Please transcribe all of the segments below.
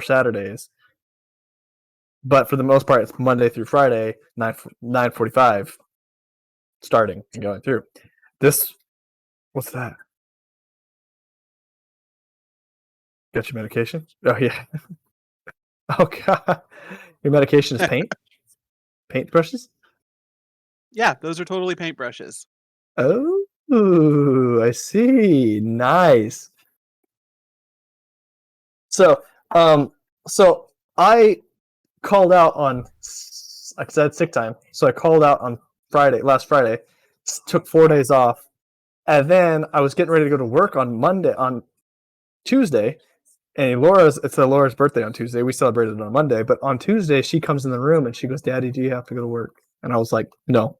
Saturdays. But for the most part, it's Monday through Friday, 9:45, starting and going through. What's that? Got your medication? Oh yeah. Oh god, your medication is paint? Paint brushes? Yeah, those are totally paintbrushes. Oh, I see. Nice. So, I called out on, like I said, sick time. So I called out on last Friday, took 4 days off, and then I was getting ready to go to work on Tuesday, and it's Laura's birthday on Tuesday. We celebrated on Monday, but on Tuesday she comes in the room and she goes, "Daddy, do you have to go to work?" And I was like, "No."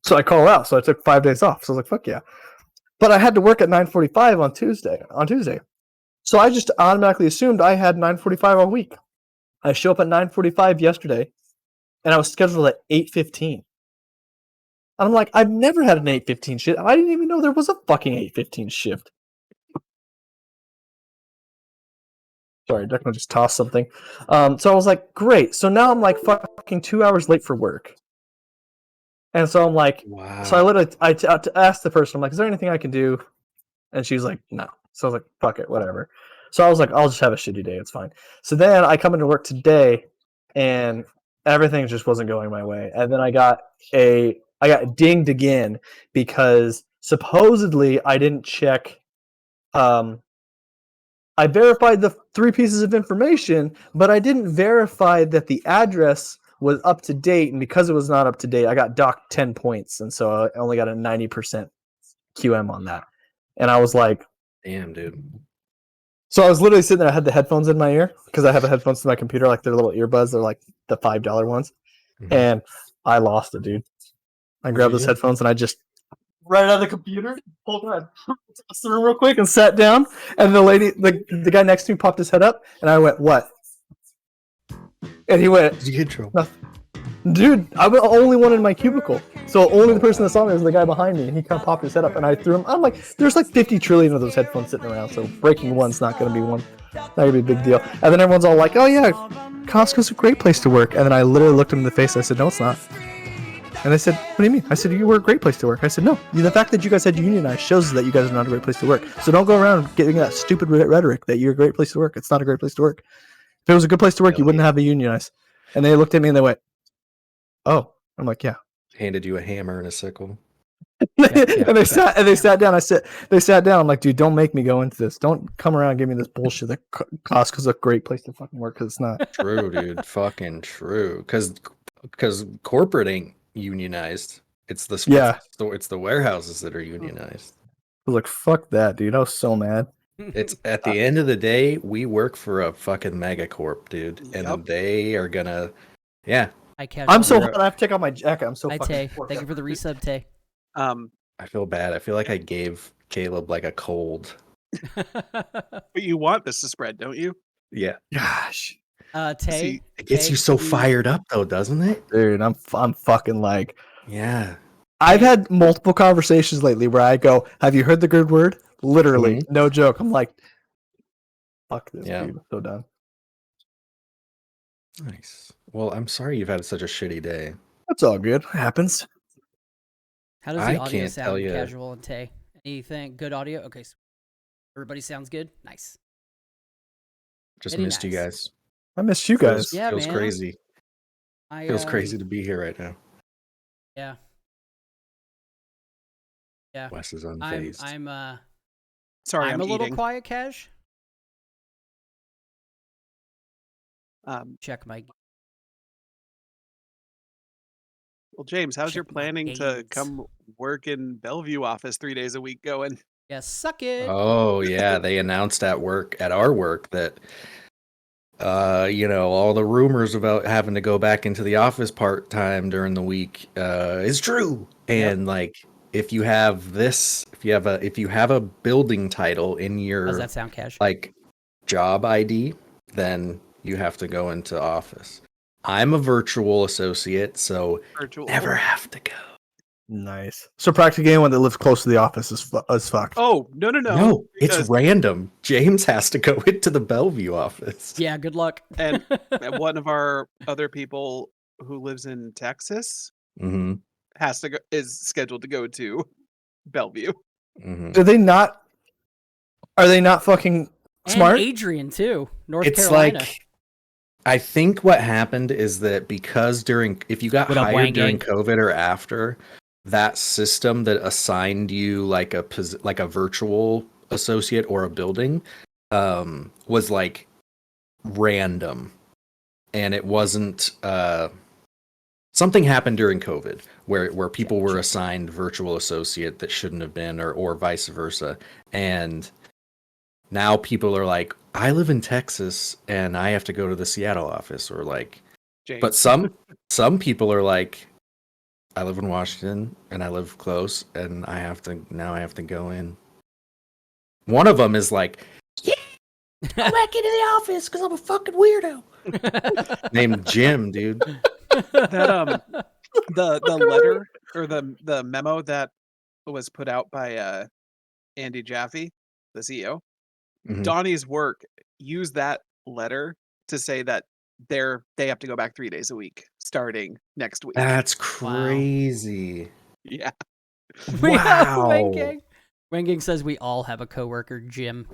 So I call out. So I took 5 days off. So I was like, "Fuck yeah!" But I had to work at 9:45 on Tuesday. So I just automatically assumed I had 9:45 all week. I show up at 9:45 yesterday, and I was scheduled at 8:15. I'm like, I've never had an 8:15 shift. I didn't even know there was a fucking 8:15 shift. Sorry, Declan just tossed something. So I was like, great. So now I'm like fucking 2 hours late for work. And so I'm like, wow. So I literally asked the person, I'm like, is there anything I can do? And she was like, no. So I was like, fuck it, whatever. So I was like, I'll just have a shitty day. It's fine. So then I come into work today, and everything just wasn't going my way. And then I got dinged again because supposedly I didn't check. I verified the 3 pieces of information, but I didn't verify that the address was up to date. And because it was not up to date, I got docked 10 points. And so I only got a 90% QM on that. And I was like, damn, dude. So I was literally sitting there. I had the headphones in my ear because I have the headphones to my computer, like they're little earbuds. They're like the $5 ones. Mm-hmm. And I lost it, dude. I grabbed those headphones and I just right out of the computer, pulled it out, tossed the room real quick and sat down. And the guy next to me popped his head up and I went, "What?" And he went, "Did you get trouble?" Nothing. Dude, I'm the only one in my cubicle. So only the person that saw me was the guy behind me, and he kind of popped his head up, and I threw him. I'm like, there's like 50 trillion of those headphones sitting around, so breaking one's not going to be not going to be a big deal. And then everyone's all like, "Oh yeah, Costco's a great place to work." And then I literally looked him in the face, and I said, "No, it's not." And they said, "What do you mean?" I said, "You were a great place to work." I said, "No, the fact that you guys had unionized shows that you guys are not a great place to work. So don't go around getting that stupid rhetoric that you're a great place to work. It's not a great place to work. If it was a good place to work, you wouldn't have a unionized." And they looked at me and they went, "Oh." I'm like, "Yeah." Handed you a hammer and a sickle. And they sat down. They sat down. I'm like, "Dude, don't make me go into this. Don't come around and give me this bullshit that Costco's a great place to fucking work, because it's not." True, dude. Fucking true. Because corporate ain't unionized. It's the warehouses that are unionized. I was like, "Fuck that, dude." I was so mad. It's at the end of the day, we work for a fucking megacorp, dude, and they are gonna, yeah. I'm so hot. I have to take off my jacket. I'm so fucking. Thank you for the resub, Tay. I feel bad. I feel like I gave Caleb like a cold. But you want this to spread, don't you? Yeah. Gosh. Tay. It gets you so fired up, though, doesn't it? Dude, I'm fucking like. Yeah. I've had multiple conversations lately where I go, "Have you heard the good word?" Literally, no joke. I'm like, "Fuck this, dude. I'm so done." Nice. Well, I'm sorry you've had such a shitty day. That's all good. It happens. How does the audio sound, Casual and Tay? Anything good audio? Okay, so everybody sounds good. Nice. Just missed you guys. I missed you guys. Feels crazy. Feels crazy to be here right now. Yeah. Yeah. Wes is unfazed. I'm sorry, I'm a little eating. quiet, Cash. Check my. Well, James, how's your planning to come work in Bellevue office 3 days a week going? Yeah, suck it. Oh yeah, they announced at our work that all the rumors about having to go back into the office part-time during the week is true. And like if you have a building title in your How's that sound, Cash? like job ID, then you have to go into office. I'm a virtual associate, so never have to go. Nice. So practically anyone that lives close to the office is fucked. Oh, no. No, it's because- random. James has to go into the Bellevue office. Yeah, good luck. And one of our other people who lives in Texas Mm-hmm. is scheduled to go to Bellevue. Mm-hmm. Do they not? Are they not fucking smart? And Adrian too, North It's Carolina. like, I think what happened is that because if you got What up, hired Wang during Gang? COVID or after, that system that assigned you like a virtual associate or a building was like random, and it wasn't something happened during COVID where people were assigned virtual associate that shouldn't have been, or vice versa, and now people are like, I live in Texas and I have to go to the Seattle office, or like, James. but some people are like, I live in Washington and I live close and I have to go in. One of them is like, yeah, go back into the office because I'm a fucking weirdo. Named Jim, dude. That the letter or the memo that was put out by Andy Jaffe, the CEO, Mhm. Donnie's work used that letter to say that they have to go back 3 days a week starting next week. That's crazy. Yeah. Wow. Wang Gang says we all have a coworker, Jim.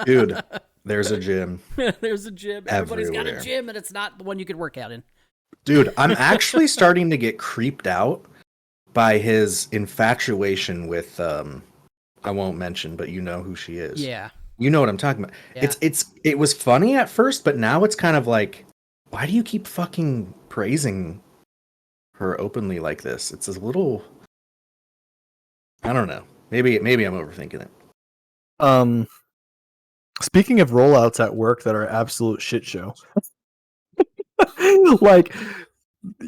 Dude, there's a gym. There's a gym. Everybody's got a everywhere. gym, and it's not the one you could work out in. Dude, I'm actually starting to get creeped out by his infatuation with I won't mention, but you know who she is. Yeah. You know what I'm talking about. Yeah. It was funny at first, but now it's kind of like, why do you keep fucking praising her openly like this? It's a little, I don't know. Maybe I'm overthinking it. Speaking of rollouts at work that are absolute shit show. Like,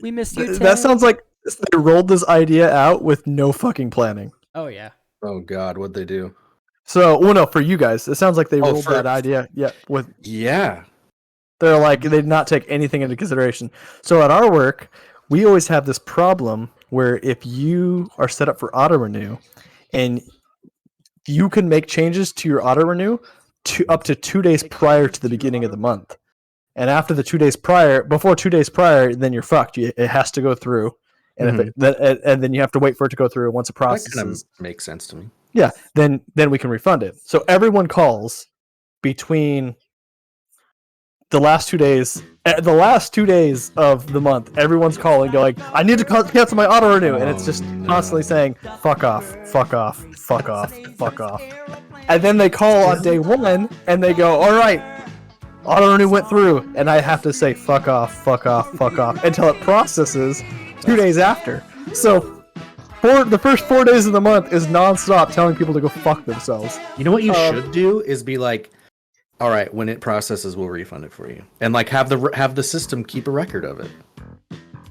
We missed you, that Ted. sounds like they rolled this idea out with no fucking planning. Oh, yeah. Oh God, what'd they do? So, well, no, for you guys, it sounds like they Oh, rolled that idea. Yeah, Yeah. they're like they did not take anything into consideration. So at our work, we always have this problem where if you are set up for auto renew, and you can make changes to your auto renew up to 2 days prior to the beginning of the month, and after the 2 days prior, before 2 days prior, then you're fucked. It has to go through, and and then you have to wait for it to go through. Once it That kind processes, of makes sense to me. yeah, then we can refund it. So everyone calls between the last 2 days, of the month. Everyone's calling, going, "I need to cancel my auto renew," and it's just constantly saying, "Fuck off, fuck off, fuck off, fuck off." And then they call on day one, and they go, "All right, auto renew went through," and I have to say, "Fuck off, fuck off, fuck off," until it processes 2 days after. So the first 4 days of the month is nonstop telling people to go fuck themselves. You know what you should do is be like, all right, when it processes, we'll refund it for you, and like have the system keep a record of it.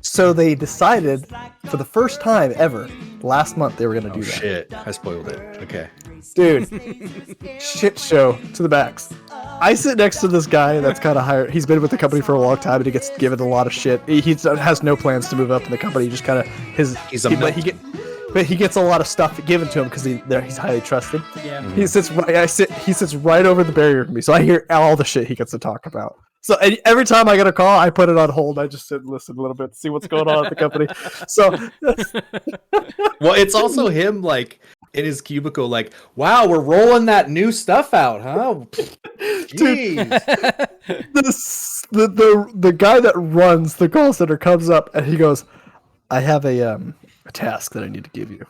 So they decided, for the first time ever, last month they were gonna do that. Shit, I spoiled it. Okay. Dude, shit show to the max. I sit next to this guy that's kind of hired. He's been with the company for a long time, and he gets given a lot of shit. He has no plans to move up in the company. He just kind of but he gets a lot of stuff given to him because he's highly trusted. Yeah. He sits right over the barrier from me, so I hear all the shit he gets to talk about. So every time I get a call, I put it on hold. I just sit and listen a little bit, see what's going on at the company. So, well, it's also him like in his cubicle, like, wow, we're rolling that new stuff out, huh? Jeez. the guy that runs the call center comes up and he goes, "I have a task that I need to give you,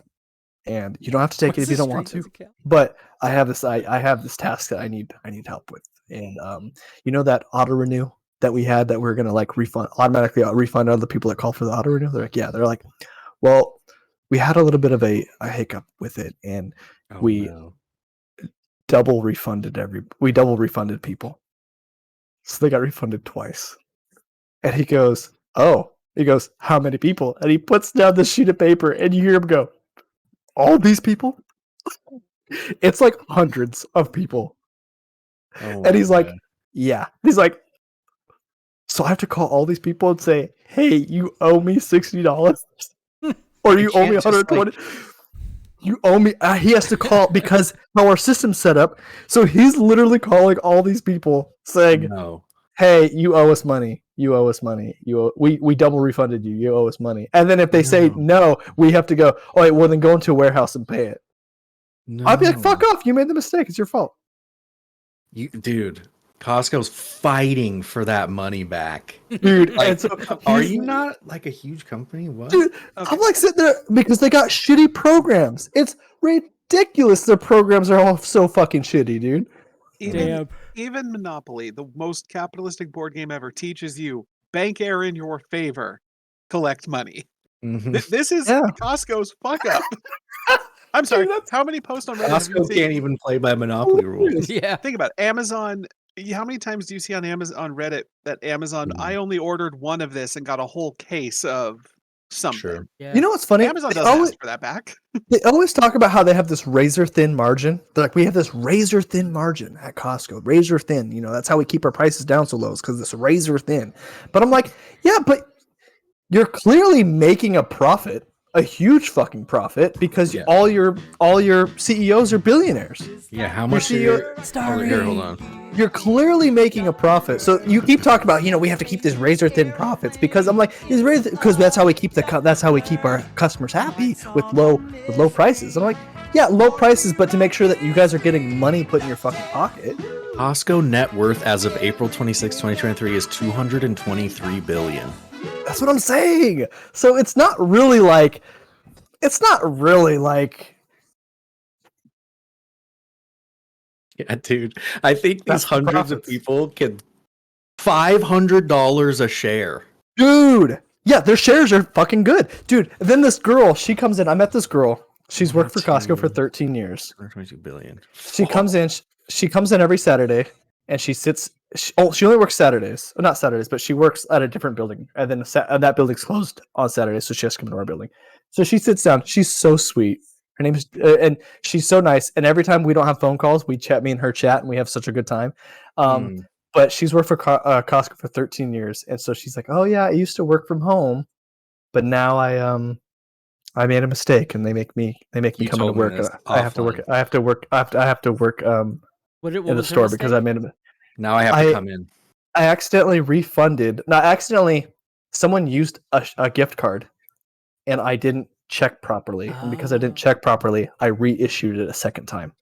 and you don't have to take it if you don't want to. But I have this task that I need help with. And you know that auto renew that we had that we're gonna like automatically refund other people that call for the auto renew?" They're like, "Yeah." They're like, "Well, we had a little bit of a hiccup with it, and we double refunded people, so they got refunded twice." And he goes, "Oh." He goes, "How many people?" And he puts down this sheet of paper, and you hear him go, "All these people?" It's like hundreds of people. And he's like, "Yeah." He's like, "So I have to call all these people and say, 'Hey, you owe me $60," or you owe me 120. You owe me. He has to call because how our system's set up. So he's literally calling all these people saying, No. "Hey, you owe us money. You owe us money. We double refunded you. You owe us money." And then if they say no, we have to go. All right, well then go into a warehouse and pay it. No. I'd be like, "Fuck off! You made the mistake. It's your fault." Dude, Costco's fighting for that money back. Dude, Like, and so are you not like a huge company? What? Dude, I'm like sitting there because they got shitty programs. It's ridiculous. Their programs are all so fucking shitty, dude. Even Monopoly, the most capitalistic board game ever, teaches you bank error in your favor, collect money. This is Costco's fuck up. I'm sorry. Dude, how many posts on Reddit? Costco can't even play by Monopoly rules. Yeah. Think about it. Amazon. How many times do you see on Reddit that Amazon? I only ordered one of this and got a whole case of something. Sure. Yeah. You know what's funny? Amazon doesn't ask for that back. They always talk about how they have this razor thin margin. They're like, we have this razor thin margin at Costco. Razor thin. You know, that's how we keep our prices down so low, because it's razor thin. But I'm like, yeah, but you're clearly making a profit. A huge fucking profit because all your CEOs are billionaires. Yeah, how much are your here, hold on. You're clearly making a profit. So you keep talking about, we have to keep these razor thin profits because I'm like, because that's how we keep our customers happy with low prices. I'm like, yeah, low prices, but to make sure that you guys are getting money put in your fucking pocket. Costco net worth as of April 26, 2023 is $223 billion. That's what I'm saying. So it's not really like Yeah, dude. I think these hundreds of people can $500 a share. Dude. Yeah, their shares are fucking good. Dude, then this girl, she comes in. I met this girl. She's worked for Costco for 13 years. 22 billion. She comes in every Saturday and she sits. She only works Saturdays. Not Saturdays, but she works at a different building. And then that building's closed on Saturdays, so she has to come to our building. So she sits down. She's so sweet. Her name is, and she's so nice. And every time we don't have phone calls, we chat. Me and her chat, and we have such a good time. But she's worked for Costco for 13 years, and so she's like, "Oh yeah, I used to work from home, but now I made a mistake, and they make me come into work. I have to work. I have to work in the store because I made a." Now I have to come in. I accidentally refunded. Someone used a gift card, and I didn't check properly. And because I didn't check properly, I reissued it a second time.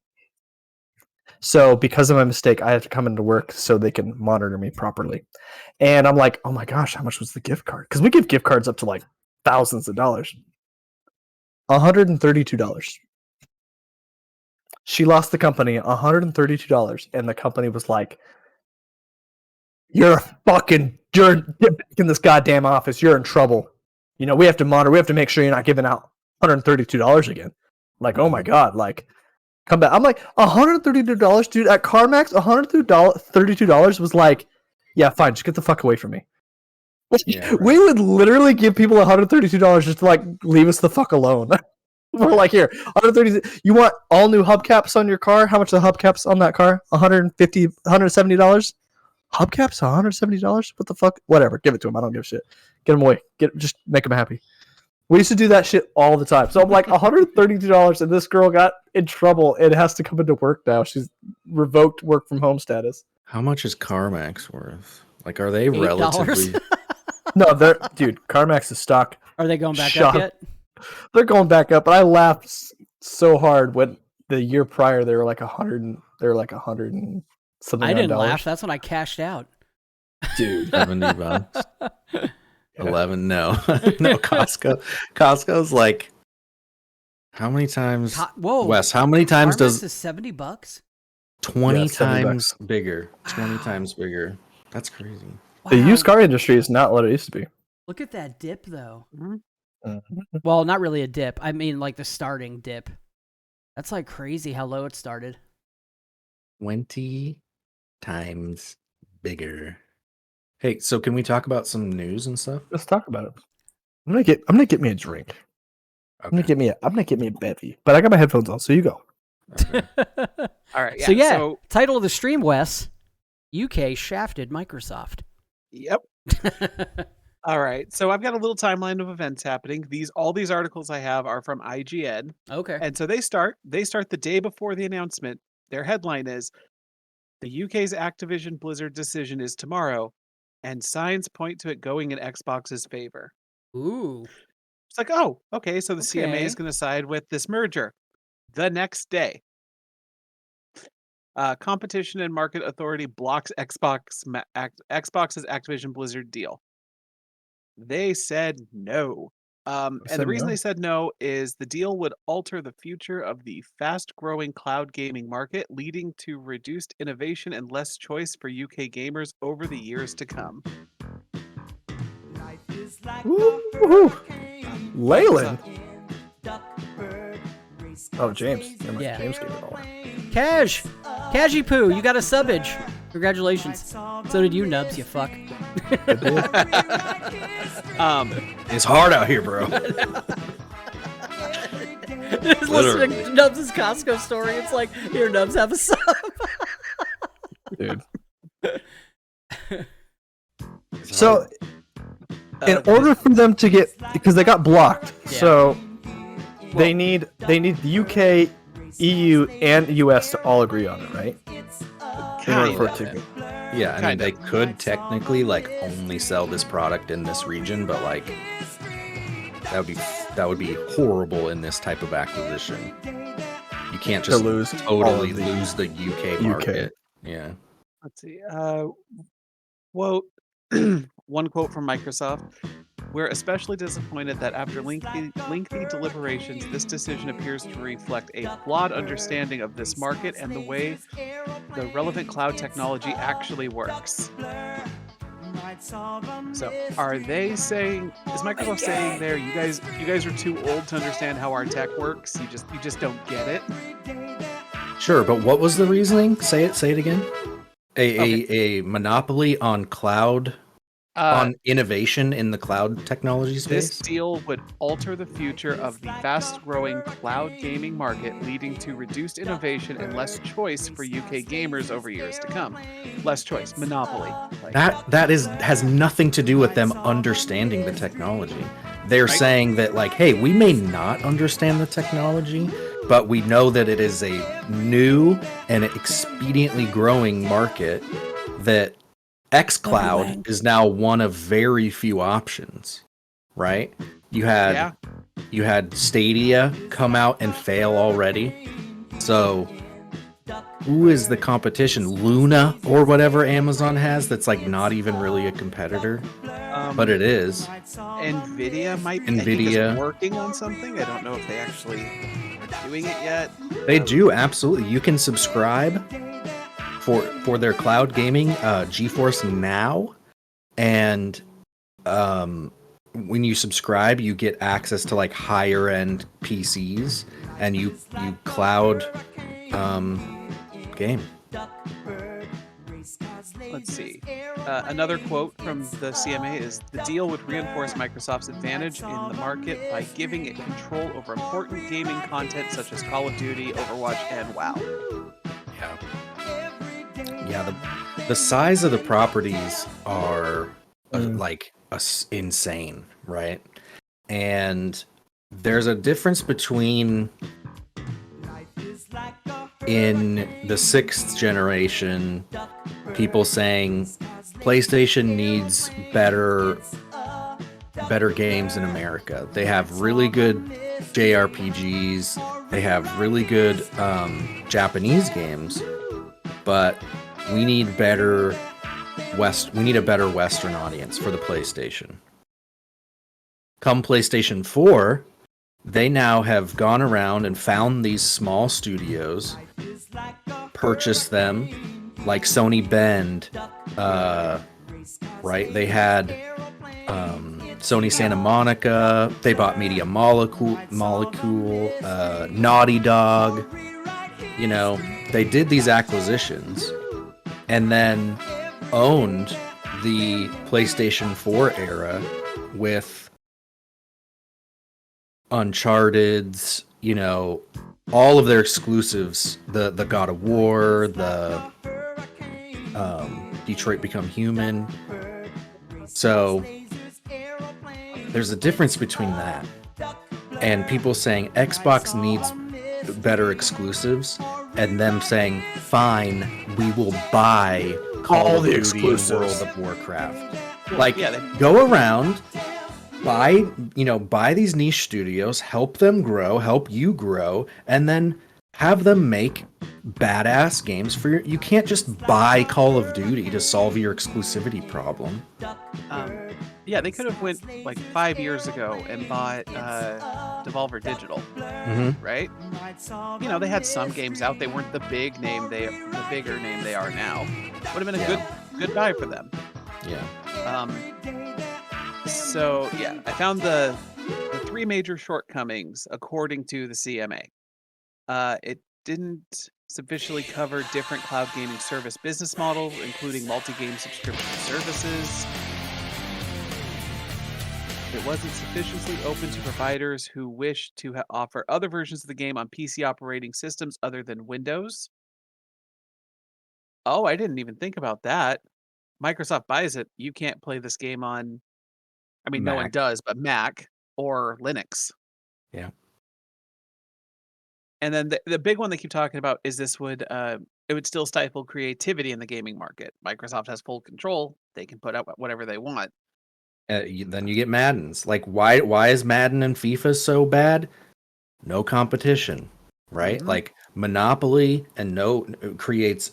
So because of my mistake, I have to come into work so they can monitor me properly. And I'm like, oh my gosh, how much was the gift card? Because we give gift cards up to like thousands of dollars. $132. She lost the company $132, and the company was like, You're get back in this goddamn office. You're in trouble. We have to monitor. We have to make sure you're not giving out $132 again. Like, oh my God, like, come back. I'm like, $132, dude, at CarMax, $132 was like, yeah, fine, just get the fuck away from me. Yeah, right. We would literally give people $132 just to like leave us the fuck alone. We're like, here, $130. You want all new hubcaps on your car? How much are the hubcaps on that car? $170. Hubcaps, $170? What the fuck? Whatever. Give it to him. I don't give a shit. Get him away. Just make him happy. We used to do that shit all the time. So I'm like, $132, and this girl got in trouble and has to come into work now. She's revoked work from home status. How much is CarMax worth? Like, are they relatively? No, dude. CarMax's stock. Are they going back up yet? They're going back up. But I laughed so hard when the year prior they were like 100. They were like 100 and something. I didn't laugh. That's when I cashed out. Dude, $70. 11. No, no. Costco's like, how many times? Whoa, Wes, how many times does is $70? 20 times bigger. 20 times bigger. That's crazy. Wow. The used car industry is not what it used to be. Look at that dip, though. Well, not really a dip. I mean, like the starting dip. That's like crazy how low it started. 20 times bigger. Hey, so can we talk about some news and stuff? Let's talk about it. I'm gonna get me a drink. Okay. I'm gonna get me a bevy. But I got my headphones on, so you go. Okay. All right. Yeah, so title of the stream, Wes. UK shafted Microsoft. Yep. All right. So I've got a little timeline of events happening. All these articles I have are from IGN. Okay. And so they start the day before the announcement. Their headline is the UK's Activision Blizzard decision is tomorrow, and signs point to it going in Xbox's favor. Ooh. It's like, oh, okay, so the CMA Okay. is going to side with this merger. The next day, Competition and Market Authority blocks Xbox's Activision Blizzard deal. They said no. And the reason they said no is the deal would alter the future of the fast-growing cloud gaming market, leading to reduced innovation and less choice for UK gamers over the years to come. Leyland. Oh, James. Yeah. James gave it all. Cashy Poo, you got a subbage. Congratulations. So did you, Nubs, you fuck. It's hard out here, bro. Just listening to Nubs' Costco story, it's like, here, Nubs, have a sub. Dude. So, in order for them to get, because they got blocked, so they need the UK, EU, and US to all agree on it, right? Yeah, I mean, they could technically like only sell this product in this region, but like that would be horrible in this type of acquisition. You can't just totally lose the UK market. Yeah. Let's see. Quote, one quote from Microsoft. We're especially disappointed that after lengthy deliberations, this decision appears to reflect a flawed understanding of this market and the way the relevant cloud technology actually works. So, are they saying? Is Microsoft saying there? You guys are too old to understand how our tech works. You just don't get it. Sure, but what was the reasoning? Say it again. A monopoly on cloud. On innovation in the cloud technology space? This deal would alter the future of the fast-growing cloud gaming market, leading to reduced innovation and less choice for UK gamers over years to come. Less choice, monopoly. That has nothing to do with them understanding the technology. They're saying that, like, hey, we may not understand the technology, but we know that it is a new and expediently growing market that xCloud is now one of very few options, right? You had Stadia come out and fail already. So who is the competition? Luna or whatever Amazon has that's like not even really a competitor, but it is. Nvidia might be working on something. I don't know if they actually are doing it yet. They do, absolutely. You can subscribe for their cloud gaming, GeForce Now, and when you subscribe, you get access to like higher end PCs, and you cloud game. Let's see. Another quote from the CMA is, the deal would reinforce Microsoft's advantage in the market by giving it control over important gaming content such as Call of Duty, Overwatch, and WoW. Yeah, the size of the properties are like insane, right? And there's a difference between in the sixth generation, people saying PlayStation needs better games in America. They have really good JRPGs. They have really good Japanese games, but we need a better Western audience for the PlayStation. Come PlayStation 4, they now have gone around and found these small studios, purchased them, like Sony Bend, right? They had Sony Santa Monica, they bought Media Molecule, Naughty Dog, you know, they did these acquisitions and then owned the PlayStation 4 era with Uncharted's, you know, all of their exclusives, the God of War, the Detroit Become Human. So there's a difference between that and people saying Xbox needs better exclusives, and them saying, "Fine, we will buy Call of Duty and World of Warcraft." Like, go around, buy these niche studios, help them grow, help you grow, and then have them make badass games for your. You can't just buy Call of Duty to solve your exclusivity problem. Yeah, they could have went like 5 years ago and bought Devolver Digital, right? You know, they had some games out. They weren't the bigger name they are now. Would have been a good buy for them. Yeah. So yeah, I found the 3 major shortcomings according to the CMA. It didn't sufficiently cover different cloud gaming service business models, including multi-game subscription services. It wasn't sufficiently open to providers who wish to offer other versions of the game on PC operating systems other than Windows. Oh, I didn't even think about that. Microsoft buys it. You can't play this game on, I mean, no one does, but Mac or Linux. Yeah. And then the big one they keep talking about is it would still stifle creativity in the gaming market. Microsoft has full control. They can put out whatever they want. Then you get Maddens. Like, why is Madden and FIFA so bad? No competition, right? Like, monopoly and creates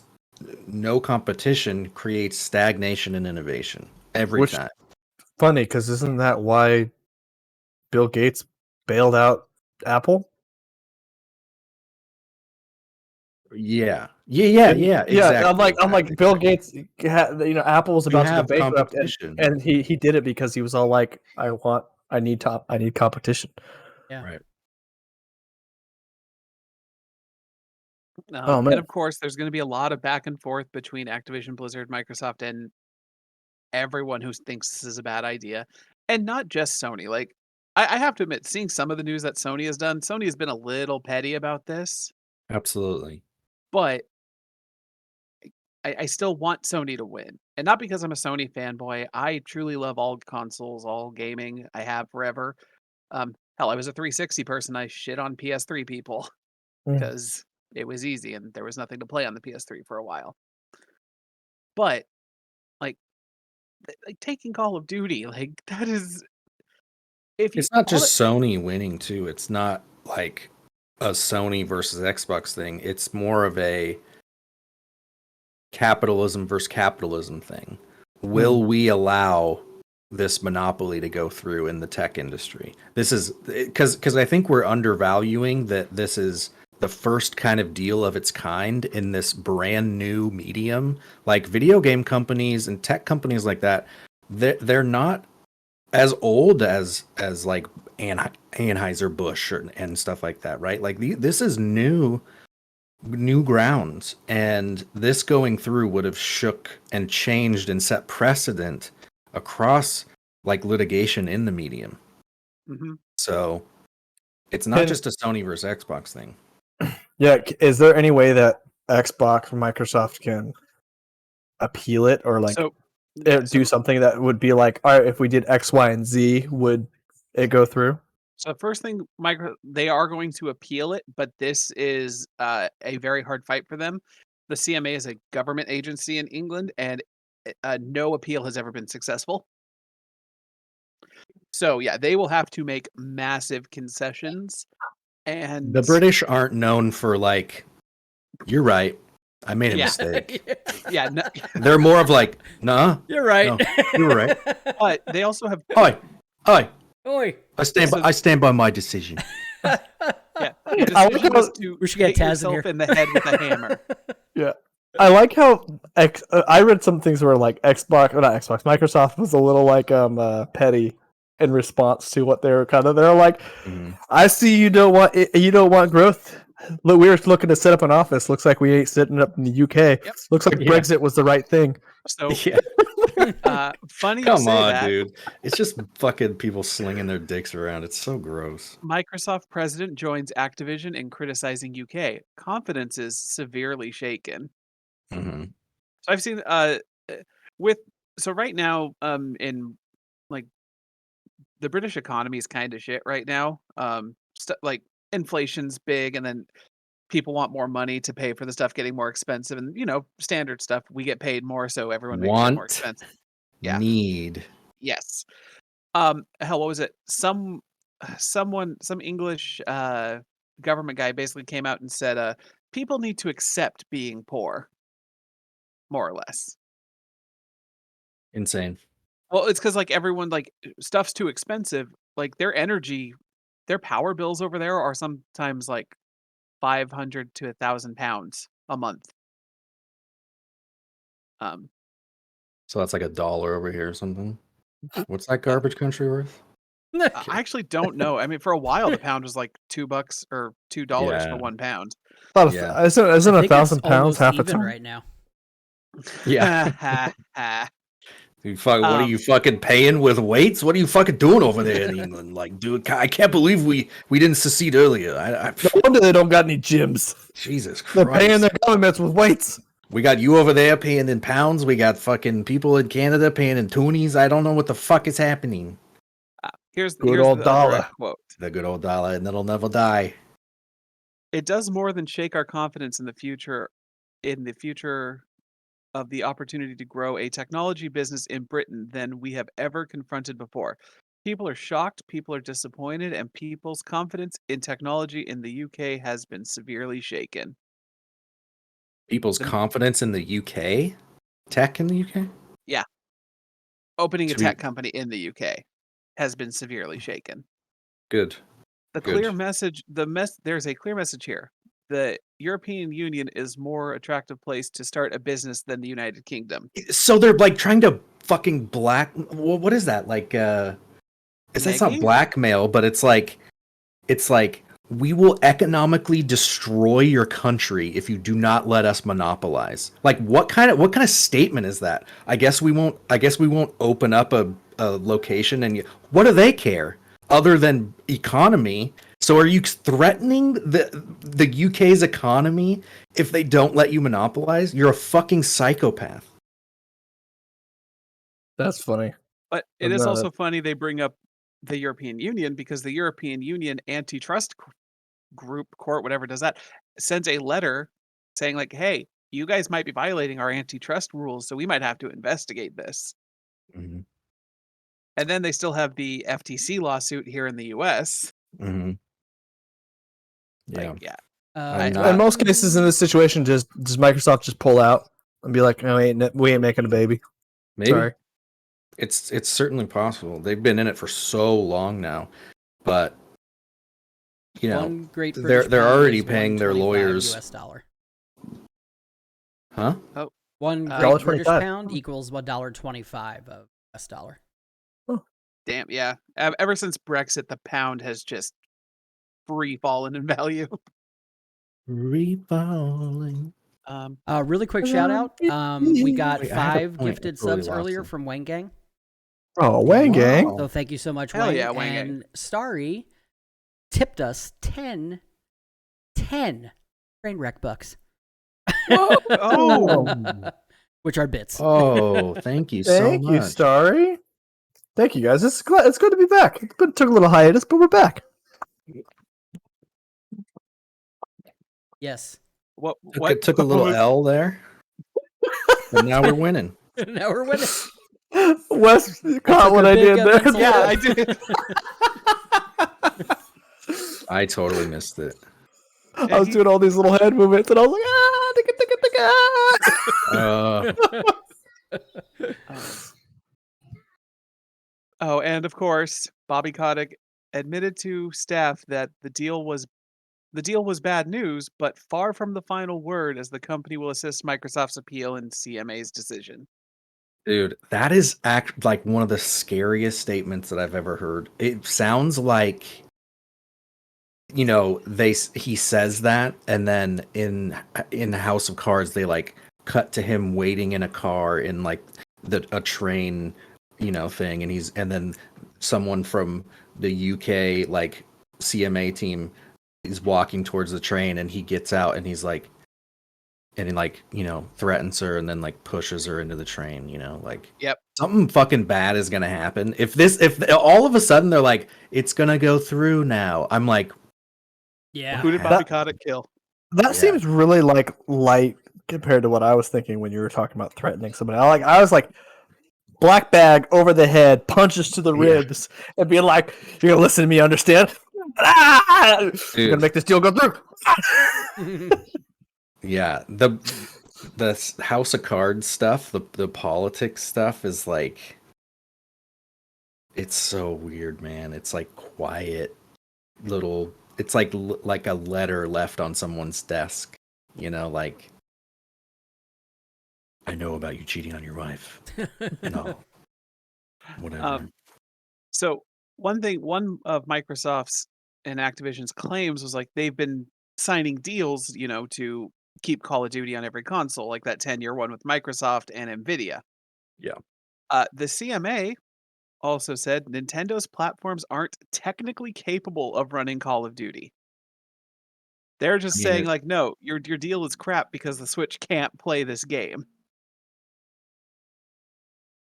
no competition, creates stagnation and innovation every time. Funny, because isn't that why Bill Gates bailed out Apple? Yeah, exactly. I'm like Bill Gates. Apple was about to go bankrupt, and he did it because he was all like, I need competition. Yeah, right. And of course, there's going to be a lot of back and forth between Activision, Blizzard, Microsoft, and everyone who thinks this is a bad idea, and not just Sony. Like, I have to admit, seeing some of the news that Sony has done, Sony has been a little petty about this. Absolutely. But I still want Sony to win. And not because I'm a Sony fanboy. I truly love all consoles, all gaming. I have forever. Hell, I was a 360 person. I shit on PS3 people because it was easy and there was nothing to play on the PS3 for a while. But like taking Call of Duty, like that is it's not just Sony winning too. It's not like a Sony versus Xbox thing. It's more of a capitalism versus capitalism thing. Will we allow this monopoly to go through in the tech industry? This is because I think we're undervaluing that this is the first kind of deal of its kind in this brand new medium. Like, video game companies and tech companies like that, they're not as old as like Anheuser-Busch and stuff like that, right? Like, this is new grounds, and this going through would have shook and changed and set precedent across like litigation in the medium. So it's not just a Sony versus Xbox thing. Yeah, is there any way that Xbox or Microsoft can appeal it, or like do something that would be like, all right, if we did X, Y, and Z, would it go through? So the first thing, they are going to appeal it, but this is a very hard fight for them. The CMA is a government agency in England, and no appeal has ever been successful. So yeah, they will have to make massive concessions. And the British aren't known for like, you're right, I made a mistake. Yeah, no. They're more of like, nah, you're right. No, you were right. But they also have Oi. I stand by my decision. Yeah, the decision was to we should get hit yourself in the head with a hammer. Yeah. I like how I read some things where like Microsoft was a little like petty in response to what they're like, I see you don't want growth. Look, we're looking to set up an office. Looks like we ain't setting up in the UK. Yep. Looks like Brexit was the right thing. So funny. Come on, dude. It's just fucking people slinging their dicks around. It's so gross. Microsoft president joins Activision in criticizing UK. Confidence is severely shaken. So I've seen right now in like the British economy is kind of shit right now. Like inflation's big, and then people want more money to pay for the stuff getting more expensive, and standard stuff. We get paid more, so everyone makes shit more expensive. Yeah. Need. Yes. Hell, what was it? Some English government guy basically came out and said, people need to accept being poor, more or less. Insane. Well, it's because like everyone like stuff's too expensive. Like their power bills over there are sometimes like 500 to 1,000 pounds a month. So that's like $1 over here or something. What's that garbage country worth? I actually don't know. I mean, for a while the pound was like $2 or $2 for 1 pound. Yeah. Isn't I think 1,000 it's pounds almost half a even ton? right now. Yeah. What are you fucking paying with weights? What are you fucking doing over there in England? Like, dude, I can't believe we didn't secede earlier. No wonder they don't got any gyms. Jesus Christ. They're paying their governments with weights. We got you over there paying in pounds. We got fucking people in Canada paying in toonies. I don't know what the fuck is happening. Here's old the dollar. direct quote. The good old dollar, and it'll never die. It does more than shake our confidence in the future of the opportunity to grow a technology business in Britain than we have ever confronted before. People are shocked, people are disappointed, and people's confidence in technology in the UK has been severely shaken. People's confidence in the UK? Tech in the UK? Yeah. Opening a tech company in the UK has been severely shaken. Good. Clear message, there's a clear message here. The European Union is more attractive place to start a business than the United Kingdom. So they're like trying to fucking what is that? Like it's not blackmail, but it's like we will economically destroy your country if you do not let us monopolize. Like what kind of statement is that? I guess we won't open up a location, and what do they care other than economy? So are you threatening the UK's economy if they don't let you monopolize? You're a fucking psychopath. That's funny. But it is also funny they bring up the European Union, because the European Union antitrust court, whatever does that, sends a letter saying like, hey, you guys might be violating our antitrust rules, so we might have to investigate this. Mm-hmm. And then they still have the FTC lawsuit here in the US. Mm-hmm. Yeah. Like, yeah. In most cases, in this situation, does Microsoft just pull out and be like, "No, we ain't making a baby"? Maybe. Sorry. It's certainly possible. They've been in it for so long now, but they're already paying their lawyers. US dollar. Huh? Oh, one Great British pound equals $1.25 of US dollar. Oh. Damn, yeah. Ever since Brexit, the pound has just free fallen in value. Free falling. Really quick shout out. We got 5 gifted subs earlier from Wang Gang. Oh, Wang Gang. So thank you so much, Hell Wang. yeah, Wang and Gang. Starry tipped us 10 train wreck bucks. Oh. Which are bits. Oh, thank you so much. Thank you, Starry. Thank you, guys. It's good to be back. It took a little hiatus, but we're back. Yes. What took a little L there, but now we're winning. Now we're winning. Wes caught what I did there. Yeah, I did. I totally missed it. I was doing all these little head movements, and I was like, Oh, and of course, Bobby Kotick admitted to staff that the deal was bad news, but far from the final word, as the company will assist Microsoft's appeal and CMA's decision. Dude, that is like one of the scariest statements that I've ever heard. It sounds like, he says that, and then in House of Cards, they like cut to him waiting in a car in like a train, thing, and then someone from the UK like CMA team is walking towards the train, and he gets out and he's like, and he like, threatens her and then like pushes her into the train, like Yep. something fucking bad is gonna happen. If all of a sudden they're like, it's gonna go through now, I'm like, yeah. Who did Bobby Kotick kill? That seems really like light compared to what I was thinking when you were talking about threatening somebody. I was like, black bag over the head, punches to the ribs, and being like, "You're gonna listen to me, understand? You're gonna make this deal go through." Yeah, the House of Cards stuff, the politics stuff is like, it's so weird, man. It's like quiet little. It's like a letter left on someone's desk, like, I know about you cheating on your wife. No, whatever. So one of Microsoft's and Activision's claims was like they've been signing deals, to keep Call of Duty on every console, like that 10-year one with Microsoft and Nvidia. Yeah. The CMA also said Nintendo's platforms aren't technically capable of running Call of Duty. They're just saying like, no, your deal is crap because the Switch can't play this game.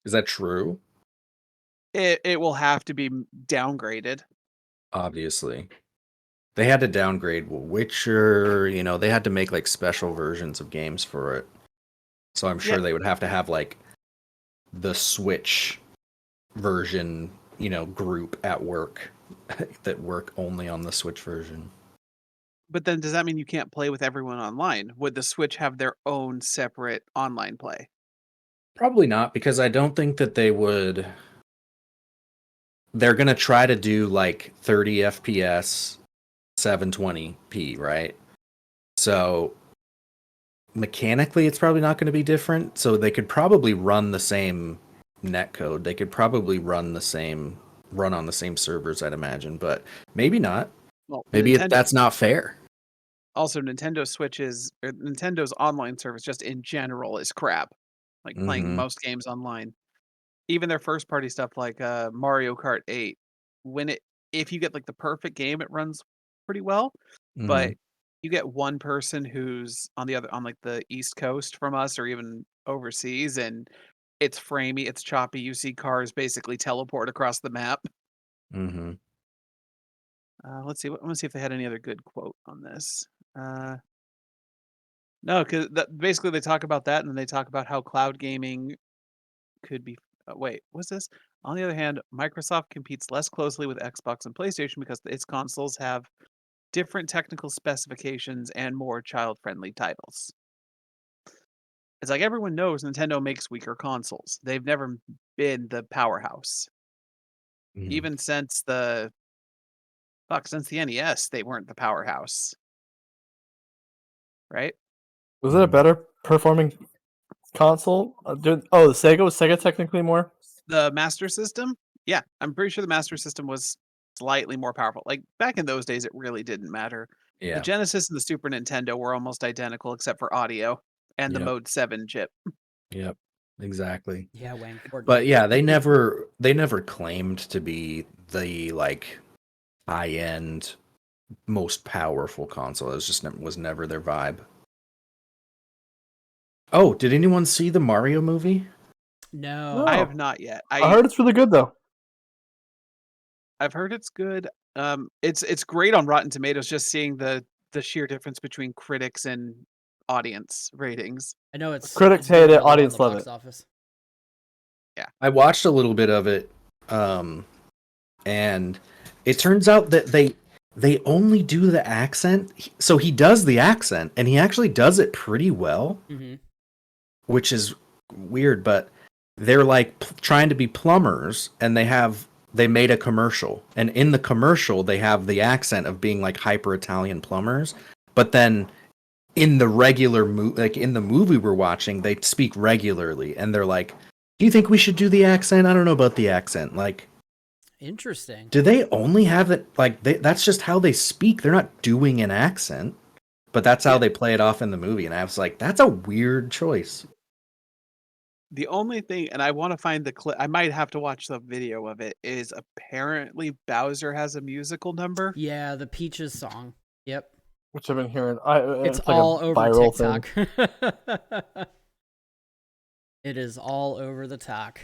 Is that true? It will have to be downgraded. Obviously. They had to downgrade Witcher, they had to make like special versions of games for it. So I'm sure they would have to have like the Switch version, group at work that work only on the Switch version. But then does that mean you can't play with everyone online? Would the Switch have their own separate online play? Probably not, because I don't think that they would. They're going to try to do like 30 FPS, 720p, right? So mechanically, it's probably not going to be different. So they could probably run the same netcode. They could probably run on the same servers, I'd imagine, but maybe not. Well, maybe that's not fair. Also, Nintendo's online service just in general is crap. Like playing most games online. Even their first party stuff like Mario Kart 8, if you get like the perfect game, it runs pretty well. But you get one person who's on like the East Coast from us or even overseas, and it's framey, it's choppy. You see cars basically teleport across the map. Let's see. I'm gonna see if they had any other good quote on this. No, because basically they talk about that, and then they talk about how cloud gaming could be. Wait, what's this? On the other hand, Microsoft competes less closely with Xbox and PlayStation because its consoles have different technical specifications and more child-friendly titles. It's like everyone knows Nintendo makes weaker consoles. They've never been the powerhouse. Even since the NES, they weren't the powerhouse. Right? Was it a better performing console? The Sega was technically more? The Master System? Yeah, I'm pretty sure the Master System was slightly more powerful. Like back in those days, it really didn't matter. Yeah. The Genesis and the Super Nintendo were almost identical except for audio and the Mode 7 chip. Yep, exactly. Yeah, Wang. But yeah, they never claimed to be the like high-end, most powerful console. It was never their vibe. Oh, did anyone see the Mario movie? No. I have not yet. I heard it's really good though. I've heard it's good. It's great on Rotten Tomatoes. Just seeing the sheer difference between critics and audience ratings. I know it's critics hate it, audience love it. Office. Yeah, I watched a little bit of it, and it turns out that they only do the accent. So he does the accent, and he actually does it pretty well, which is weird. But they're like trying to be plumbers, and they made a commercial, and in the commercial they have the accent of being like hyper Italian plumbers, but then in the regular in the movie we're watching, they speak regularly, and they're like, "Do you think we should do the accent? I don't know about the accent." Like, interesting. Do they only have it like that's just how they speak? They're not doing an accent, but that's how they play it off in the movie, and I was like, that's a weird choice. The only thing, and I want to find the clip, I might have to watch the video of it, is apparently Bowser has a musical number. Yeah, the Peaches song. Yep. which I've been hearing. It's like all a over viral TikTok. It is all over the talk.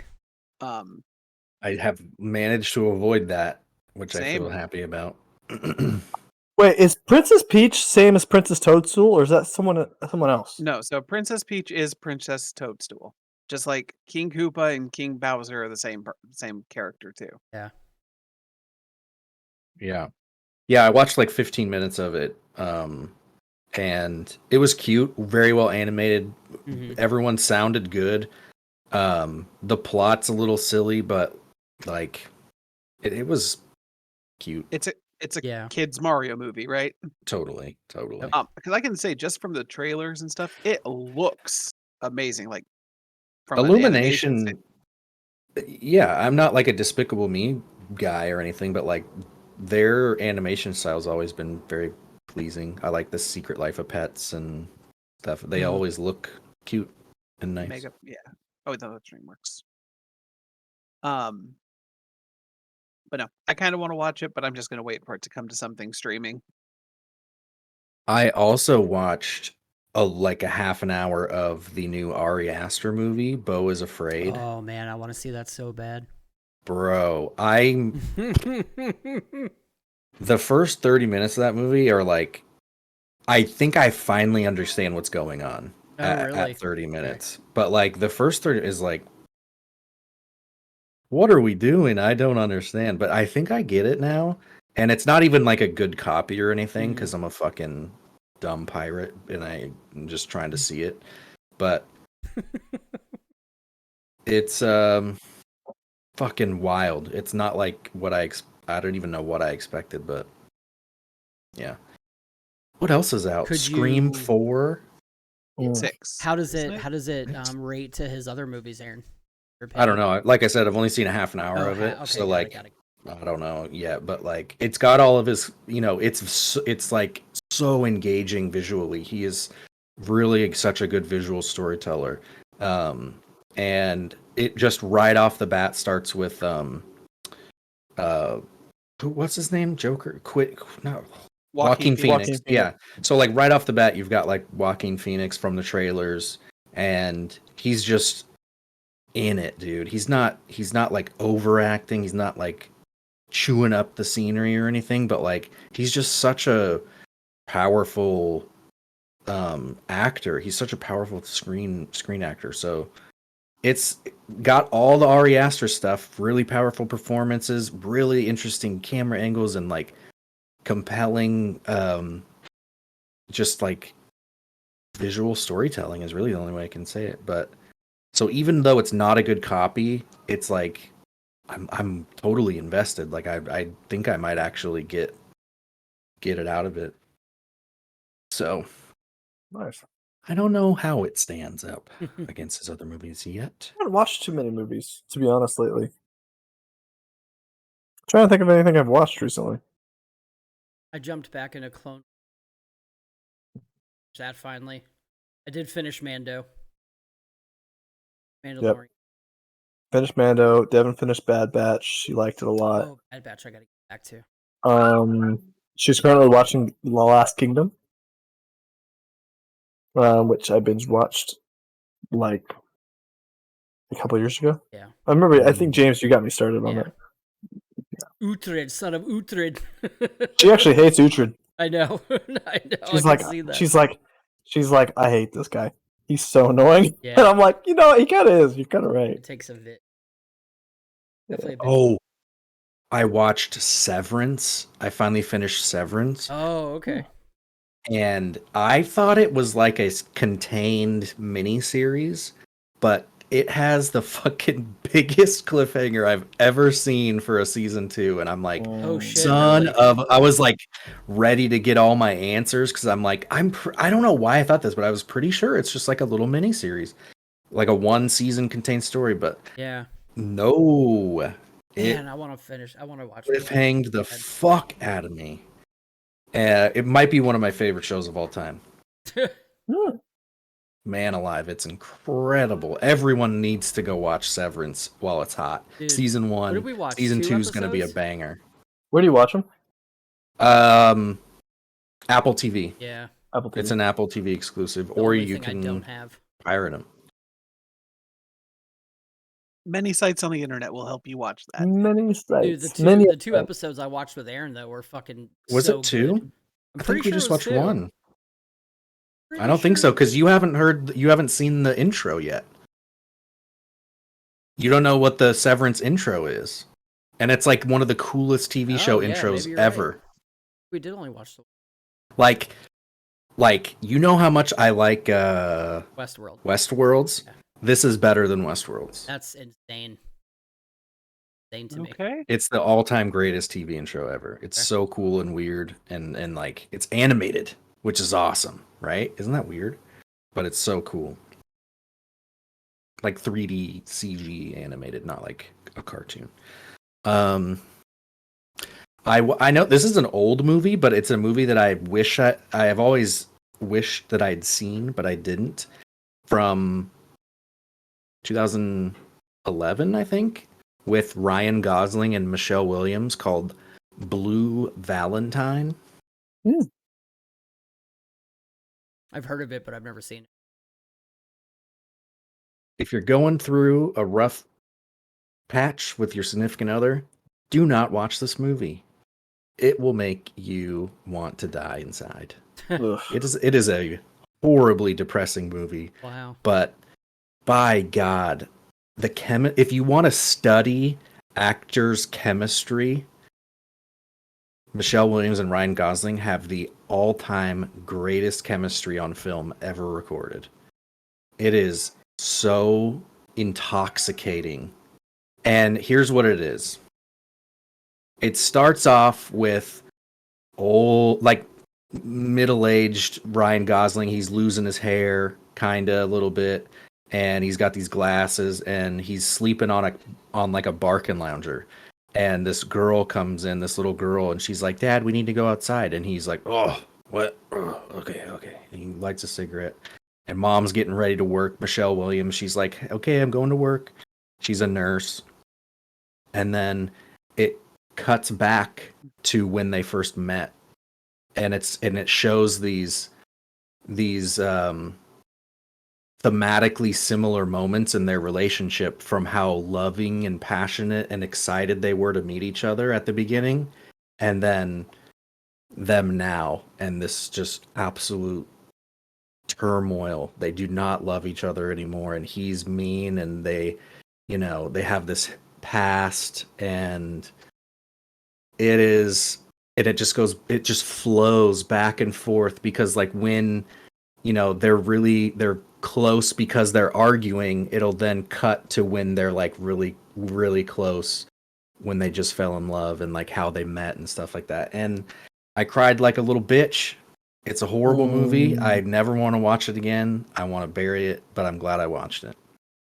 I have managed to avoid that, which I feel Same. happy about. Wait, is Princess Peach same as Princess Toadstool, or is that someone else? No, so Princess Peach is Princess Toadstool. Just like King Koopa and King Bowser are the same character too. Yeah. Yeah, I watched like 15 minutes of it. And it was cute, very well animated. Mm-hmm. Everyone sounded good. The plot's a little silly, but like it was cute. It's a kids Mario movie, right? Totally. Because I can say just from the trailers and stuff, it looks amazing. Like from Illumination. Yeah, I'm not like a Despicable Me guy or anything, but like their animation style's always been very pleasing. I like the Secret Life of Pets and stuff. They always look cute and nice. Yeah. Oh, the DreamWorks. But no, I kind of want to watch it, but I'm just going to wait for it to come to something streaming. I also watched like a half an hour of the new Ari Aster movie, Beau is Afraid. Oh man, I want to see that so bad. Bro, the first 30 minutes of that movie are like, I think I finally understand what's going on at 30 minutes. Okay. But like the first 30 is like, what are we doing? I don't understand. But I think I get it now. And it's not even like a good copy or anything because I'm a fucking dumb pirate and I'm just trying to see it. But it's fucking wild. It's not like what I don't even know what I expected, but yeah. What else is out? Scream 4? 6. How does it rate to his other movies, Aaron? I don't know. Like I said, I've only seen a half an hour of it. Okay, so like I don't know yet, but like it's got all of his, it's like so engaging visually. He is really such a good visual storyteller. And it just right off the bat starts with what's his name? Joker? Joaquin Phoenix. Yeah. So like right off the bat you've got like Joaquin Phoenix from the trailers and he's just in it, dude. He's not like overacting. He's not like chewing up the scenery or anything, but like he's just such a powerful actor. He's such a powerful screen actor. So it's got all the Ari Aster stuff, really powerful performances, really interesting camera angles, and like compelling just like visual storytelling is really the only way I can say it. But so even though it's not a good copy, it's like I'm totally invested. Like I think I might actually get it out of it. So nice. I don't know how it stands up against his other movies yet. I haven't watched too many movies, to be honest, lately. I'm trying to think of anything I've watched recently. I jumped back into Clone. That finally. I did finish Mandalorian. Yep. Finished Mando. Devin finished Bad Batch. She liked it a lot. Oh, Bad Batch, I gotta get back to. She's currently watching The Last Kingdom, which I binge watched like a couple years ago. Yeah. I remember. I think James, you got me started on that. Yeah. Uhtred, son of Uhtred. She actually hates Uhtred. I know. She's like, I hate this guy. He's so annoying. Yeah. And I'm like, he kind of is. You're kind of right. It takes a bit. Oh, I watched Severance. I finally finished Severance. Oh, okay. And I thought it was like a contained miniseries, but it has the fucking biggest cliffhanger I've ever seen for a season 2. And I'm like, oh shit, son of, I was like ready to get all my answers. Cause I'm like, I don't know why I thought this, but I was pretty sure it's just like a little miniseries, like a 1 season contained story, but yeah, no, man, I want to finish. I want to watch it. Cliffhanged the fuck out of me. It might be one of my favorite shows of all time. Man alive, it's incredible. Everyone needs to go watch Severance while it's hot. Dude, season 1. What did we watch? Season 2 is episodes? going to be a banger. Where do you watch them? I Apple TV. Yeah. Apple TV. It's an Apple TV exclusive, The or only you thing can I don't have. pirate them. Many sites on the internet will help you watch that. Many sites. Dude, the two episodes I watched with Aaron though were fucking Was so it 2? good. I think we just watched 2. 1. I don't think so, because you haven't seen the intro yet. You don't know what the Severance intro is. And it's like one of the coolest TV show intros ever. Right. We did only watch the Like you know how much I like Westworld's? Yeah. This is better than Westworld's. That's insane. Insane to me. Okay. It's the all-time greatest TV intro ever. It's so cool and weird and like it's animated, which is awesome, right? Isn't that weird? But it's so cool. Like 3D CG animated, not like a cartoon. I know this is an old movie, but it's a movie that I have always wished that I'd seen, but I didn't. From 2011, I think, with Ryan Gosling and Michelle Williams, called Blue Valentine. I've heard of it, but I've never seen it. If you're going through a rough patch with your significant other, do not watch this movie. It will make you want to die inside. It is a horribly depressing movie. Wow. But by God, if you want to study actors' chemistry, Michelle Williams and Ryan Gosling have the all-time greatest chemistry on film ever recorded. It is so intoxicating. And here's what it is. It starts off with middle-aged Ryan Gosling. He's losing his hair kinda a little bit, and he's got these glasses, and he's sleeping on like a Barkin lounger. And this girl comes in, this little girl, and she's like, "Dad, we need to go outside." And he's like, "Oh, what? Oh, okay." And he lights a cigarette. And Mom's getting ready to work. Michelle Williams, she's like, "Okay, I'm going to work." She's a nurse. And then it cuts back to when they first met, and it shows these thematically similar moments in their relationship, from how loving and passionate and excited they were to meet each other at the beginning, and then them now, and this just absolute turmoil. They do not love each other anymore, and he's mean, and they have this past, and it just flows back and forth, because like when they're close because they're arguing, it'll then cut to when they're like really, really close, when they just fell in love, and like how they met and stuff like that. And I cried like a little bitch. It's a horrible movie. I never want to watch it again. I want to bury it, but I'm glad I watched it.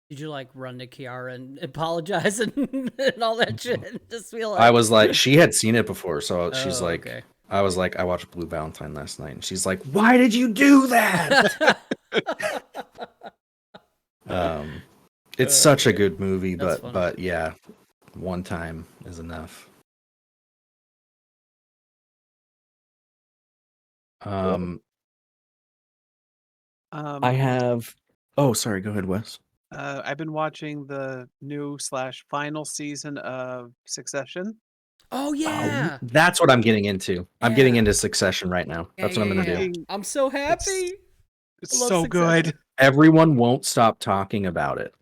Did you like run to Kiara and apologize and all that shit? Just feel like I was like, she had seen it before, so she's like, okay. I was like, I watched Blue Valentine last night, and she's like, "Why did you do that?" It's such a good movie, but yeah, one time is enough. I have. Oh, sorry. Go ahead, Wes. I've been watching the new / final season of Succession. Oh yeah, that's what I'm getting into. I'm getting into Succession right now. That's what I'm gonna do. I'm so happy. It's so good. Everyone won't stop talking about it.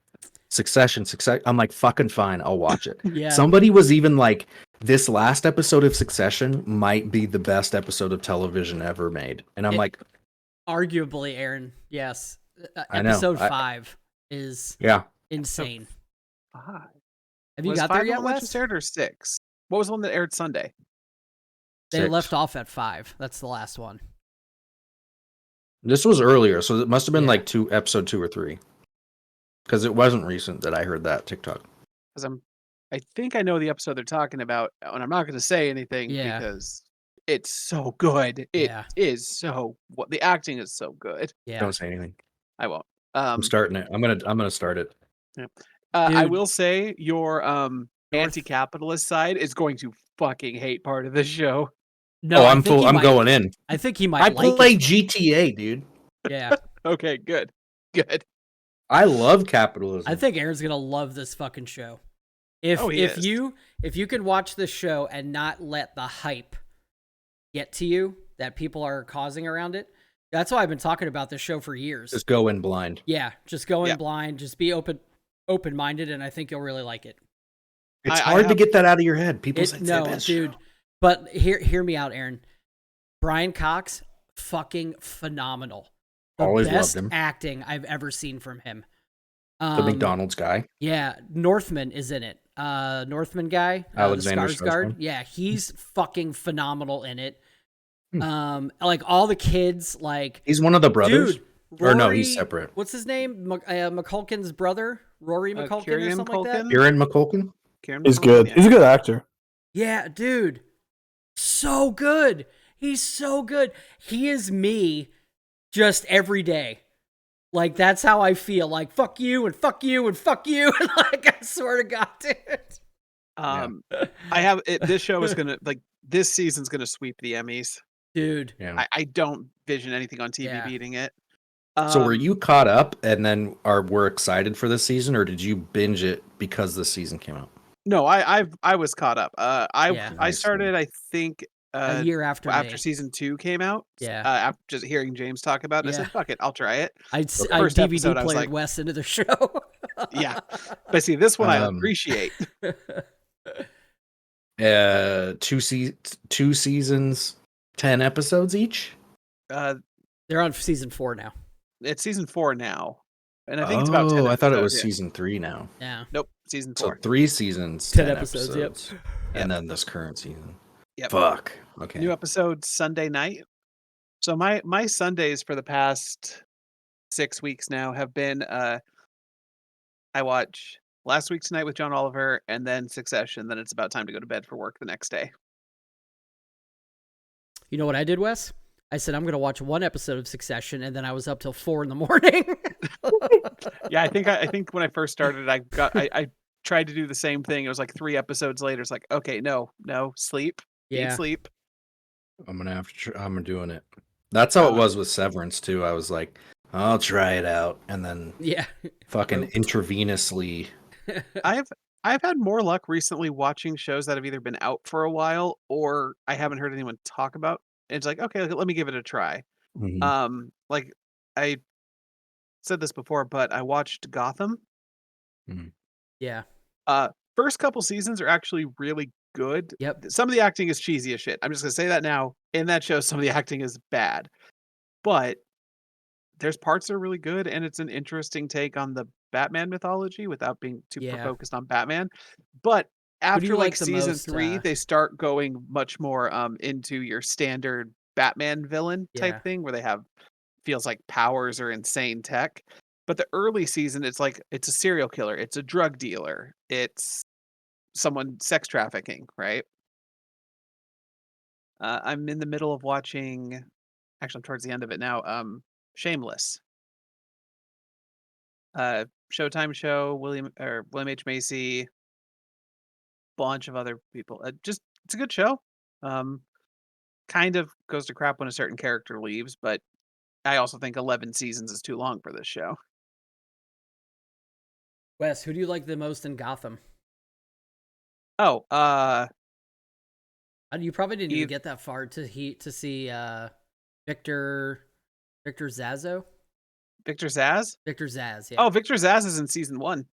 Succession. I'm like, fucking fine. I'll watch it. Yeah. Somebody was even like, this last episode of Succession might be the best episode of television ever made. And I'm like, arguably, Aaron. Yes. I know. Episode 5 is insane. 5. Have you got there yet, Wes? Aired or 6? What was the one that aired Sunday? They 6. left off at 5. That's the last one. This was earlier, so it must have been like episode 2 or 3. Because it wasn't recent that I heard that TikTok. Because I think I know the episode they're talking about, and I'm not going to say anything because it's so good. It is so. The acting is so good. Yeah. Don't say anything. I won't. I'm starting it. I'm gonna start it. Yeah. I will say your anti-capitalist side is going to fucking hate part of this show. No, I'm full. I'm going in. I think he might. I like play it. GTA, dude. Yeah. Okay, good. I love capitalism. I think Aaron's gonna love this fucking show. If you can watch this show and not let the hype get to you that people are causing around it, that's why I've been talking about this show for years. Just go in blind. Yeah, just go in blind. Just be open minded, and I think you'll really like it. It's hard to get that out of your head. People say no, dude. Show. But hear me out, Aaron. Brian Cox, fucking phenomenal. The Always best loved him. acting I've ever seen from him. The McDonald's guy. Yeah, Northman is in it. Northman guy, Alexander Skarsgård. Yeah, he's fucking phenomenal in it. Like all the kids, like he's one of the brothers. Dude, Rory, or no, he's separate. What's his name? McCulkin's brother, Rory McCulkin or something like that. Kieran McCulkin. He's good. Yeah. He's a good actor. Yeah, dude, so good. He's so good. He is me, just every day. Like, that's how I feel. Like, fuck you and fuck you and fuck you. And like, I swear to God, dude. This show is gonna this season's gonna sweep the Emmys, dude. Yeah. I don't vision anything on TV beating it. So were you caught up and then were excited for this season, or did you binge it because the season came out? No, I was caught up. I started, I think, a year after season 2 came out. Yeah. After just hearing James talk about it, I said, "Fuck it, I'll try it." I DVD played Wes into the show. Yeah, but see, this one I appreciate. 2 seasons, 10 episodes each. They're on season 4 now. It's season 4 now, and I think it's about 10 episodes. I thought it was season 3 now. Yeah. Nope, season 4. So 3 seasons, 10 episodes. Yep. And then this current season. Yep. Fuck. Okay. New episode Sunday night. So my Sundays for the past 6 weeks now have been I watch Last Week Tonight with John Oliver and then Succession. Then it's about time to go to bed for work the next day. You know what I did, Wes? I said I'm going to watch 1 episode of Succession, and then I was up till 4 in the morning. Yeah, I think when I first started, I tried to do the same thing. It was like 3 episodes later. It's like, okay, no, sleep. Yeah. Eat, sleep. I'm doing it. That's how it was with Severance too. I was like, I'll try it out, and then fucking intravenously. I've had more luck recently watching shows that have either been out for a while or I haven't heard anyone talk about. It's like, okay, let me give it a try. Mm-hmm. Like I said this before, but I watched Gotham. Mm-hmm. Yeah. First couple seasons are actually really good. Yep. Some of the acting is cheesy as shit. I'm just gonna say that now. In that show, some of the acting is bad, but there's parts that are really good, and it's an interesting take on the Batman mythology without being too focused on Batman. But after like season 3, they start going much more into your standard Batman villain type thing, where they have feels like powers or insane tech. But the early season, it's like it's a serial killer, it's a drug dealer, it's someone sex trafficking, right? I'm in the middle of watching. Actually, I'm towards the end of it now. Shameless. Showtime show. William H. Macy. Bunch of other people. It's a good show. Kind of goes to crap when a certain character leaves, but I also think 11 seasons is too long for this show. Wes, who do you like the most in Gotham? Oh, you probably didn't even get that far to see Victor Zazzo. Victor Zaz? Victor Zaz, yeah. Oh, Victor Zaz is in season 1.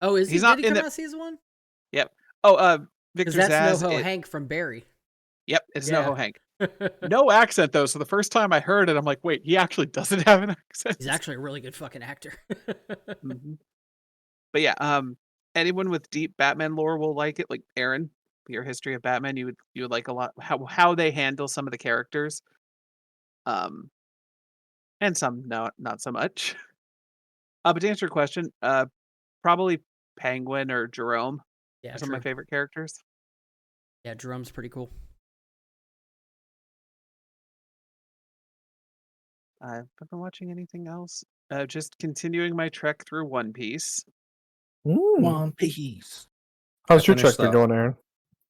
Oh, is he? He's not Did he in come out season 1? Yep. Oh, Victor Zaz. That's NoHo Hank from Barry. Yep, it's NoHo Hank. No accent though, so the first time I heard it, I'm like, wait, he actually doesn't have an accent. He's actually a really good fucking actor. Mm-hmm. But yeah, anyone with deep Batman lore will like it. Like Aaron, your history of Batman, you would like a lot how they handle some of the characters. And some not so much. But to answer your question, probably Penguin or Jerome. Yeah, are some of my favorite characters. Yeah, Jerome's pretty cool. I've been watching anything else. Just continuing my trek through One Piece. One Piece. How's your trek been going, Aaron?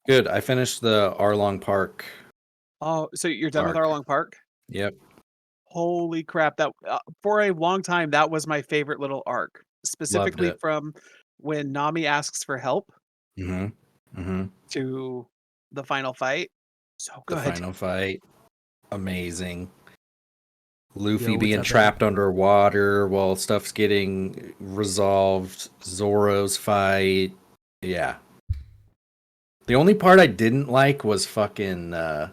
Good. I finished the Arlong Park Oh, so you're done with Arc. Arlong Park? Yep. Holy crap! That for a long time that was my favorite little arc, Loved specifically it. from when Nami asks for help Mm-hmm. to the final fight. So The good. final fight. Amazing. Luffy Yo, what's being happening? trapped underwater while stuff's getting resolved. Zoro's fight. Yeah. The only part I didn't like was fucking oh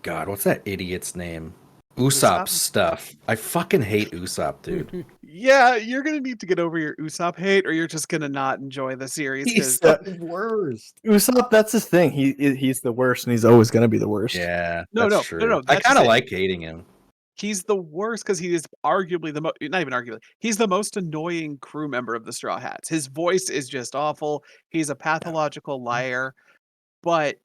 god, what's that idiot's name? Usopp's stuff. I fucking hate Usopp, dude. Yeah, you're gonna need to get over your Usopp hate, or you're just gonna not enjoy the series. He's Because the worst. Usopp, that's his thing. He's the worst, and he's always gonna be the worst. Yeah, No, that's no, true. no, no, I that's kind just of it. like hating him. He's the worst because he is arguably the most, not even arguably, he's the most annoying crew member of the Straw Hats. His voice is just awful. He's a pathological liar, but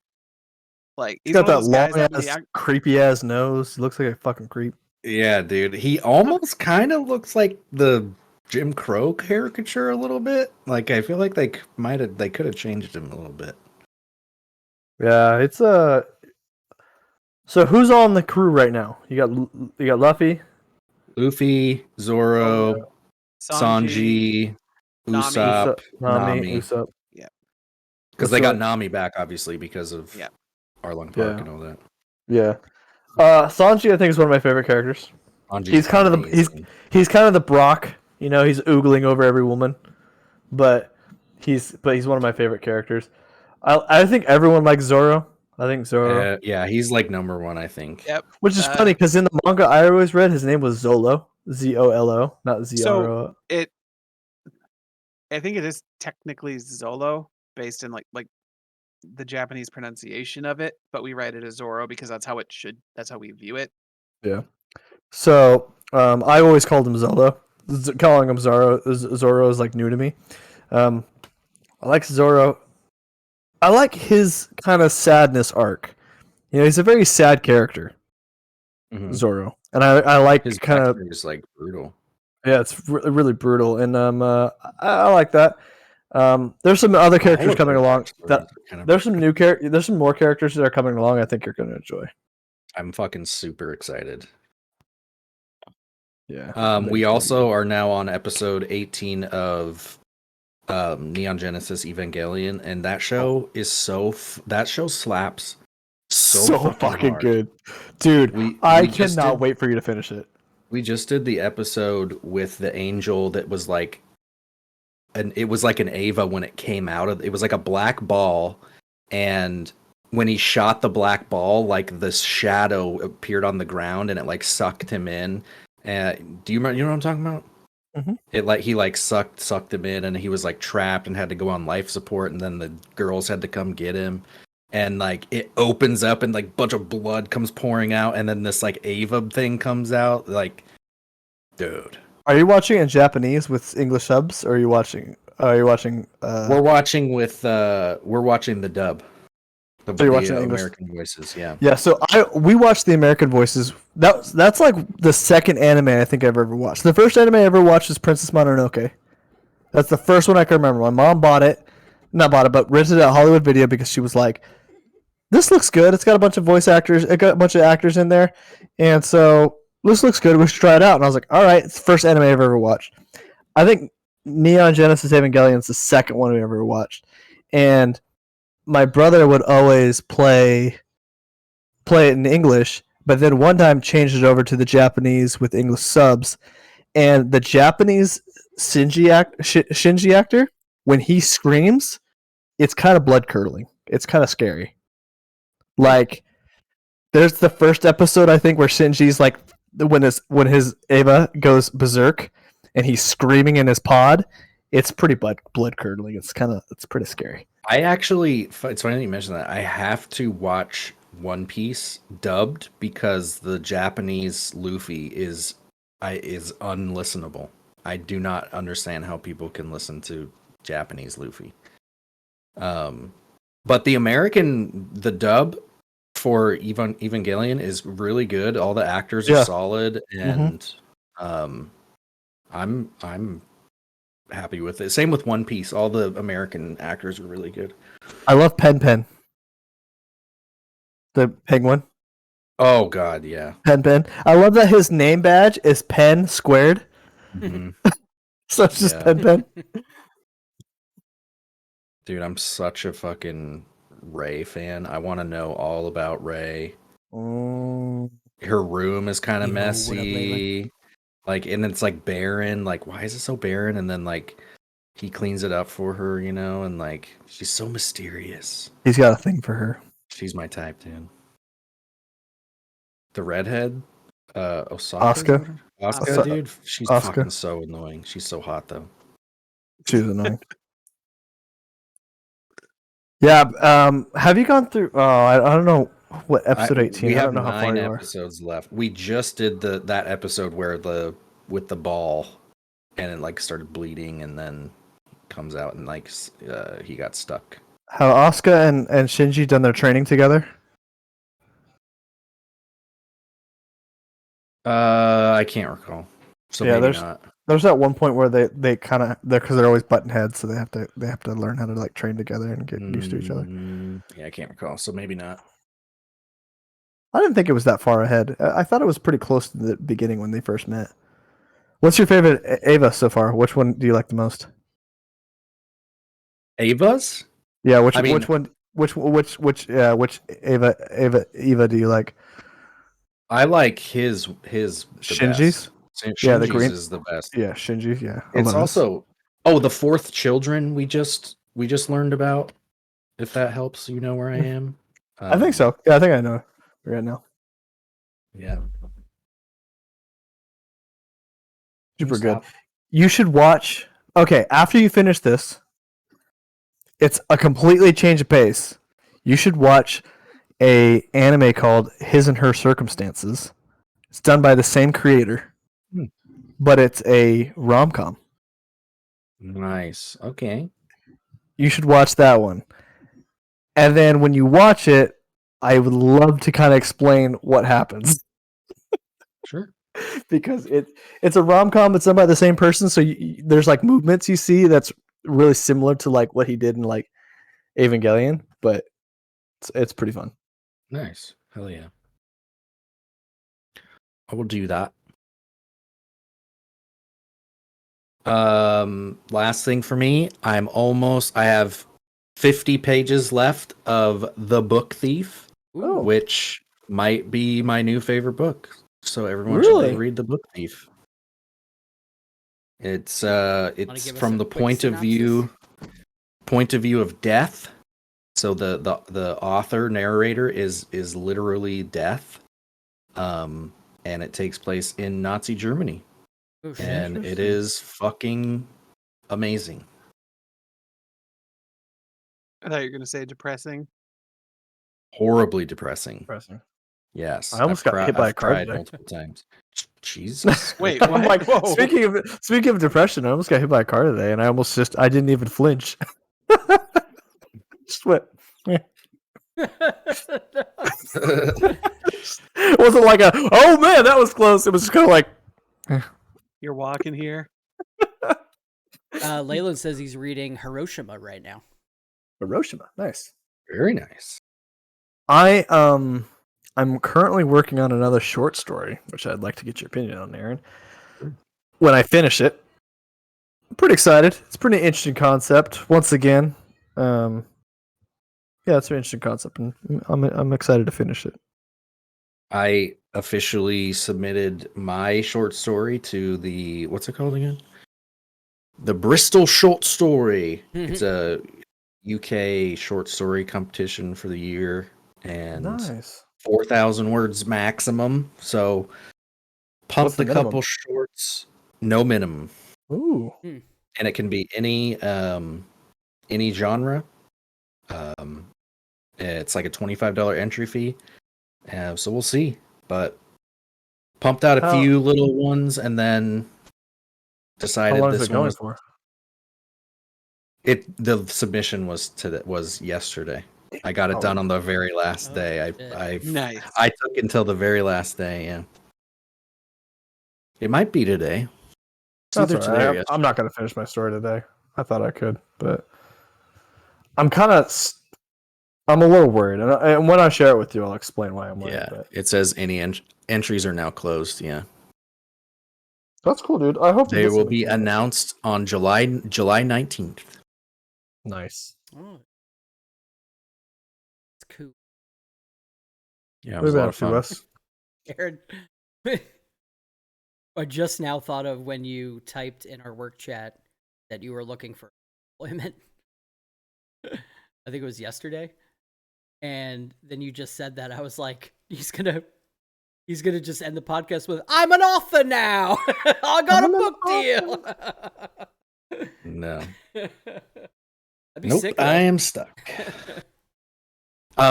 like He's he's got one of that those long guys that when he ass, creepy ass nose. He looks like a fucking creep. Yeah, dude. He almost kind of looks like the Jim Crow caricature a little bit. Like I feel like they could have changed him a little bit. Yeah, it's So who's on the crew right now? You got Luffy. Luffy, Zoro, Sanji, Nami. Usopp, Nami, Nami. Usopp. Yeah. Because they got Nami back, obviously, because of Yeah. Arlong Park and all that. Yeah. Sanji, I think, is one of my favorite characters. Sanji's He's kind of amazing. he's kind of the Brock. You know, he's oogling over every woman, but he's one of my favorite characters. I think everyone likes Zoro. I think Zoro, Yeah, he's like number one, I think. Yep. which is funny because in the manga I always read, his name was Zolo, Zolo, not Zoro. So I think it is technically Zolo, based in like the Japanese pronunciation of it, but we write it as Zoro because that's how we view it. Yeah. So I always called him Zolo. Calling him Zoro is like new to me. I like Zoro. I like his kind of sadness arc. You know, he's a very sad character, Zoro, and I like his kind of is like brutal. Yeah, it's really brutal, and I like that. There's some other characters coming along. There's some There's some more characters that are coming along. I think you're going to enjoy. I'm fucking super excited. Yeah. We also are now on episode 18 of Neon Genesis Evangelion, and that show is that show slaps so fucking good, dude. I cannot wait for you to finish it. We just did the episode with the angel that was like, it was like an Ava when it came out of. It was like a black ball, and when he shot the black ball, like this shadow appeared on the ground, and it like sucked him in. Do you remember? You know what I'm talking about? Mm-hmm. He sucked him in, and he was like trapped and had to go on life support, and then the girls had to come get him. And like it opens up and like a bunch of blood comes pouring out, and then this like Ava thing comes out. Like, dude, are you watching in Japanese with English subs, or are you watching? We're watching the dub. So you're watching American voices, yeah. Yeah, so we watched the American voices. That's like the second anime I think I've ever watched. The first anime I ever watched was Princess Mononoke. That's the first one I can remember. My mom but rented it at Hollywood Video because she was like, this looks good. It's got a bunch of voice actors. It got a bunch of actors in there. And so this looks good. We should try it out. And I was like, all right, it's the first anime I've ever watched. I think Neon Genesis Evangelion is the second one we ever watched. And my brother would always play it in English, but then one time changed it over to the Japanese with English subs. And the Japanese Shinji actor, when he screams, it's kind of blood curdling. It's kind of scary. Like, there's the first episode I think where Shinji's like when his Eva goes berserk and he's screaming in his pod. It's pretty blood curdling. It's pretty scary. I actually, it's funny that you mentioned that. I have to watch One Piece dubbed because the Japanese Luffy is unlistenable. I do not understand how people can listen to Japanese Luffy. But the dub for Evangelion is really good. All the actors are solid, and I'm happy with it. Same with One Piece. All the American actors are really good. I love Pen Pen. The penguin. Oh God, yeah. Pen. I love that his name badge is Pen squared. Mm-hmm. So it's just Yeah. Pen. Dude, I'm such a fucking Ray fan. I want to know all about Ray. Mm. Her room is kind of Yo, what up, messy. Like, and it's like barren. Like, why is it so barren? And then like he cleans it up for her, you know, and like she's so mysterious. He's got a thing for her. She's my type, dude. The redhead, Asuka. Asuka, dude. She's Asuka. fucking so annoying. She's so hot though. She was annoying. Yeah. Have you gone through? Oh, I don't know what episode 18. We I have don't know how far 9 you are. episodes left. We just did that episode where with the ball, and it like started bleeding, and then comes out and like he got stuck. Have Asuka and Shinji done their training together? I can't recall. So Yeah, maybe not. There's that one point where they kind of because they're always button heads, so they have to learn how to like train together and get used to each other. Yeah, I can't recall. So maybe not. I didn't think it was that far ahead. I thought it was pretty close to the beginning when they first met. What's your favorite Ava so far? Which one do you like the most? Ava's? Yeah, which I mean- which Eva do you like? I like his the Shinji's? best. Yeah, the Shinji's green- is the best. Yeah, Shinji. Yeah, It's 11. also the fourth children we just learned about. If that helps, you know where I am. I think so. Yeah, I think I know right now. Yeah. Super good. Stop. You should watch. Okay, after you finish this, it's a completely change of pace. You should watch a anime called His and Her Circumstances. It's done by the same creator, but it's a rom-com. Nice. Okay. You should watch that one. And then when you watch it, I would love to kind of explain what happens. Sure. Because it's a rom-com. It's done by the same person, so there's like movements you see that's really similar to like what he did in like Evangelion, but it's pretty fun. Nice. Hell yeah. I will do that. Last thing for me, I have 50 pages left of The Book Thief, Oh. which might be my new favorite book. So everyone Really? should read The Book Thief. It's give us from a the quick point of view of death. So the author narrator is literally death. And it takes place in Nazi Germany. Oh, shit. And it is fucking amazing. I thought you were going to say depressing. Horribly depressing. Depressing. Yes. I almost got hit by a car cried today. multiple times. Jesus. Wait, I'm what? like, Whoa. speaking of depression, I almost got hit by a car today, and I didn't even flinch. Just went. It wasn't like oh man, that was close. It was just kind of like You're walking here. Leyland says he's reading Hiroshima right now. Hiroshima. Nice. Very nice. I'm currently working on another short story, which I'd like to get your opinion on, Aaron. When I finish it, I'm pretty excited. It's a pretty interesting concept. Once again, yeah, it's an interesting concept, and I'm excited to finish it. I officially submitted my short story to the what's it called again? The Bristol Short Story. It's a UK short story competition for the year, and Nice. 4,000 words maximum. So What's pumped the a minimum? couple shorts, no minimum, Ooh. and it can be any genre. It's like a $25 entry fee. So we'll see. But pumped out a How- few little ones, and then How decided long is this it one going was for? the submission was yesterday. I got it done on the very last day. Nice. I took until the very last day. Yeah, it might be today. It's That's either all today right. or I'm yesterday. not going to finish my story today. I thought I could, but I'm kind of I'm a little worried, and when I share it with you, I'll explain why I'm worried. Yeah, But it says any entries are now closed. Yeah, that's cool, dude. I hope you they get will something be from it. announced on July 19th. Nice. Oh, it's cool. Yeah, it What was a lot about of you, fun. Wes? Aaron, I just now thought of when you typed in our work chat that you were looking for employment. I think it was yesterday. And then you just said that. I was like, he's gonna just end the podcast with, "I'm an author now. I got a book deal." No, That'd be nope, sick, I though. am stuck.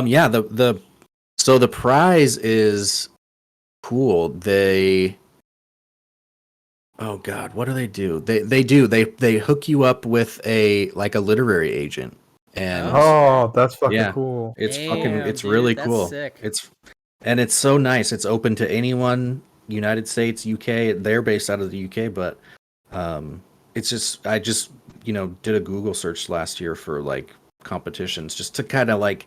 Yeah, so the prize is cool. Oh God, what do? They hook you up with a literary agent, and Oh, that's fucking yeah, cool. Damn, it's dude, really that's cool. sick. It's so nice. It's open to anyone, United States, UK. They're based out of the UK, but it's just I just did a Google search last year for like competitions just to kind of like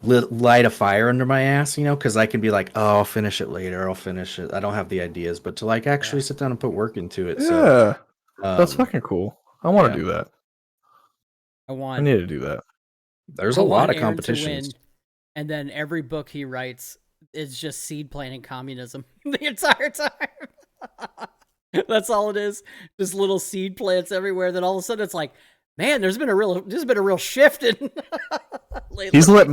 light a fire under my ass, because I can be like, oh, I'll finish it later. I'll finish it. I don't have the ideas, but to like actually sit down and put work into it. So Yeah, that's um, fucking cool. I want to yeah. do that. I I want need to do that. There's I a lot want of Aaron to competitions. win, and then every book he writes is just seed planting communism the entire time. That's all it is. Just little seed plants everywhere. Then all of a sudden it's like, man, there's been a real shift in lately. He's lit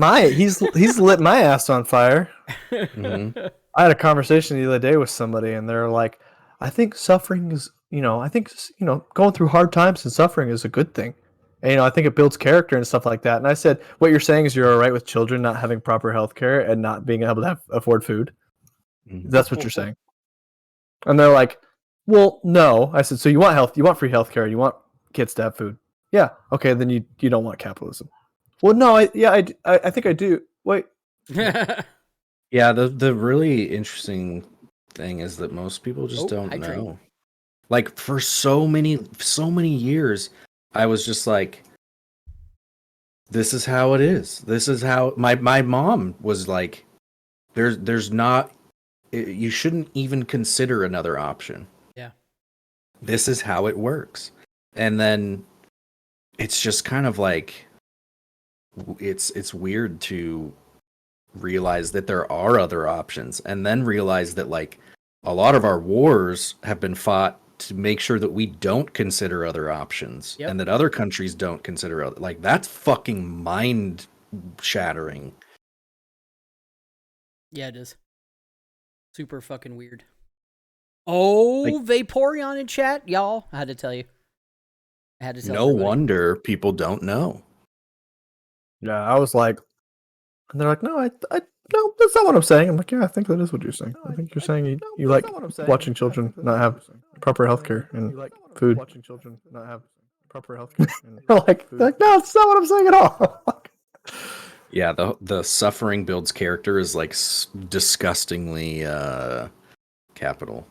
my ass on fire. Mhm. I had a conversation the other day with somebody, and they're like, "I think suffering is, going through hard times and suffering is a good thing. And, I think it builds character and stuff like that." And I said, "What you're saying is you're all right with children not having proper health care and not being able to afford food. Mhm. That's what you're saying." And they're like, "Well, no." I said, "So you want free health care, and you want kids to have food? Yeah. Okay, then you don't want capitalism." Well, no, I think I do. Wait. Yeah, the really interesting thing is that most people just don't hydrate. know. Like for so many years, I was just like, this is how it is. This is how my mom was like, there's not you shouldn't even consider another option. Yeah. This is how it works. And then it's just kind of like it's weird to realize that there are other options, and then realize that like a lot of our wars have been fought to make sure that we don't consider other options. Yep. And that other countries don't consider like that's fucking mind shattering. Yeah, it is. Super fucking weird. Oh, Like, Vaporeon in chat, y'all. I had to tell you. I had to tell no everybody. wonder people don't know. Yeah, I was like, and they're like, "No, I no, that's not what I'm saying." I'm like, "Yeah, I think that is what you're saying. I think you're saying you like watching children not have proper healthcare and food." Watching children not have proper healthcare. They're like, no, that's not what I'm saying at all. Yeah, the suffering builds character is like disgustingly capital.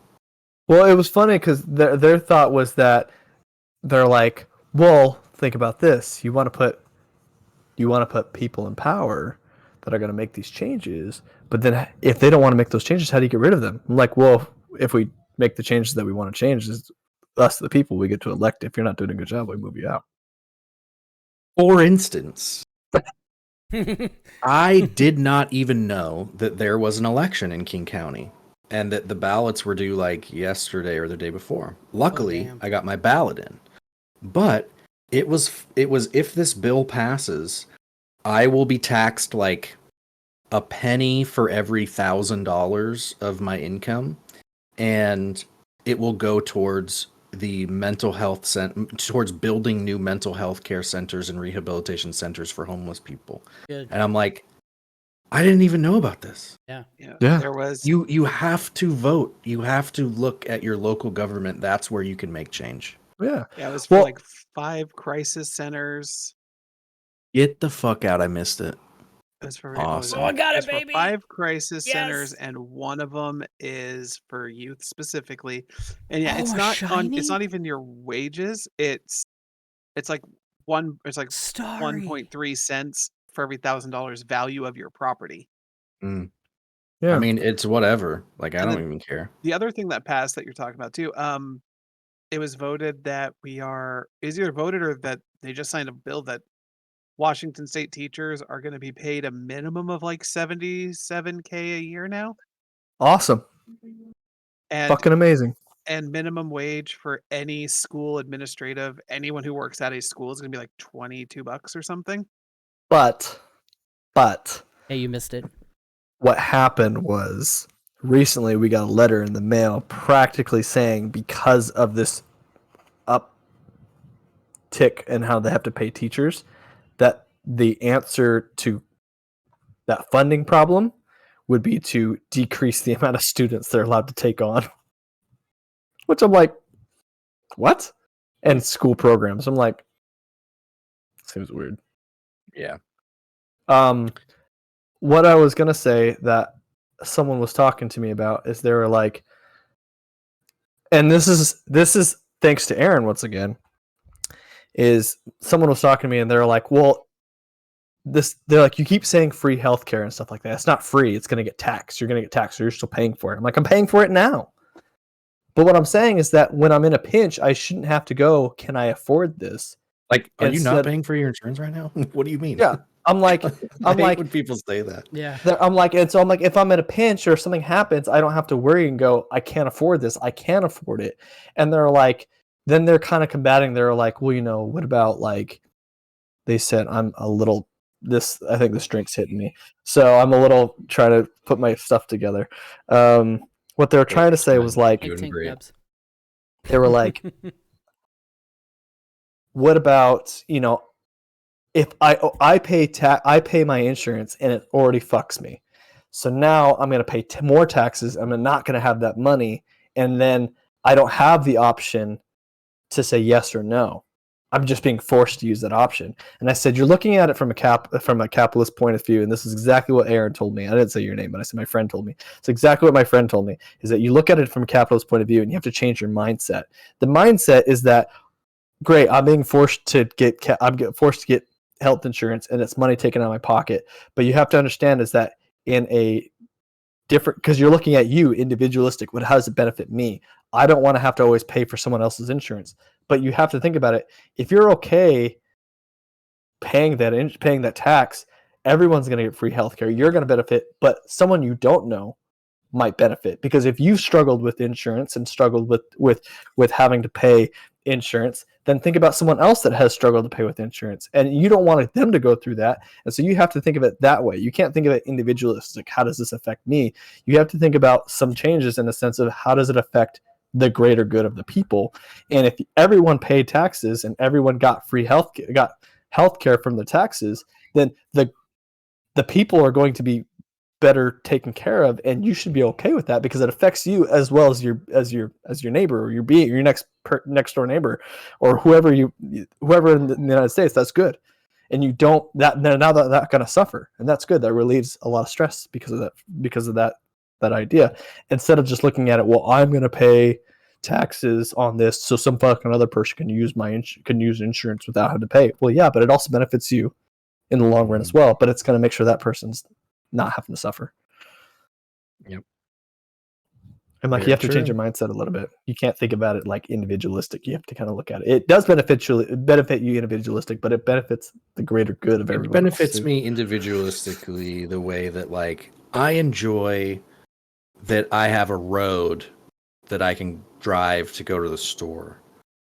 Well, it was funny because their thought was that they're like, well, think about this. You want to put people in power that are going to make these changes, but then if they don't want to make those changes, how do you get rid of them? I'm like, well, if we make the changes that we want to change, is us the people we get to elect. If you're not doing a good job, we move you out. For instance, I did not even know that there was an election in King County and that the ballots were due like yesterday or the day before. Luckily, I got my ballot in. But it was if this bill passes, I will be taxed like a penny for every $1,000 of my income, and it will go towards the mental health towards building new mental health care centers and rehabilitation centers for homeless people. Good. And I'm like, I didn't even know about this. Yeah. There was You have to vote. You have to look at your local government. That's where you can make change. Yeah. Yeah, it was for like 5 crisis centers. Get the fuck out. I missed it. It was for Awesome. Oh, I got it, for baby. 5 crisis Yes. centers, and one of them is for youth specifically. And yeah, Oh, it's a not shiny? even your wages. It's like Starry. 1.3 cents for every $1,000 value of your property. Mm. Yeah. I mean, it's whatever. Like, I And don't then even care. the other thing that passed that you're talking about too, it was voted that is either voted or that they just signed a bill that Washington State teachers are going to be paid a minimum of like $77K a year now, Awesome. and Fucking amazing. minimum wage for any school administrative, anyone who works at a school is going to be like $22 or something. But Hey, you missed it. what happened was recently we got a letter in the mail practically saying because of this uptick in how they have to pay teachers, that the answer to that funding problem would be to decrease the amount of students they're allowed to take on. Which I'm like, what? And school programs. I'm like, seems weird. Yeah. What I was gonna say that someone was talking to me about is they were like, and this is thanks to Aaron once again, is someone was talking to me and they're like, well, they're like, you keep saying free healthcare and stuff like that. It's not free. It's gonna get taxed. You're gonna get taxed, so you're still paying for it. I'm like, I'm paying for it now. But what I'm saying is that when I'm in a pinch, I shouldn't have to go, can I afford this? Like, are you not Instead- paying for your insurance right now? What do you mean? Yeah. I'm like, I I'm hate like, when people say that. Yeah. I'm like, and so I'm like, if I'm in a pinch or something happens, I don't have to worry and go, I can't afford this. I can't afford it. And they're like, then they're kind of combating. They're like, well, you know, what about like, they said, I'm a little, I think this drink's hitting me. So I'm a little trying to put my stuff together. What they were trying to say was like, Hey, Doing Tink great. Dubs. they were like, what about, you know, if I pay my insurance and it already fucks me, so now I'm going to pay more taxes. I'm not going to have that money, and then I don't have the option to say yes or no. I'm just being forced to use that option. And I said, you're looking at it from a capitalist point of view, and this is exactly what Aaron told me. I didn't say your name, but I said my friend told me. It's exactly what my friend told me, is that you look at it from a capitalist point of view, and you have to change your mindset. The mindset is that, great, I'm being forced to get health insurance, and it's money taken out of my pocket. But you have to understand is that in a different, because you're looking at you individualistic, how does it benefit me? I don't want to have to always pay for someone else's insurance. But you have to think about it. If you're okay paying that tax, everyone's going to get free healthcare. You're going to benefit, but someone you don't know might benefit, because if you've struggled with insurance and struggled with having to pay insurance, then think about someone else that has struggled to pay with insurance, and you don't want them to go through that. And so you have to think of it that way. You can't think of it individualistic. How does this affect me? You have to think about some changes in the sense of how does it affect the greater good of the people. And if everyone paid taxes and everyone got free healthcare from the taxes, then the people are going to be better taken care of, and you should be okay with that because it affects you as well as your neighbor, or your next door neighbor, or whoever in the United States. That's good, and you don't that now that not going to suffer, and that's good. That relieves a lot of stress because of that idea. Instead of just looking at it, well, I'm going to pay taxes on this so some fucking other person can use insurance without having to pay. Well, yeah, but it also benefits you in the long run as well. But it's going to make sure that person's not having to suffer. Yep. And like, Very you have to true. change your mindset a little bit. You can't think about it like individualistic. You have to kind of look at it. It does benefit you individualistic, but it benefits the greater good of everyone. It benefits me individualistically the way that, like, I enjoy that I have a road that I can drive to go to the store.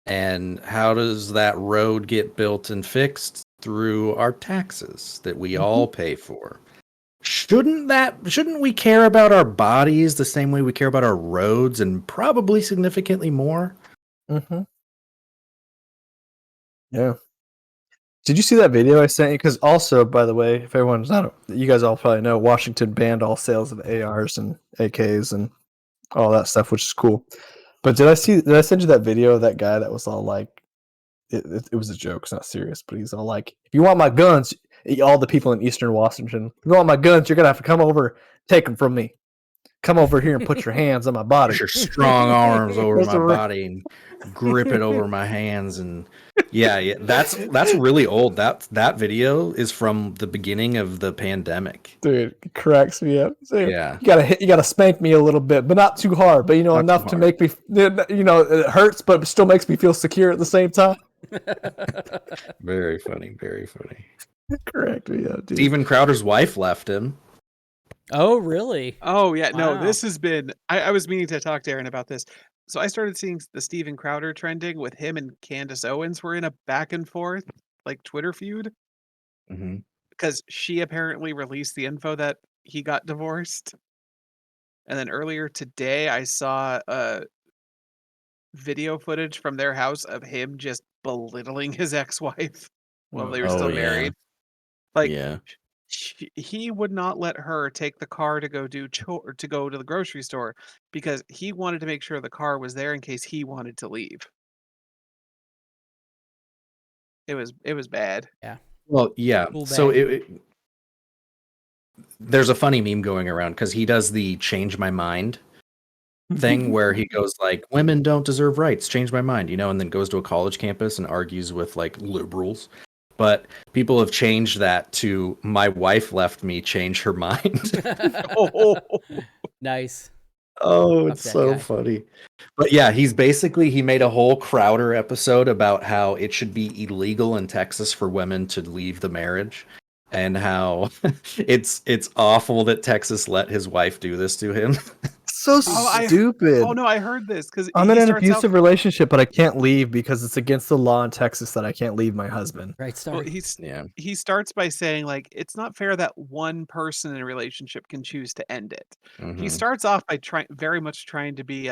And how does that road get built and fixed? Through our taxes that we all pay for. Shouldn't we care about our bodies the same way we care about our roads, and probably significantly more? Mm-hmm. Yeah. Did you see that video I sent you? Because also, by the way, if everyone's not, you guys all probably know, Washington banned all sales of ARs and AKs and all that stuff, which is cool. But did I send you that video of that guy that was all like, it was a joke, it's not serious, but he's all like, if you want my guns, all the people in Eastern Washington, if you want my guns, you're gonna have to come over, take them from me, come over here and put your hands on my body. Put your strong arms over Those my are- body and grip it over my hands, and yeah, that's really old. That video is from the beginning of the pandemic. Dude, it cracks me up. So Yeah. you gotta spank me a little bit, but not too hard. But Not too enough to hard. make me, it hurts, but it still makes me feel secure at the same time. Very funny, very funny. Correct me up, dude. Steven Crowder's wife left him. Oh, really? Oh yeah, no, Wow. this has been. I was meaning to talk to Aaron about this. So I started seeing the Steven Crowder trending with him and Candace Owens were in a back and forth like Twitter feud Mm-hmm. because she apparently released the info that he got divorced. And then earlier today, I saw video footage from their house of him just belittling his ex-wife while they were Oh, still yeah. married. Like, Yeah. he would not let her take the car to go to go to the grocery store because he wanted to make sure the car was there in case he wanted to leave. It was bad. Well, yeah. Cool So bag. there's a funny meme going around because he does the change my mind thing where he goes like, women don't deserve rights, change my mind, and then goes to a college campus and argues with like liberals. But people have changed that to my wife left me, change her mind. Oh, Nice. Oh, Fuck it's that so guy. funny. But yeah, he made a whole Crowder episode about how it should be illegal in Texas for women to leave the marriage and how it's awful that Texas let his wife do this to him. So stupid. oh no, I heard this because I'm in an abusive relationship, but I can't leave because it's against the law in Texas that I can't leave my husband. Right, Well, Star. Yeah. he starts by saying like it's not fair that one person in a relationship can choose to end it. He Mhm. starts off by very much trying to be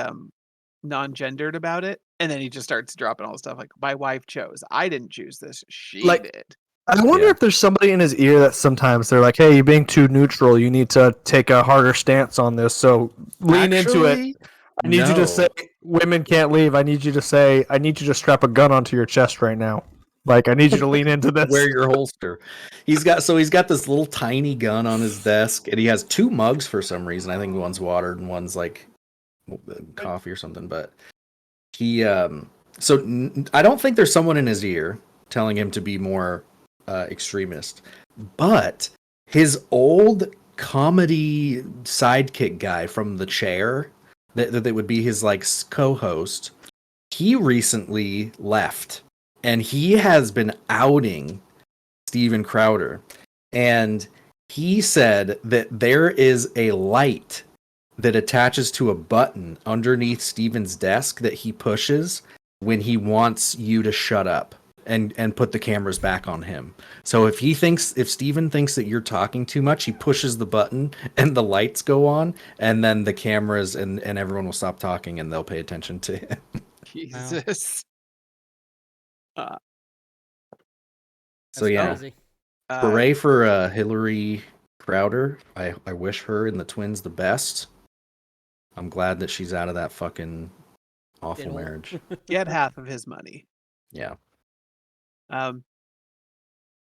non-gendered about it, and then he just starts dropping all the stuff like my wife chose. I didn't choose this. She Like- did. I wonder Yeah. if there's somebody in his ear that sometimes they're like, "Hey, you're being too neutral. You need to take a harder stance on this. So lean into it. Actually, I need you to no. say women can't leave. I need you to strap a gun onto your chest right now. Like, I need you to lean into this." Wear your holster. He's got this little tiny gun on his desk, and he has 2 mugs for some reason. I think one's watered and one's like coffee or something. But he, I don't think there's someone in his ear telling him to be more extremist. But his old comedy sidekick guy from The Chair, that would be his like co-host, he recently left. And he has been outing Steven Crowder. And he said that there is a light that attaches to a button underneath Steven's desk that he pushes when he wants you to shut up and put the cameras back on him. So if Steven thinks that you're talking too much, he pushes the button and the lights go on, and then the cameras and everyone will stop talking and they'll pay attention to him. Jesus. So yeah. Crazy. Hooray for Hillary Crowder. I wish her and the twins the best. I'm glad that she's out of that fucking awful Diddle. marriage. Get half of his money. Yeah.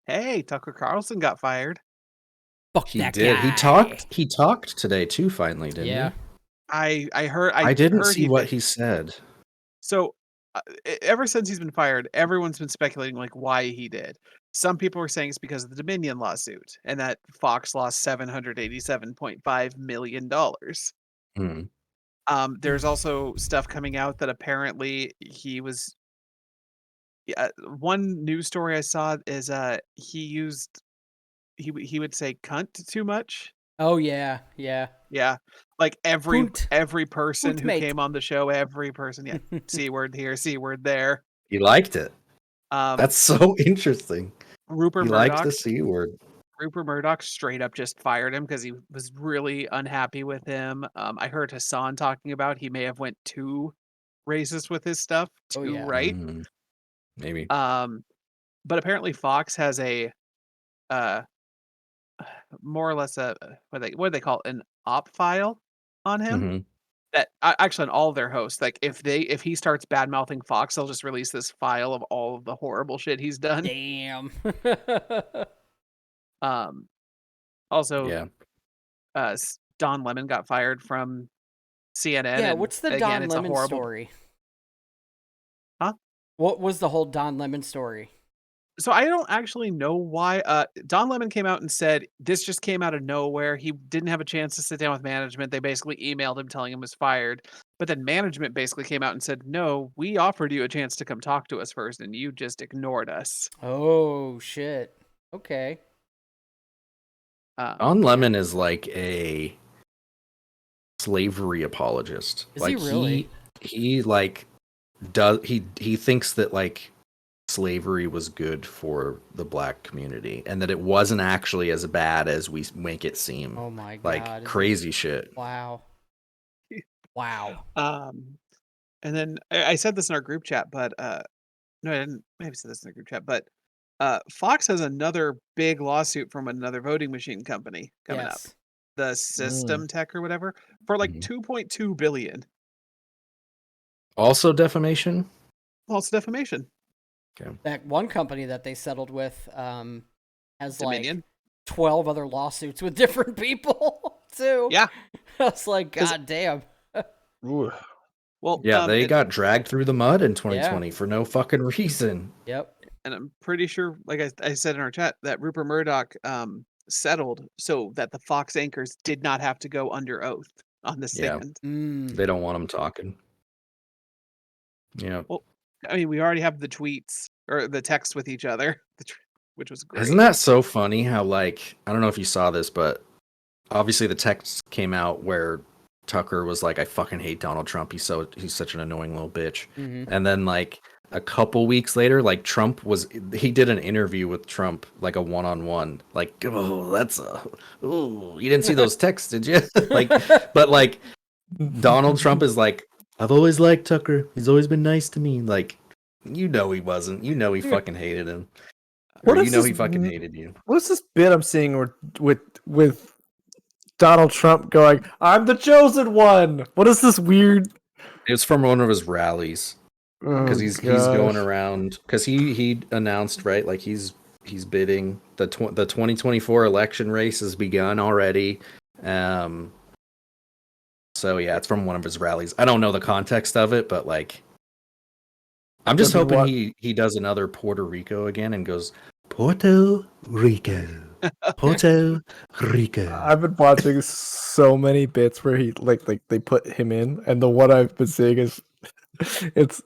Hey, Tucker Carlson got fired. Fuck He that did. guy. He talked today too, finally, didn't Yeah. he? I heard. I didn't heard see what he said. So, ever since he's been fired, everyone's been speculating like why he did. Some people were saying it's because of the Dominion lawsuit and that Fox lost $787.5 million. Hmm. There's also stuff coming out that apparently he was. One news story I saw is he would say cunt too much. Oh yeah, yeah. Yeah, like Punt. every person Punt, who mate. came on the show, every person, yeah, C word here, C word there. He liked it. Um, That's so interesting. Rupert He liked Murdoch. the C word. Rupert Murdoch straight up just fired him because he was really unhappy with him. I heard Hassan talking about he may have went too racist with his stuff, Oh, too yeah. right. Maybe. But apparently Fox has a more or less a what do they call it, an op file on him. Mhm. That actually on all of their hosts, like if he starts bad mouthing Fox, they'll just release this file of all of the horrible shit he's done. Damn. Also, Yeah. Don Lemon got fired from CNN. Yeah, and what's the again, Don it's a Lemon horrible story? Huh? What was the whole Don Lemon story? So I don't actually know why. Don Lemon came out and said this just came out of nowhere. He didn't have a chance to sit down with management. They basically emailed him telling him he was fired. But then management basically came out and said, "No, we offered you a chance to come talk to us first, and you just ignored us." Oh shit. Okay. Don Lemon is like a slavery apologist. Is like he really? he like does he thinks that like slavery was good for the black community and that it wasn't actually as bad as we make it seem. Oh my god. Like crazy shit. Wow. Wow. And then I said this in our group chat, but no, I didn't. Maybe said this in the group chat, but Fox has another big lawsuit from another voting machine company coming up, Yes. the System Tech or whatever, for like 2.2 billion. Also defamation? False defamation. Okay. That one company that they settled with has Dominion. like 12 other lawsuits with different people too. Yeah. I was like, God damn. Ooh. Well, Yeah, they got dragged through the mud in 2020 for no fucking reason. Yep. and I'm pretty sure, like I said in our chat, that Rupert Murdoch settled so that the Fox anchors did not have to go under oath on the Yeah. stand. They don't want them talking. Yeah. Well, I mean, we already have the tweets or the text with each other, which was great. Isn't that so funny how, like, I don't know if you saw this, but obviously the text came out where Tucker was like, I fucking hate Donald Trump. He's such an annoying little bitch. And then like a couple weeks later, like he did an interview with Trump, like a one-on-one, like, you didn't see those texts, did you? Like, but like Donald Trump is like, I've always liked Tucker. He's always been nice to me. Like, he wasn't. He fucking hated him. What Or is he fucking hated you. What's this bit I'm seeing with Donald Trump going, "I'm the chosen one"? What is this weird? It's from one of his rallies. Because he's going around, because he announced, right, like he's bidding. The 2024 election race has begun already. So yeah, it's from one of his rallies. I don't know the context of it, but like, I'm just hoping he does another Puerto Rico again and goes, Puerto Rico. Puerto Rico. I've been watching so many bits where he like they put him in, and the one I've been seeing is it's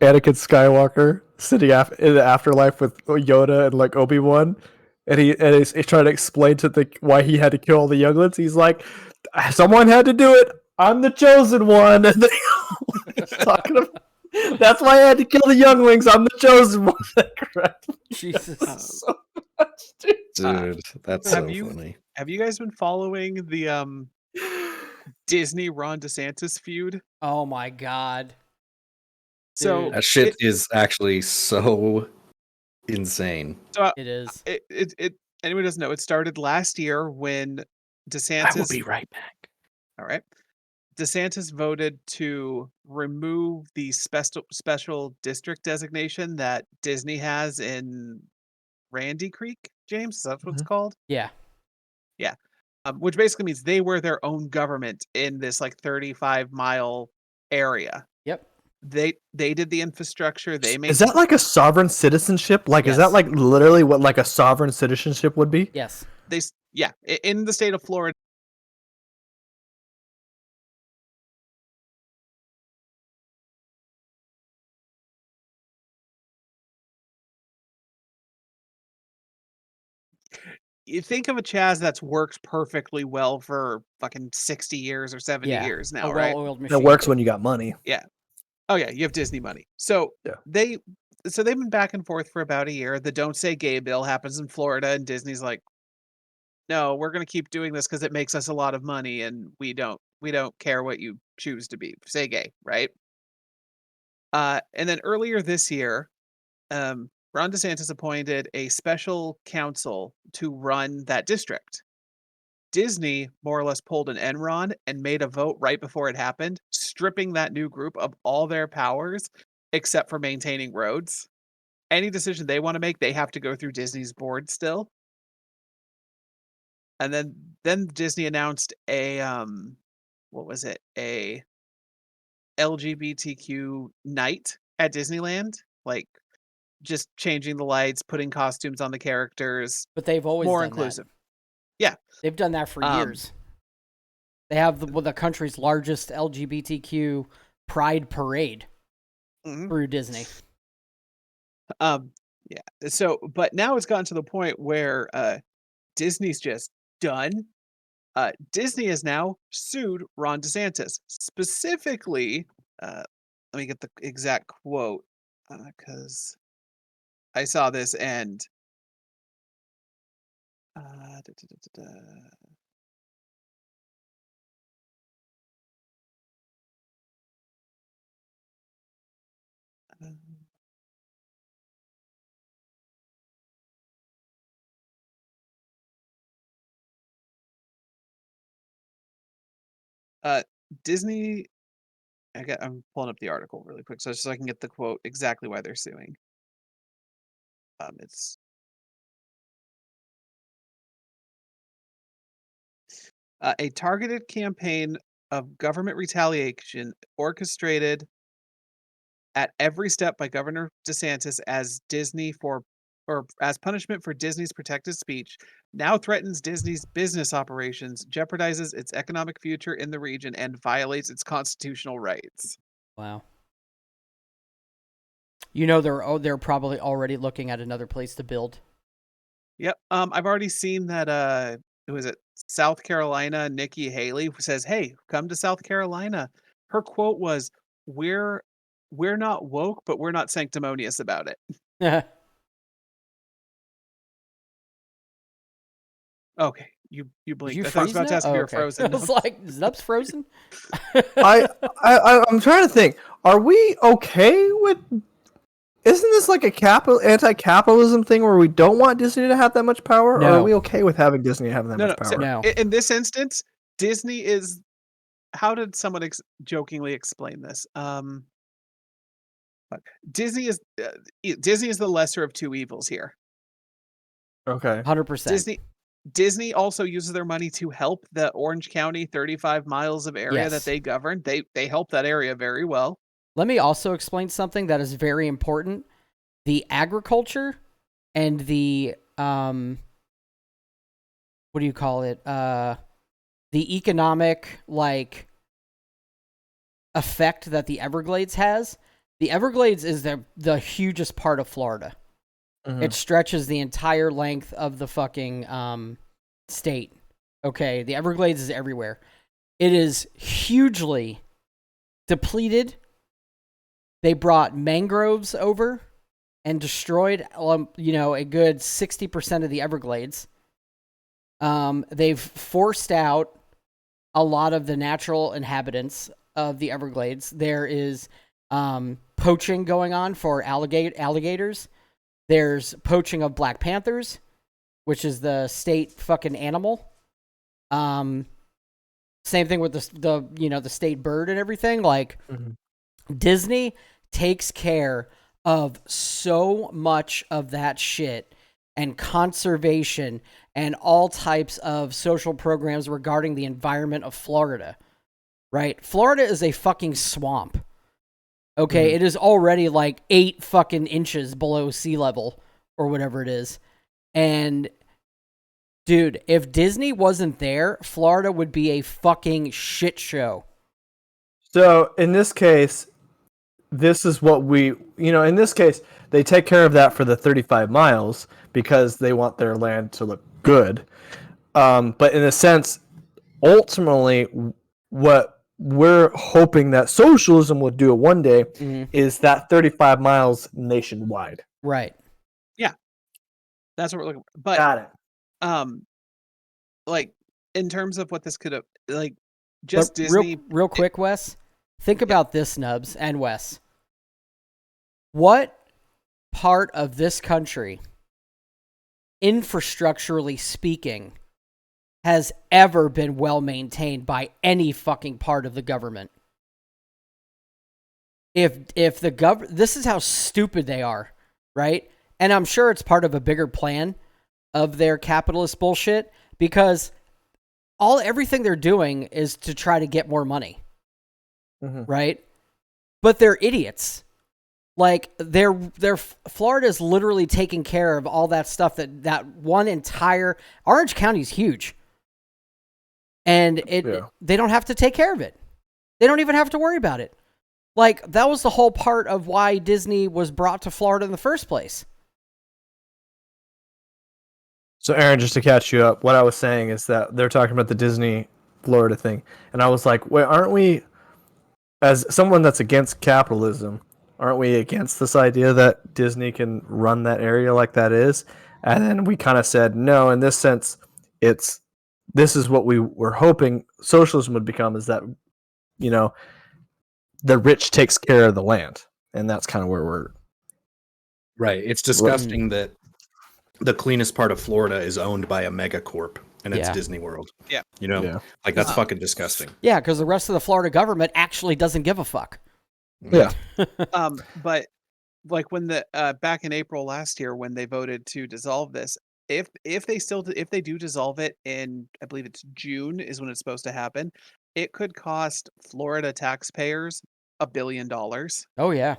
Anakin Skywalker sitting in the afterlife with Yoda and like Obi-Wan, and he's trying to explain to why he had to kill all the younglings. He's like, someone had to do it. I'm the chosen one. And then he's talking about, that's why I had to kill the younglings. I'm the chosen one. Correct. Jesus. So much, dude, that's so funny. Have you guys been following the Disney Ron DeSantis feud? Oh my god. So that shit is actually so insane. So it is. It anyone doesn't know, it started last year when DeSantis. I will be right back. All right. DeSantis voted to remove the special district designation that Disney has in Randy Creek, James. Is that what it's called? Yeah. Yeah. Which basically means they were their own government in this like 35-mile area. Yep. They did the infrastructure. They made. Is that like a sovereign citizenship? Like, is that like literally what like a sovereign citizenship would be? Yes. In the state of Florida. You think of a Chaz that's worked perfectly well for fucking 60 years or 70 years now, right? That works when you got money. Yeah. Oh yeah, you have Disney money. So they've been back and forth for about a year. The Don't Say Gay bill happens in Florida, and Disney's like, no, we're gonna keep doing this because it makes us a lot of money, and we don't care what you choose to be. Say gay, right? And then earlier this year, Ron DeSantis appointed a special counsel to run that district. Disney more or less pulled an Enron and made a vote right before it happened, stripping that new group of all their powers except for maintaining roads. Any decision they want to make, they have to go through Disney's board still. And then Disney announced a what was it? A LGBTQ night at Disneyland, like just changing the lights, putting costumes on the characters, But they've always more done inclusive. that. Yeah, They've done that for Um, years. They have the country's largest LGBTQ pride parade mhm. through Disney. Yeah. So, but now it's gotten to the point where Disney's just done. Disney has now sued Ron DeSantis specifically. Let me get the exact quote because I saw this and. Da, da, da, da, da. Um, Disney. I'm pulling up the article really quick so I can get the quote exactly why they're suing. It's a targeted campaign of government retaliation orchestrated at every step by Governor DeSantis as as punishment for Disney's protected speech, now threatens Disney's business operations, jeopardizes its economic future in the region, and violates its constitutional rights. Wow. You know they're probably already looking at another place to build. Yep. I've already seen that who is it? South Carolina, Nikki Haley says, "Hey, come to South Carolina." Her quote was, "We're not woke, but we're not sanctimonious about it." Okay, you Did blinked. you I thought I was freeze about to now? ask if Oh, you were okay. frozen. I was like, Zup's frozen? I'm trying to think. Are we okay with? Isn't this like a anti-capitalism thing where we don't want Disney to have that much power, or No. are we okay with having Disney have that No, much no. So power? No. in this instance, Disney is. How did someone jokingly explain this? Fuck. Disney is the lesser of two evils here. Okay. 100%. Disney also uses their money to help the Orange County 35 miles of area Yes. that they govern. They help that area very well. Let me also explain something that is very important. The agriculture and the what do you call it? The economic effect that the Everglades has. The Everglades is the hugest part of Florida. Mhm. It stretches the entire length of the fucking state. Okay, the Everglades is everywhere. It is hugely depleted. They brought mangroves over and destroyed, a good 60% of the Everglades. They've forced out a lot of the natural inhabitants of the Everglades. There is poaching going on for alligators. There's poaching of black panthers, which is the state fucking animal. Same thing with the state bird and everything. Like, Disney takes care of so much of that shit and conservation and all types of social programs regarding the environment of Florida, right? Florida is a fucking swamp. Okay, It is already like 8 fucking inches below sea level or whatever it is. And dude, if Disney wasn't there, Florida would be a fucking shit show. So in this case, this is what in this case, they take care of that for the 35 miles because they want their land to look good. But in a sense, ultimately, what we're hoping that socialism will do one day is that 35 miles nationwide. Right. Yeah. That's what we're looking for. But Got it. Like in terms of what this could have just But Disney real quick, Wes. Think about this, Nubs and Wes. What part of this country, infrastructurally speaking, has ever been well maintained by any fucking part of the government? If the this is how stupid they are, right? And I'm sure it's part of a bigger plan of their capitalist bullshit, because everything they're doing is to try to get more money, right? But they're idiots. Like Florida's literally taking care of all that stuff that one entire Orange County's huge, and they don't have to take care of it. They don't even have to worry about it. Like, that was the whole part of why Disney was brought to Florida in the first place. So, Aaron, just to catch you up, what I was saying is that they're talking about the Disney Florida thing. And I was like, wait, aren't we, as someone that's against capitalism, aren't we against this idea that Disney can run that area like that is? And then we kind of said, no, in this sense, this is what we were hoping socialism would become, is that, you know, the rich takes care of the land. And that's kind of where we're... Right. It's disgusting that the cleanest part of Florida is owned by a megacorp, and it's Disney World. Yeah. You know? Like, that's fucking disgusting. Yeah, because the rest of the Florida government actually doesn't give a fuck. Yeah. But like when the back in April last year when they voted to dissolve this, if they do dissolve it in, I believe it's June is when it's supposed to happen, it could cost Florida taxpayers $1 billion. Oh yeah.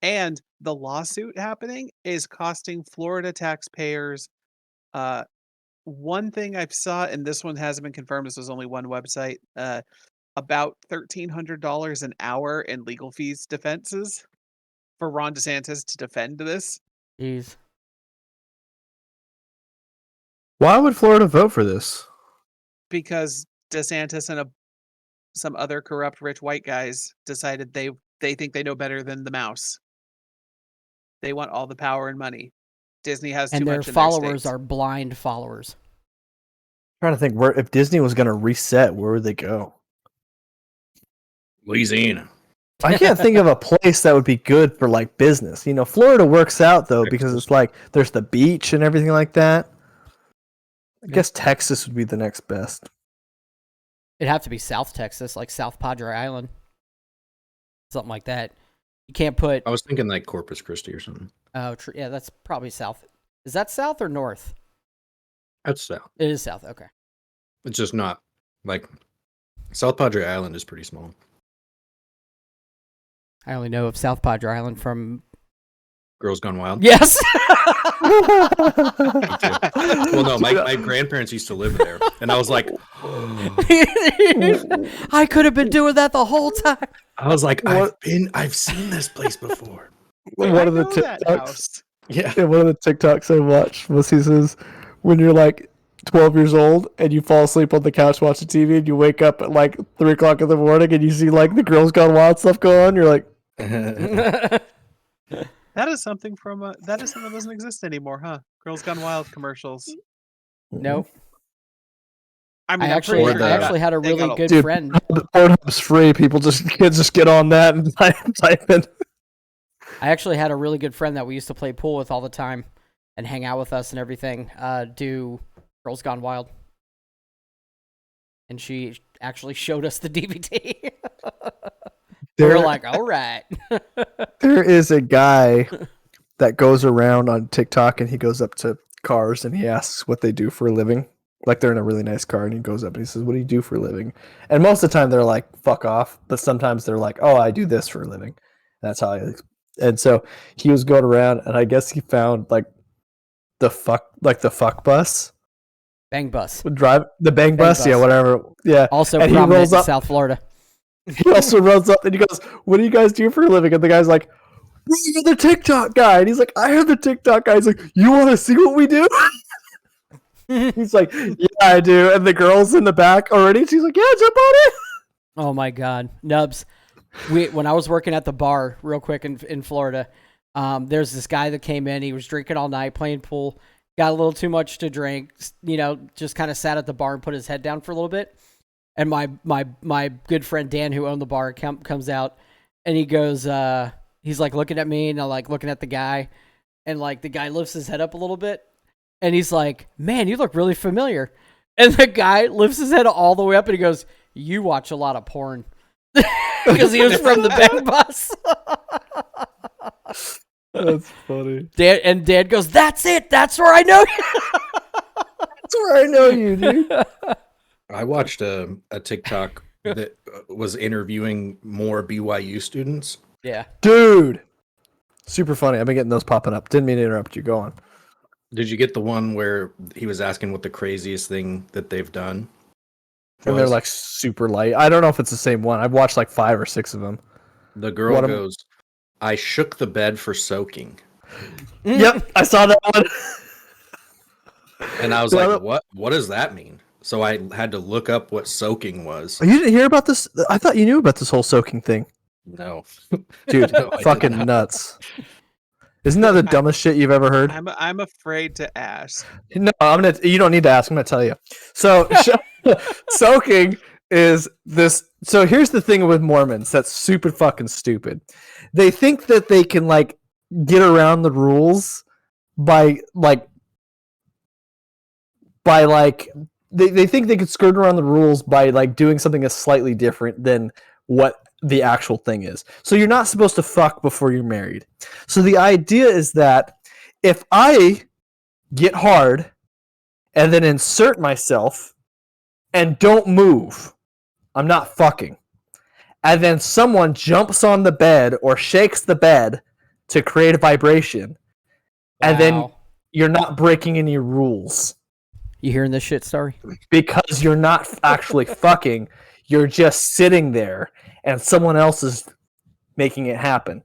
And the lawsuit happening is costing Florida taxpayers one thing I've saw, and this one hasn't been confirmed, this was only one website, about $1,300 an hour in legal fees defenses for Ron DeSantis to defend this. Jeez. Why would Florida vote for this? Because DeSantis and some other corrupt rich white guys decided they think they know better than the mouse. They want all the power and money. Disney has too much in their states. And their followers are blind followers. I'm trying to think, where if Disney was going to reset, where would they go? Louisiana. I can't think of a place that would be good for like business. You know, Florida works out though because it's like there's the beach and everything like that. I guess Texas would be the next best. It'd have to be South Texas, like South Padre Island. Something like that. You can't put... I was thinking like Corpus Christi or something. Oh, yeah, that's probably south. Is that south or north? That's south. It is south, okay. It's just not, like, South Padre Island is pretty small. I only know of South Padre Island from... Girls Gone Wild? Yes! Well, no, my grandparents used to live there, and I was like... I could have been doing that the whole time. I was like, I've seen this place before. One of the TikToks. Yeah, one of the TikToks I watched was he says, when you're like 12 years old and you fall asleep on the couch watching TV and you wake up at like 3 o'clock in the morning and you see like the Girls Gone Wild stuff going on, you're like... That is something that doesn't exist anymore, huh? Girls Gone Wild commercials. Nope. I mean, I actually had a really good friend. Pornhub's free. Kids just get on that and type in. I actually had a really good friend that we used to play pool with all the time and hang out with us and everything. Do Girls Gone Wild, and she actually showed us the DVD. We were like, all right. There is a guy that goes around on TikTok and he goes up to cars and he asks what they do for a living. Like they're in a really nice car and he goes up and he says, what do you do for a living? And most of the time they're like, fuck off. But sometimes they're like, oh, I do this for a living. That's how and so he was going around and I guess he found like the fuck bus. Bang bus. Would drive the bang bus. Yeah, whatever. Yeah. Also and prominent he rolls in up, South Florida. He also runs up and he goes, what do you guys do for a living? And the guy's like, you're the TikTok guy. And he's like, I am the TikTok guy. He's like, you want to see what we do? He's like, yeah, I do. And the girl's in the back already. She's like, yeah, jump on it. Oh my God. Nubs. When I was working at the bar real quick in Florida, there's this guy that came in. He was drinking all night, playing pool, got a little too much to drink, just kind of sat at the bar and put his head down for a little bit. And my good friend Dan, who owned the bar, comes out, and he goes, he's like looking at me, and I'm like looking at the guy, and like the guy lifts his head up a little bit, and he's like, "Man, you look really familiar." And the guy lifts his head all the way up, and he goes, "You watch a lot of porn," because he was from the Bang Bus. That's funny. Dan goes, "That's it. That's where I know you." where I know you, dude. I watched a TikTok that was interviewing more BYU students. Yeah. Dude. Super funny. I've been getting those popping up. Didn't mean to interrupt you. Go on. Did you get the one where he was asking what the craziest thing that they've done And they're was? like super light. I don't know if it's the same one. I've watched like 5 or 6 of them. The girl goes, I shook the bed for soaking. Yep, I saw that one. And I was like, what does that mean? So I had to look up what soaking was. You didn't hear about this? I thought you knew about this whole soaking thing. No. Dude, No, I fucking did not. nuts. Isn't that the dumbest shit you've ever heard? I'm afraid to ask. No, you don't need to ask. I'm gonna tell you. So soaking is this. So here's the thing with Mormons that's super fucking stupid. They think that they can like get around the rules by they think they could skirt around the rules by like doing something that's slightly different than what the actual thing is. So you're not supposed to fuck before you're married. So the idea is that if I get hard and then insert myself and don't move, I'm not fucking. And then someone jumps on the bed or shakes the bed to create a vibration. Wow. And then you're not breaking any rules. You hearing this shit, Starry? Because you're not actually fucking. You're just sitting there and someone else is making it happen.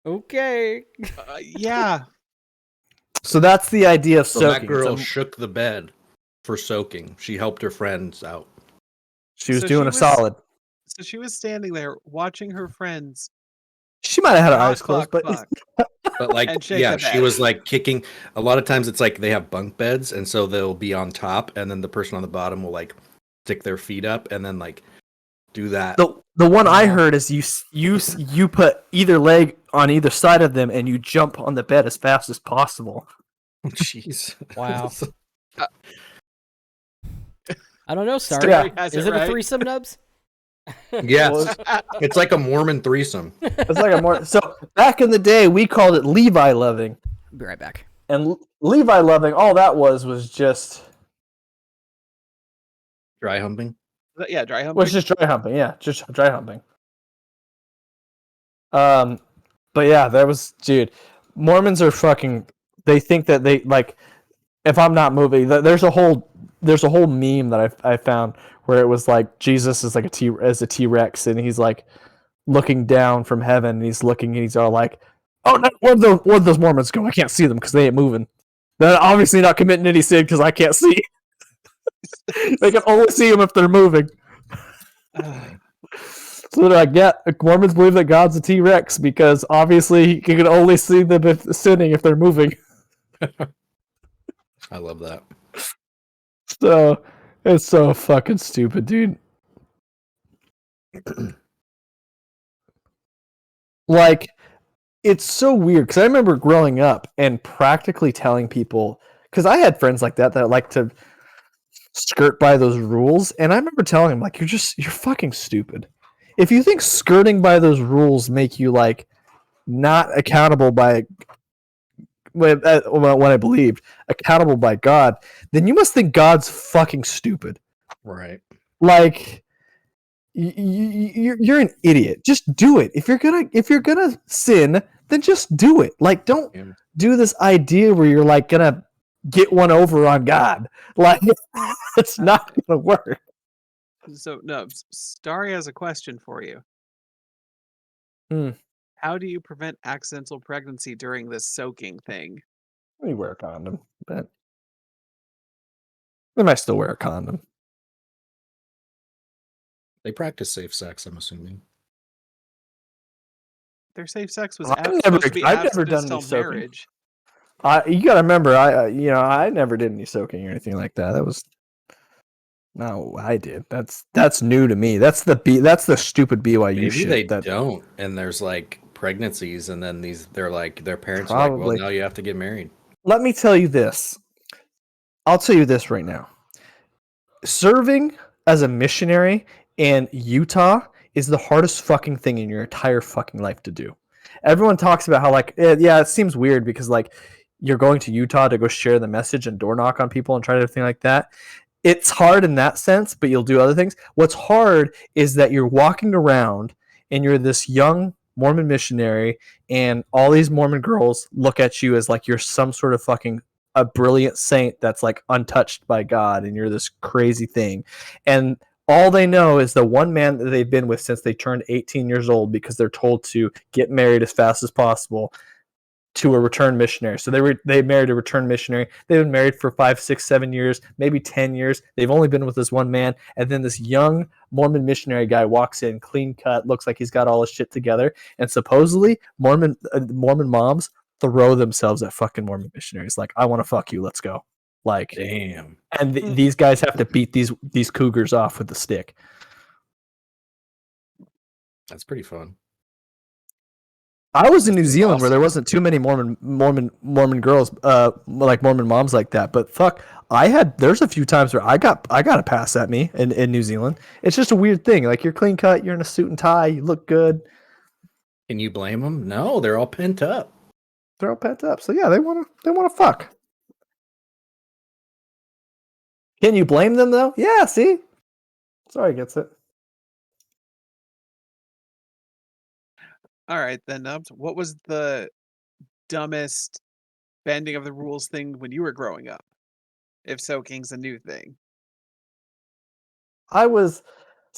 Okay. Yeah. So that's the idea of So soaking. that girl So shook the bed for soaking. She helped her friends out. she was So doing she a was- solid. So she was standing there watching her friends. She might have had her fuck, eyes closed, fuck, but fuck. But like, And shake yeah, the she bed. was like kicking. A lot of times it's like they have bunk beds, and so they'll be on top, and then the person on the bottom will like stick their feet up, and then like do that. the one I heard is you put either leg on either side of them and you jump on the bed as fast as possible. Jeez. Wow. I don't know, Starry. Starry has Is it it a right. threesome, Nubs? Yes, it's like a Mormon threesome. It's like a more so back in the day we called it Levi loving, I'll be right back. and Levi loving all that was just Dry humping. Yeah, dry humping. was just dry humping. Yeah, just dry humping. But yeah, that was dude. Mormons are fucking. They think that they like. If I'm not moving, there's a whole meme that I found where it was like Jesus is like a T-Rex and he's like looking down from heaven and he's looking and he's all like, oh no, where'd those Mormons go? I can't see them because they ain't moving. They're obviously not committing any sin because I can't see. They can only see them if they're moving. So they're like, yeah, Mormons believe that God's a T-Rex because obviously he can only see them if sinning if they're moving. I love that. So it's so fucking stupid, dude. Like, it's so weird because I remember growing up and practically telling people because I had friends like that like to skirt by those rules, and I remember telling them like, you're fucking stupid. If you think skirting by those rules make you like not accountable by what I believed accountable by God, then you must think God's fucking stupid. Right. Like you're an idiot. Just do it. If you're gonna sin, then just do it. Like don't do this idea where you're like gonna get one over on God. Like it's not gonna work. So no, Starry has a question for you. Hmm. How do you prevent accidental pregnancy during this soaking thing? Let me wear a condom, but they might still wear a condom. They practice safe sex, I'm assuming. Their safe sex was I've supposed to be never abstinence done till any soaking. marriage. You gotta remember, I never did any soaking or anything like that. That was no, I did. That's new to me. That's the stupid BYU Maybe shit. they that don't, and there's like pregnancies, and then their parents are like, Probably. well, now you have to get married. Let me tell you this. I'll tell you this right now. Serving as a missionary in Utah is the hardest fucking thing in your entire fucking life to do. Everyone talks about how like it seems weird because like you're going to Utah to go share the message and door knock on people and try everything like that. It's hard in that sense, but you'll do other things. What's hard is that you're walking around and you're this young Mormon missionary, and all these Mormon girls look at you as like you're some sort of fucking a brilliant saint that's like untouched by God, and you're this crazy thing. And all they know is the one man that they've been with since they turned 18 years old, because they're told to get married as fast as possible to a return missionary. So they married a return missionary. They've been married for 5, 6, 7 years, maybe 10 years. They've only been with this one man. And then this young Mormon missionary guy walks in, clean cut, looks like he's got all his shit together. And supposedly Mormon moms throw themselves at fucking Mormon missionaries. Like, I want to fuck you. Let's go. Like, damn. And these guys have to beat these cougars off with the stick. That's pretty fun. I was in New Zealand where there wasn't too many Mormon girls, like Mormon moms like that. But fuck, there's a few times where I got a pass at me in New Zealand. It's just a weird thing. Like, you're clean cut, you're in a suit and tie, you look good. Can you blame them? No, they're all pent up. They're all pent up. So yeah, they want to fuck. Can you blame them though? Yeah, see? Sorry, gets it. All right, then, Nubs. What was the dumbest bending of the rules thing when you were growing up? If soaking's a new thing. That's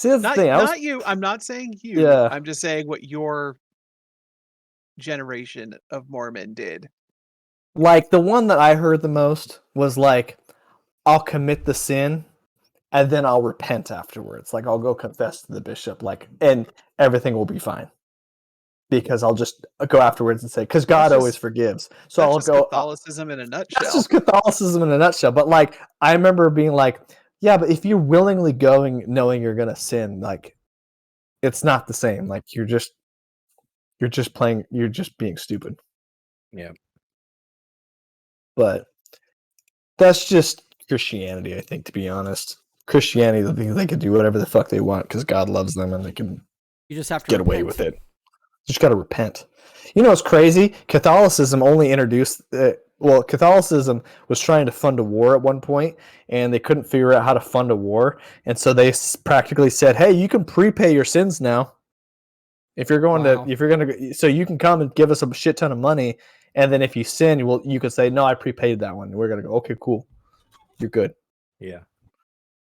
the thing. Not you. I'm not saying you. Yeah. I'm just saying what your generation of Mormon did. Like, the one that I heard the most was like, I'll commit the sin and then I'll repent afterwards. Like, I'll go confess to the bishop, like, and everything will be fine. Because I'll just go afterwards and say, because God always forgives. So I'll go. Catholicism in a nutshell. That's just Catholicism in a nutshell. But like, I remember being like, yeah, but if you're willingly going, knowing you're gonna sin, like, it's not the same. Like, you're just being stupid. Yeah. But that's just Christianity, I think, to be honest. Christianity, they can do whatever the fuck they want because God loves them and they can You just have to get away with it. You just got to repent. You know what's crazy? Catholicism only introduced... Catholicism was trying to fund a war at one point, and they couldn't figure out how to fund a war. And so they practically said, hey, you can prepay your sins now. So you can come and give us a shit ton of money, and then if you sin, you could say, no, I prepaid that one. We're going to go, okay, cool. You're good. Yeah.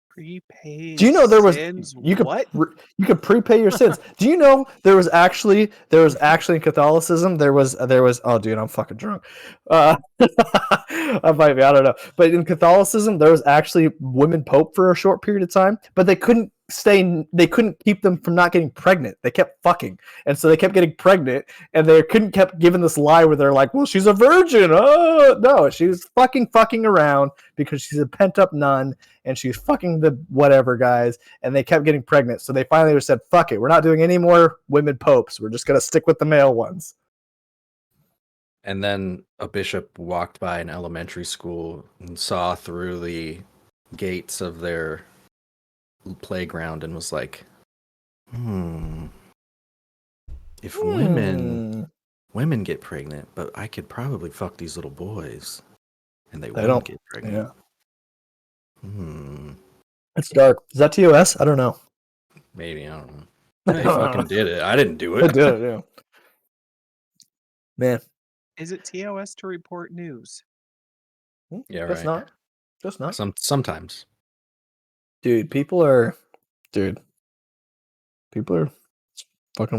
Prepaid. Do you know there was sins? you could What? You could prepay your sins? Do you know there was actually in Catholicism there was oh dude, I'm fucking drunk. I might be, I don't know. But in Catholicism there was actually women pope for a short period of time, but they couldn't keep them from not getting pregnant. They kept fucking, and so they kept getting pregnant, and they kept giving this lie where they're like, well, she's a virgin. Oh no, she was fucking around because she's a pent up nun and she's fucking the whatever guys, and they kept getting pregnant. So they finally said, fuck it, we're not doing any more women popes. We're just gonna stick with the male ones. And then a bishop walked by an elementary school and saw through the gates of their playground and was like, if women get pregnant, but I could probably fuck these little boys and they won't get pregnant. It's dark. Is that TOS? I don't know. Maybe, I don't know. They fucking did it. I didn't do it. I did it, yeah. Man. Is it TOS to report news? Yeah, That's right. Just not. Sometimes. Dude, people are fucking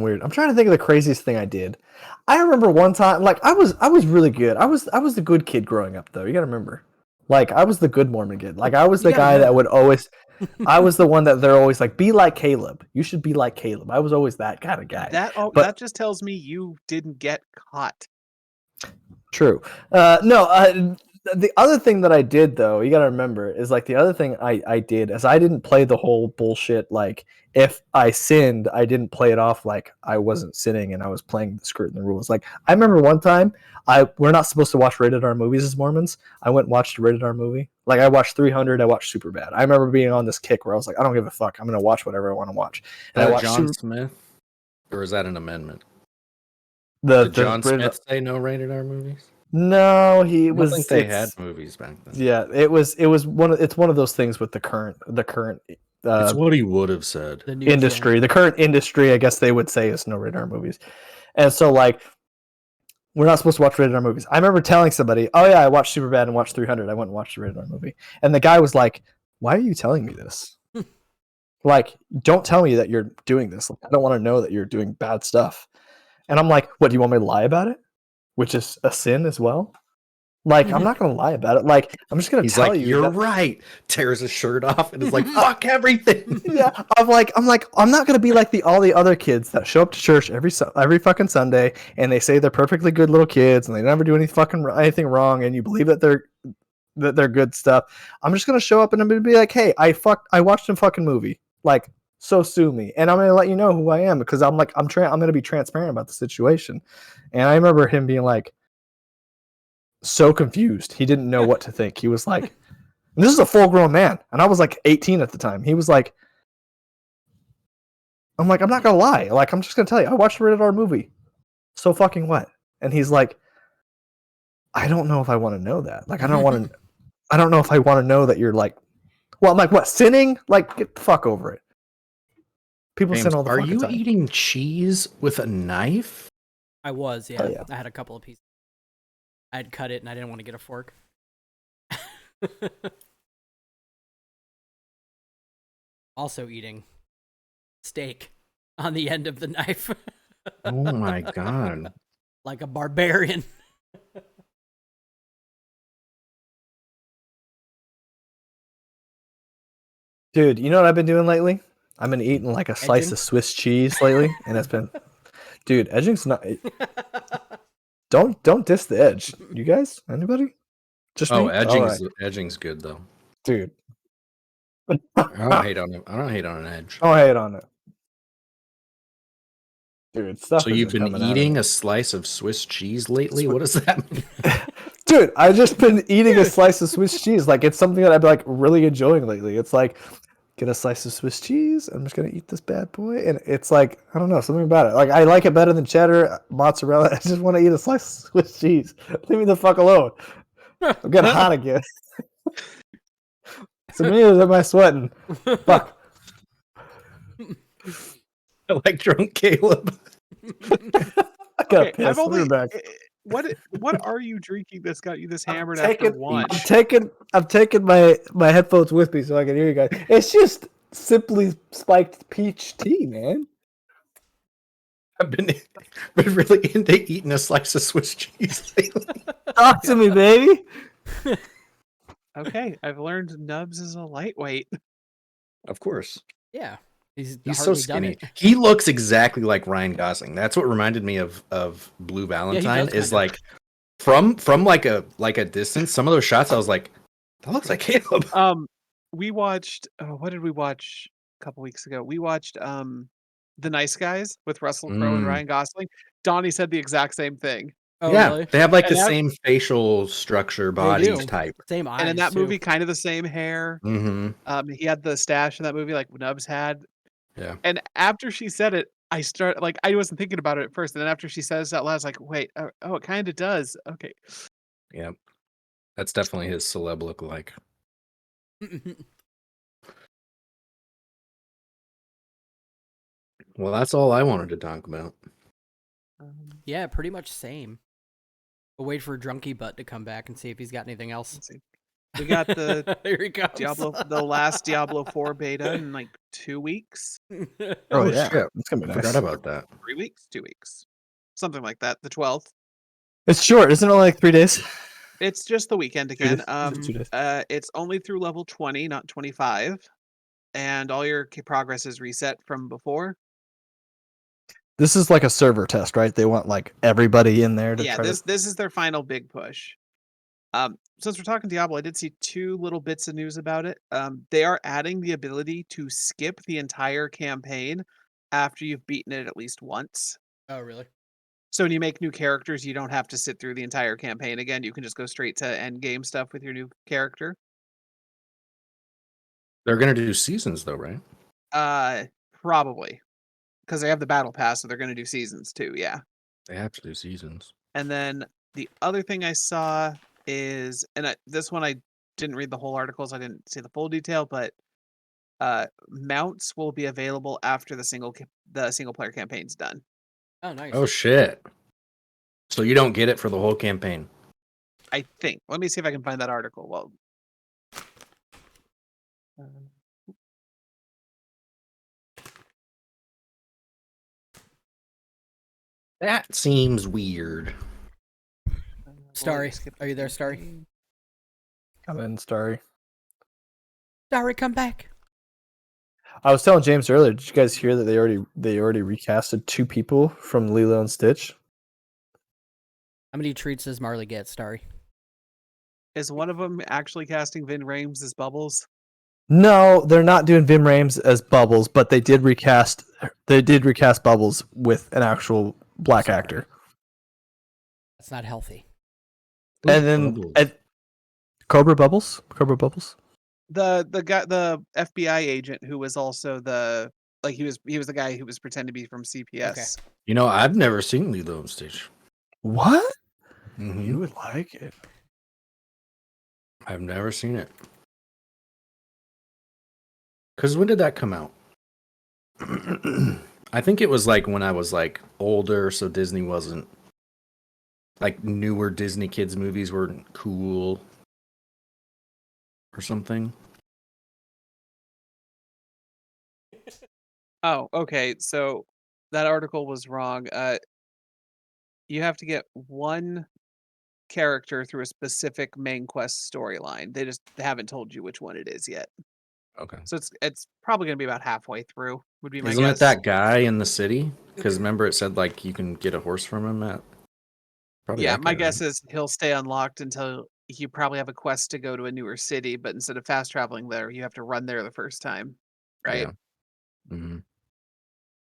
weird. I'm trying to think of the craziest thing I did. I remember one time, like, I was really good. I was the good kid growing up, though. You gotta remember. Like, I was the good Mormon kid. Like, I was the guy that would always... I was the one that they're always like, be like Caleb. You should be like Caleb. I was always that kind of guy. That just tells me you didn't get caught. True. The other thing that I did, though, you got to remember, is like the other thing I did is I didn't play the whole bullshit. Like, if I sinned, I didn't play it off like I wasn't sinning and I was playing the script and the rules. Like, I remember one time, we're not supposed to watch rated R movies as Mormons. I went and watched a rated R movie. Like, I watched 300. I watched Superbad. I remember being on this kick where I was like, I don't give a fuck. I'm going to watch whatever I want to watch. And I watched John Smith? Or is that an amendment? Did John Smith say no rated R movies? No, he I was. don't think they had movies back then. Yeah, it's one of those things with the current It's what he would have said. The new industry. gen. The current industry, I guess they would say, is no rated R movies, and so like we're not supposed to watch rated R movies. I remember telling somebody, "Oh yeah, I watched Superbad and watched 300. I went and watched a rated R movie," and the guy was like, "Why are you telling me this? Like, don't tell me that you're doing this. Like, I don't want to know that you're doing bad stuff." And I'm like, "What? Do you want me to lie about it? Which is a sin as well." Like, I'm not gonna lie about it. Like, I'm just gonna He's tell like, you. "You're right." Tears his shirt off and is like, "Fuck everything." Yeah, I'm not gonna be like all the other kids that show up to church every fucking Sunday and they say they're perfectly good little kids and they never do anything wrong and you believe that they're good stuff. I'm just gonna show up and I'm gonna be like, hey, I watched a fucking movie. Like, so sue me, and I'm gonna let you know who I am because I'm gonna be transparent about the situation. And I remember him being like, so confused, he didn't know what to think. He was like. And this is a full-grown man, and I was like 18 at the time. He was like, I'm like, I'm not gonna lie. Like, I'm just gonna tell you, I watched a rated R movie. So fucking what? And he's like, I don't know if I want to know that. Like, I don't know if I want to know that you're like, well, I'm like, what, sinning? Like, get the fuck over it. People James, sin all the are fucking you time. eating cheese with a knife? I was, yeah. Oh, yeah. I had a couple of pieces. I had cut it and I didn't want to get a fork. Also eating steak on the end of the knife. Oh my god. Like a barbarian. Dude, you know what I've been doing lately? I've been eating like a slice Edging? of Swiss cheese lately, and it's been, dude, edging's not. Don't diss the edge, you guys. Anybody? Just Oh, me. All right, edging's good though. dude. I don't hate on it. I don't hate on an edge. Don't hate on it, dude. Stuff. So you've been eating a slice of Swiss cheese lately? What does that mean? Dude, I've just been eating a slice of Swiss cheese. Like, it's something that I've been like really enjoying lately. It's like, get a slice of Swiss cheese. I'm just gonna eat this bad boy, and it's like, I don't know, something about it. Like, I like it better than cheddar, mozzarella. I just want to eat a slice of Swiss cheese. Leave me the fuck alone. I'm getting hot again. So many am I sweating? Fuck. I like drunk Caleb. I got Okay, pissed. We're back. What are you drinking that's got you this hammered after lunch? I'm taking my headphones with me so I can hear you guys. It's just simply spiked peach tea, man. I've been really into eating a slice of Swiss cheese lately. Talk to me, baby. Okay, I've learned Nubs is a lightweight. Of course. Yeah. He's so skinny. He looks exactly like Ryan Gosling. That's what reminded me of Blue Valentine. does Is kinda. like from like a distance. Some of those shots, I was like, that looks like Caleb. We watched. Oh, what did we watch a couple weeks ago? We watched The Nice Guys with Russell Crowe and Ryan Gosling. Donnie said the exact same thing. Oh, yeah, really? they have like And the that- same facial structure, bodies type. Same eyes. And in that too. movie, kind of the same hair. Mm-hmm. He had the stash in that movie, like Nubs had. Yeah. And after she said it, I wasn't thinking about it at first, and then after she says it out loud, I was like, wait, oh, it kind of does. Okay. Yeah. That's definitely his celeb look like. Well, that's all I wanted to talk about. Yeah, pretty much same. We'll wait for Drunky Butt to come back and see if he's got anything else. Let's see. We got the Here he comes. the last Diablo 4 beta in like 2 weeks, Oh yeah, shit. it's gonna be I nice. forgot about that. 3 weeks, 2 weeks, something like that. The 12th. It's short, isn't it? Only like 3 days. It's just the weekend again. 2 days. It's only through level 20, not 25, and all your progress is reset from before. This is like a server test, right? They want like everybody in there to Yeah, try this is their final big push. Since we're talking Diablo, I did see 2 little bits of news about it. They are adding the ability to skip the entire campaign after you've beaten it at least once. Oh, really? So when you make new characters, you don't have to sit through the entire campaign again. You can just go straight to end game stuff with your new character. They're gonna do seasons though, right? Probably. Because they have the battle pass, so they're going to do seasons too, yeah. They have to do seasons. And then The other thing I saw is, and this one I didn't read the whole article, so I didn't see the full detail, but mounts will be available after the single player campaign's done. Oh, nice. Oh shit! So you don't get it for the whole campaign. I think. Let me see if I can find that article. Well, That seems weird. Starry, are you there, Starry? I'm in, Starry. Starry, come back. I was telling James earlier. Did you guys hear that they already recasted 2 people from Lilo and Stitch? How many treats does Marley get, Starry? Is one of them actually casting Vin Rames as Bubbles? No, they're not doing Vim Rames as Bubbles, but they did recast. They did recast Bubbles with an actual black actor. That's not healthy. And then Cobra Bubbles. The guy, the FBI agent who was also he was the guy who was pretending to be from CPS. Okay. You know, I've never seen Lilo and Stitch. What? Mm-hmm. You would like it. I've never seen it. Because when did that come out? I think it was like when I was like older, so Disney wasn't like newer Disney kids movies weren't cool or something. Oh, okay. So that article was wrong. You have to get one character through a specific main quest storyline. They just haven't told you which one it is yet. Okay. So it's probably going to be about halfway through. Would be my Isn't guess. it that guy in the city? Because remember it said like you can get a horse from him at. Probably Yeah, that my guy, guess right? is he'll stay unlocked until you probably have a quest to go to a newer city, but instead of fast traveling there, you have to run there the first time, right? Yeah. Mm-hmm.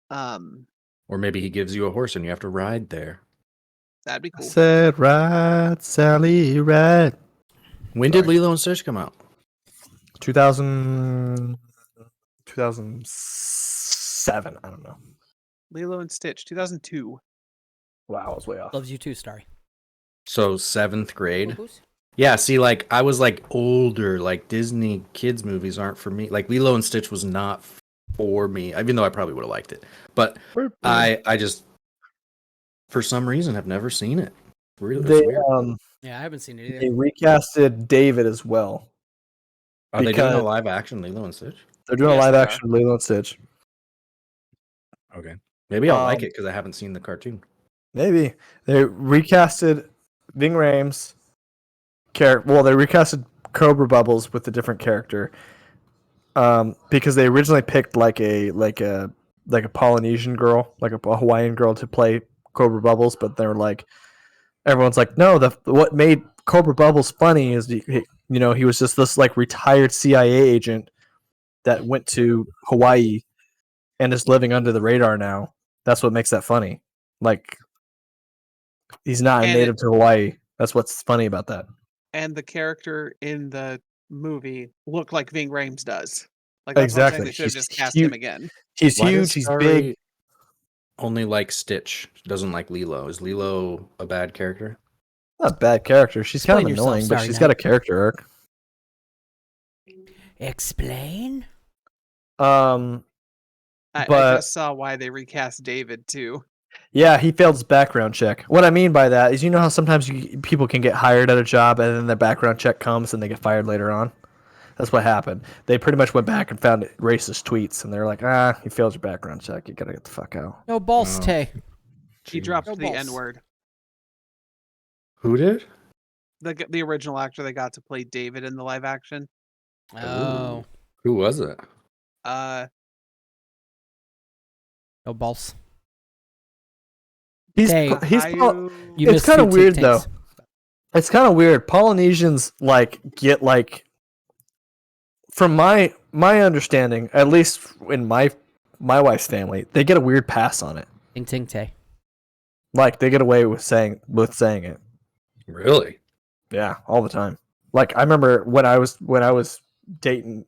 Um, Or maybe he gives you a horse and you have to ride there. that'd be I cool. said, "Ride, Sally, ride." When did Lilo and Stitch come out? 2007. I don't know. Lilo and Stitch, 2002. Wow, I was way off. Loves you too, Starry. So 7th grade. Woo-hoos. Yeah, see, like I was like older. Like Disney kids movies aren't for me. Like Lilo and Stitch was not for me, even though I probably would have liked it. But I just for some reason have never seen it. Really, it's They weird. Yeah, I haven't seen it they either. recasted David as well. Are they doing a because- live action Lilo and Stitch? They're doing Yes, a live they action Lilo and Stitch. Okay, maybe I'll like Um, it because I haven't seen the cartoon. Maybe they recasted Ving Rhames Well, they recasted Cobra Bubbles with a different character. Because they originally picked like a Polynesian girl, like a Hawaiian girl to play Cobra Bubbles, but they were like, everyone's like, no, what made Cobra Bubbles funny is he was just this like retired CIA agent that went to Hawaii and is living under the radar now. That's what makes that funny. Like, he's not a And native to Hawaii. That's what's funny about that. And the character in the movie looked like Ving Rhames does. Like that's what I'm saying. Exactly. They should have He's just cast huge. him again. He's Why huge. does He's Starry big. Only like Stitch, doesn't like Lilo. Is Lilo a bad character? Not a bad character. She's Explain kind of yourself, annoying, but Starry she's Night. got a character arc. Explain. I But just saw why they recast David too. yeah, he failed his background check. What I mean by that is, you know how sometimes people can get hired at a job and then their background check comes and they get fired later on? That's what happened. They pretty much went back and found racist tweets, and they're like, you failed your background check. You gotta get the fuck out. No balls, Oh. Tay. He Jeez. dropped No the balls. N-word. Who did? The original actor they got to play David in the live action. Oh. Ooh. Who was it? Uh, No balls. He's Hey, Caillou- You It's missed kinda two weird, Tic-Tacs. It's kind of weird. Polynesians get from my understanding, at least in my wife's family, they get a weird pass on it. Ting ting Tay. Like they get away with saying it. Really? Yeah, all the time. Like I remember when I was dating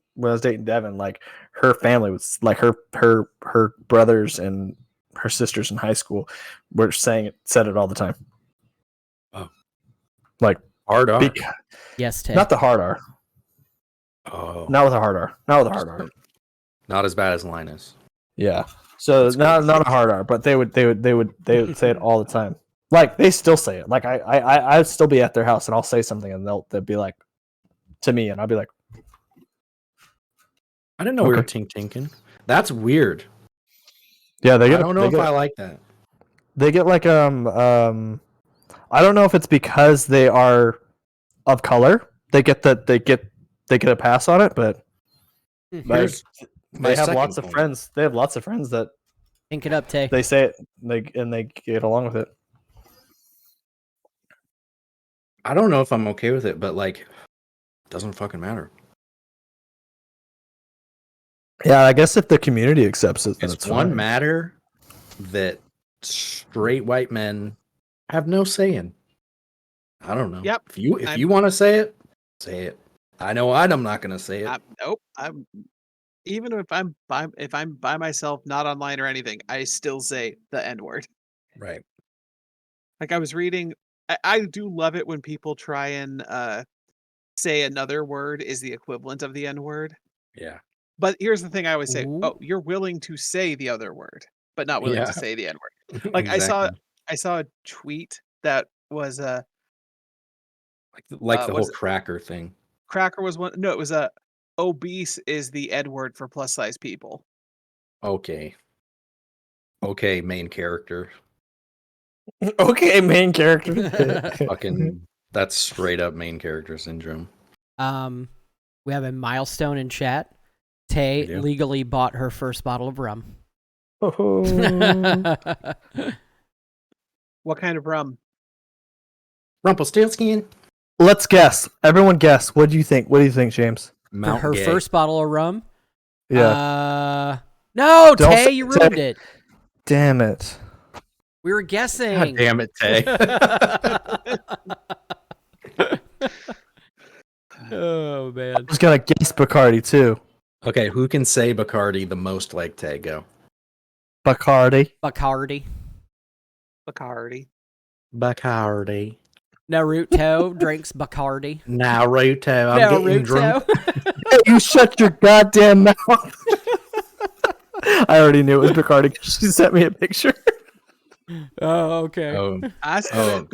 Devin, like her family was like her brothers and her sisters in high school were said it all the time. Oh. Like Hard R. Yes, Tay. not the hard R. Oh, Not with a hard R. Not with a hard R. not as bad as Linus. Yeah. So That's not a hard R, but they would say it all the time. Like they still say it. Like I'd still be at their house and I'll say something and they'll be like to me and I'll be like, I didn't know we were tink tinking. That's weird. yeah, they get. I don't know if I like that. They get like I don't know if it's because they are of color. They get a pass on it, but Here's my they have second lots of point. friends. They have lots of friends that Think it up, Tay. they say it they get along with it. I don't know if I'm okay with it, but like, it doesn't fucking matter. Yeah, I guess if the community accepts it, then It's it's one fine. matter that straight white men have no say in. I don't know. Yep. If you want to say it. I know I'm not gonna say it. Nope. I'm even if I'm by myself, not online or anything, I still say the N word. Right. Like I was reading, I do love it when people try and say another word is the equivalent of the N word. Yeah. But here's the thing I always say: Ooh. oh, you're willing to say the other word, but not willing Yeah. to say the N word. Like Exactly. I saw a tweet that was like the what whole is it? cracker thing. Cracker was one. No, it was obese is the N word for plus size people. Okay, main character. Okay, main character. Fucking that's straight up main character syndrome. We have a milestone in chat. We Tay do. legally bought her first bottle of rum. Oh. What kind of rum? Rumpelstiltskin. Let's guess. Everyone guess. What do you think? What do you think, James? Mount her Gay. first bottle of rum. Yeah. No, Don't Tay, say you Tay. ruined it. Damn it. We were guessing. God damn it, Tay. Oh man. I was gonna guess Bacardi too. Okay, who can say Bacardi the most like Tay? Go. Bacardi. Bacardi. Bacardi. Naruto drinks Bacardi. Naruto, I'm getting drunk. Hey, you shut your goddamn mouth. I already knew it was Bacardi because she sent me a picture. Oh, okay. Oh, I said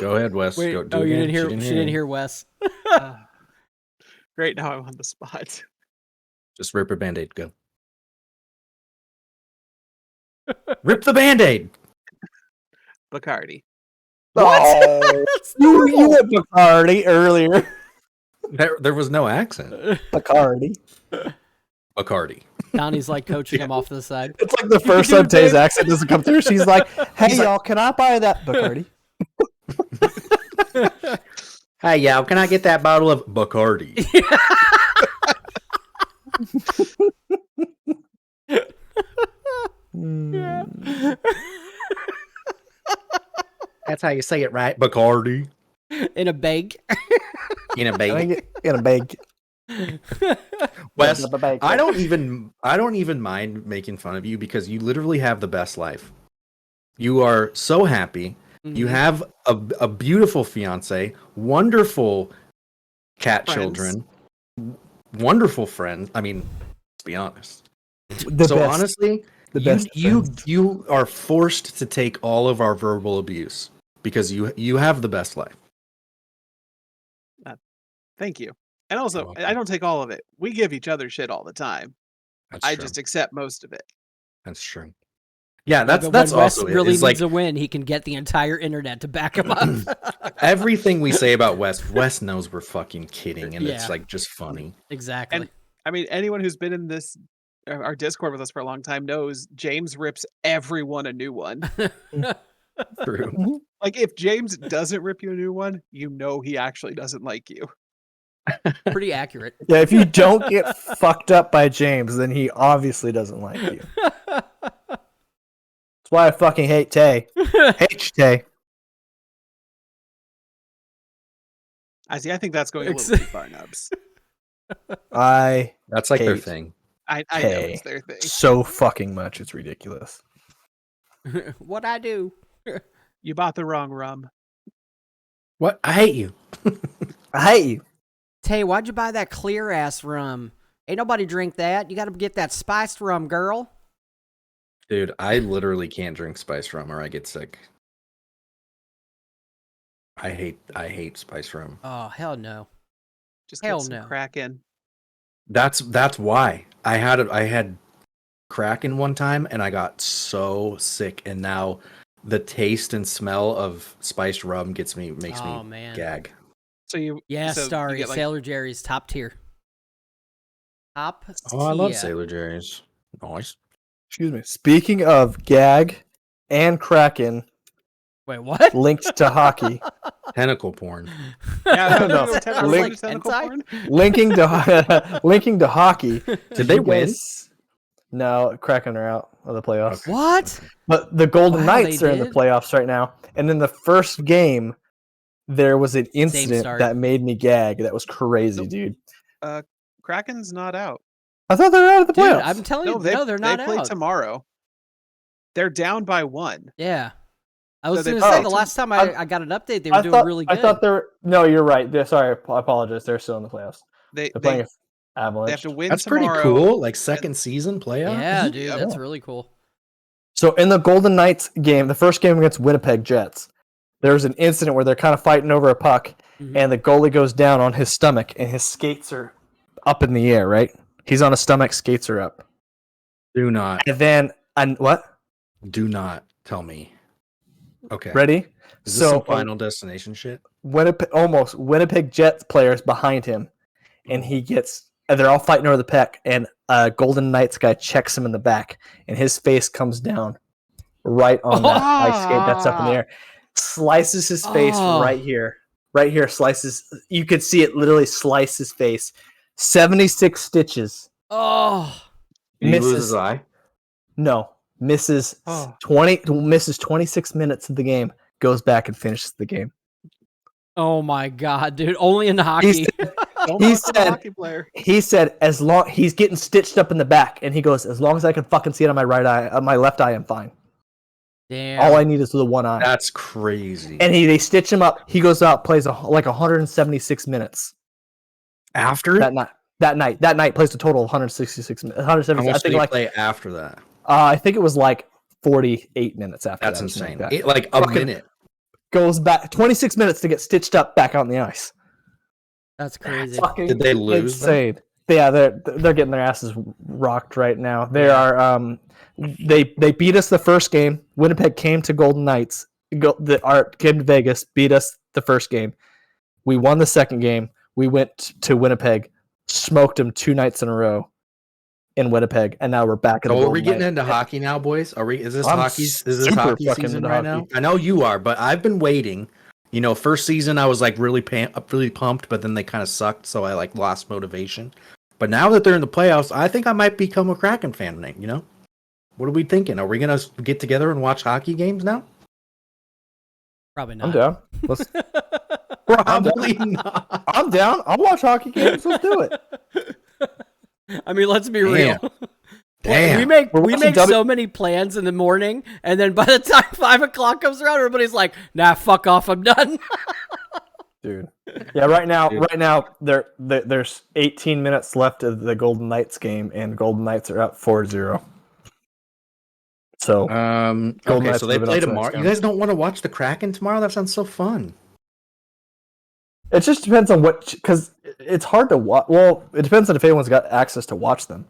go ahead, Wes. Wait, Go, do oh, it you again. didn't hear? She didn't hear Wes. Great, now I'm on the spot. Just rip a band-aid. Go. Rip the band-aid. Bacardi. Oh, you went Bacardi earlier. There was no accent. Bacardi. Bacardi. Donnie's like coaching him off to the side. It's like the first time Tay's accent doesn't come through. She's like, "Hey y'all, can I buy that Bacardi?" Hey, y'all, can I get that bottle of Bacardi? That's how you say it, right? Bacardi. In a bag. In a bag. In a bag. Wes, I don't even mind making fun of you because you literally have the best life. You are so happy. Mm-hmm. You have a beautiful fiance, wonderful cat Friends. children, wonderful friends. I mean, let's be honest. Honestly, you are forced to take all of our verbal abuse because you have the best life. Thank you. And also, I don't take all of it. We give each other shit all the time. I just accept most of it. That's true. Yeah, that's when also Wes it. really It's needs like a win. He can get the entire internet to back him up. everything we say about Wes knows we're fucking kidding, and it's Yeah. like just funny. Exactly. And I mean, anyone who's been in this our Discord with us for a long time knows James rips everyone a new one. True. Like if James doesn't rip you a new one, you know he actually doesn't like you. Pretty accurate. Yeah, if you don't get fucked up by James, then he obviously doesn't like you. That's why I fucking hate Tay. Hate Tay. I think that's going a little too far, Nubs. That's like their hate thing. I know it's their thing. so fucking much. It's ridiculous. What I do? You bought the wrong rum. What? I hate you. I hate you. Tay, why'd you buy that clear ass rum? Ain't nobody drink that. You got to get that spiced rum, girl. Dude, I literally can't drink spiced rum or I get sick. I hate spiced rum. Oh hell no. Just Hell get some no. Kraken. That's why I had Kraken one time and I got so sick, and now the taste and smell of spiced rum makes me Man. gag. So you Yeah, so Starry, you get, like, Sailor Jerry's top tier. Top Oh, I love tier. Sailor Jerry's. Nice. Excuse me. Speaking of gag and Kraken Wait, what? linked to hockey, Tentacle porn. Yeah, No, no, no. Link- tentacle hentai? porn. linking to linking to hockey. Did they you win? guys- No, Kraken are out of the playoffs. Okay. What? But the Golden Wow, Knights they are in the did? playoffs right now. And in the first game, there was an incident start. that made me gag. That was crazy, Nope. dude. Kraken's not out. I thought they were out of the Dude, playoffs. I'm telling you, No, they're not they play out. tomorrow. They're down by 1. Yeah. I was So they going to say, play the last time I- I got an update, they were doing really good. I thought they were. No, you're right. Sorry, I apologize. They're still in the playoffs. They They're playing they Avalanche. have to win That's tomorrow. pretty cool. Like second season playoff. Yeah, dude, Yep. that's really cool. So in the Golden Knights game, the first game against Winnipeg Jets, there was an incident where they're kind of fighting over a puck, Mhm. and the goalie goes down on his stomach, and his skates are up in the air. Right? He's on his stomach, skates are up, Do not what? do not tell me. Okay. Ready? Is this some Final Destination shit? Winnipeg Jets players behind him, and they're all fighting over the puck, and a Golden Knights guy checks him in the back, and his face comes down right on that ice skate that's up in the air, slices his face right here, slices. You could see it literally slice his face. 76 stitches. Oh. Did he lose Misses. his eye? No, misses Oh. 26 minutes of the game. Goes back and finishes the game. Oh my god, dude. Only in hockey. Don't He fuck with a said- hockey player. He said, as long he's getting stitched up in the back, and he goes, as long as I can fucking see it on my right eye, on my left eye, I'm fine. Damn. All I need is the one eye. That's crazy. And they stitch him up. He goes out, plays like 176 minutes After that night. That night plays a total of 166 minutes. how 176. I much did think he like play after that? I think it was like 48 minutes after. That's that or something insane. like that. Like a Fucking- minute. Goes back 26 minutes to get stitched up back out on the ice. That's crazy. Fucking Did they lose them? Insane. Yeah, they're getting their asses rocked right now. They are. They beat us the first game. Winnipeg came to Golden Knights. Came to Vegas, beat us the first game. We won the second game. We went to Winnipeg, smoked them 2 nights in a row in Winnipeg, and now we're back in the So are Golden we getting Knights. into hockey now, boys? Is this I'm hockey? Is this super hockey fucking season into right hockey. now? I know you are, but I've been waiting. You know, first season I was like really pumped, but then they kind of sucked, so I like lost motivation. But now that they're in the playoffs, I think I might become a Kraken fan. You know, what are we thinking? Are we gonna get together and watch hockey games now? Probably not. I'm down. Let's, Probably not. I'm down. I'll watch hockey games. Let's do it. I mean, let's be real. Damn. We make We're watching so many plans in the morning, and then by the time 5 o'clock comes around, everybody's like, "Nah, fuck off, I'm done." Dude. Yeah, right now there's 18 minutes left of the Golden Knights game, and Golden Knights are up 4-0. So Golden Okay, Knights so they moving play on to the tomorrow. next You round. guys don't want to watch the Kraken tomorrow? That sounds so fun. it just depends on because it's hard to watch. Well, it depends on if anyone's got access to watch them.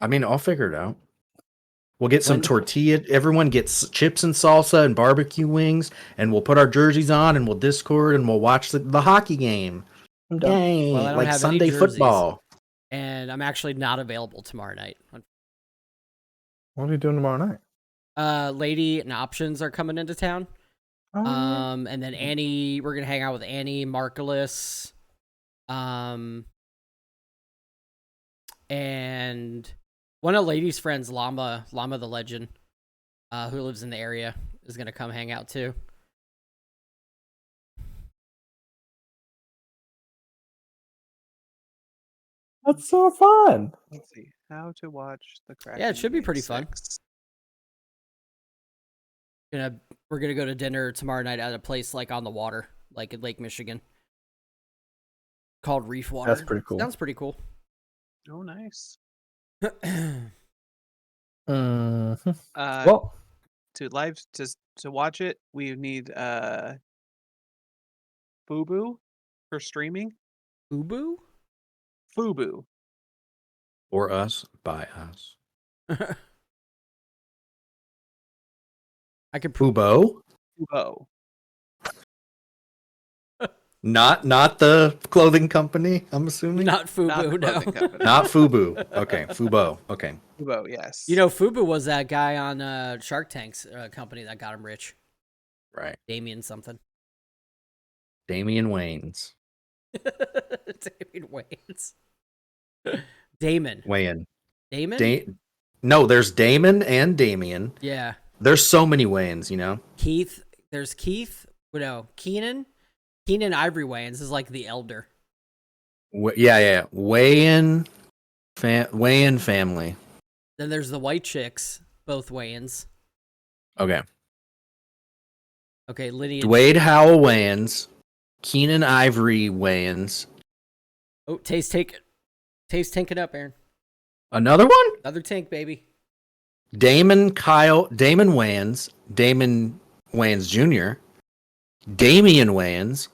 I mean, I'll figure it out. We'll get some When- tortilla. Everyone gets chips and salsa and barbecue wings, and we'll put our jerseys on, and we'll Discord, and we'll watch the hockey game. I'm done. Dang, Well, I don't like have any Sunday jerseys. football. And I'm actually not available tomorrow night. What are you doing tomorrow night? Lady and Options are coming into town. Oh, And then Annie, we're gonna hang out with Annie, Margulis, and one of Lady's friends, Llama the Legend, who lives in the area, is gonna come hang out too. that's so fun. Let's see how to watch the Kraken. Yeah, it should be Game pretty fun. 6. We're gonna go to dinner tomorrow night at a place like on the water. like in Lake Michigan, called Reef Water. That's pretty cool. Sounds pretty cool. Oh, nice. Mhm. Uh, Well, to watch it, we need Fubu for streaming. Fubu? Fubu. For us, by us. I could prove Fubo? Fubo. Not the clothing company, I'm assuming? not Fubu, Not the no. clothing company. Not Fubu. Okay, Fubo. Okay. Fubo, yes. You know, Fubu was that guy on Shark Tank's company that got him rich. Right. Damien something. Damian Wayans. Damien Wayans. Damon. Wayan. Damon? No, there's Damon and Damien. Yeah. There's so many Wayans, you know? Keith. There's Keith. No, Keenan. Keenan Ivory Wayans is like the elder. Yeah. Wayan family. Then there's the white chicks, both Wayans. Okay. Okay, lineage. Dwayne Howell Wayans. Keenan Ivory Wayans. Oh, taste tank it up, Aaron. Another one? Another tank, baby. Damon Wayans. Damon Wayans Jr. Damian Wayans.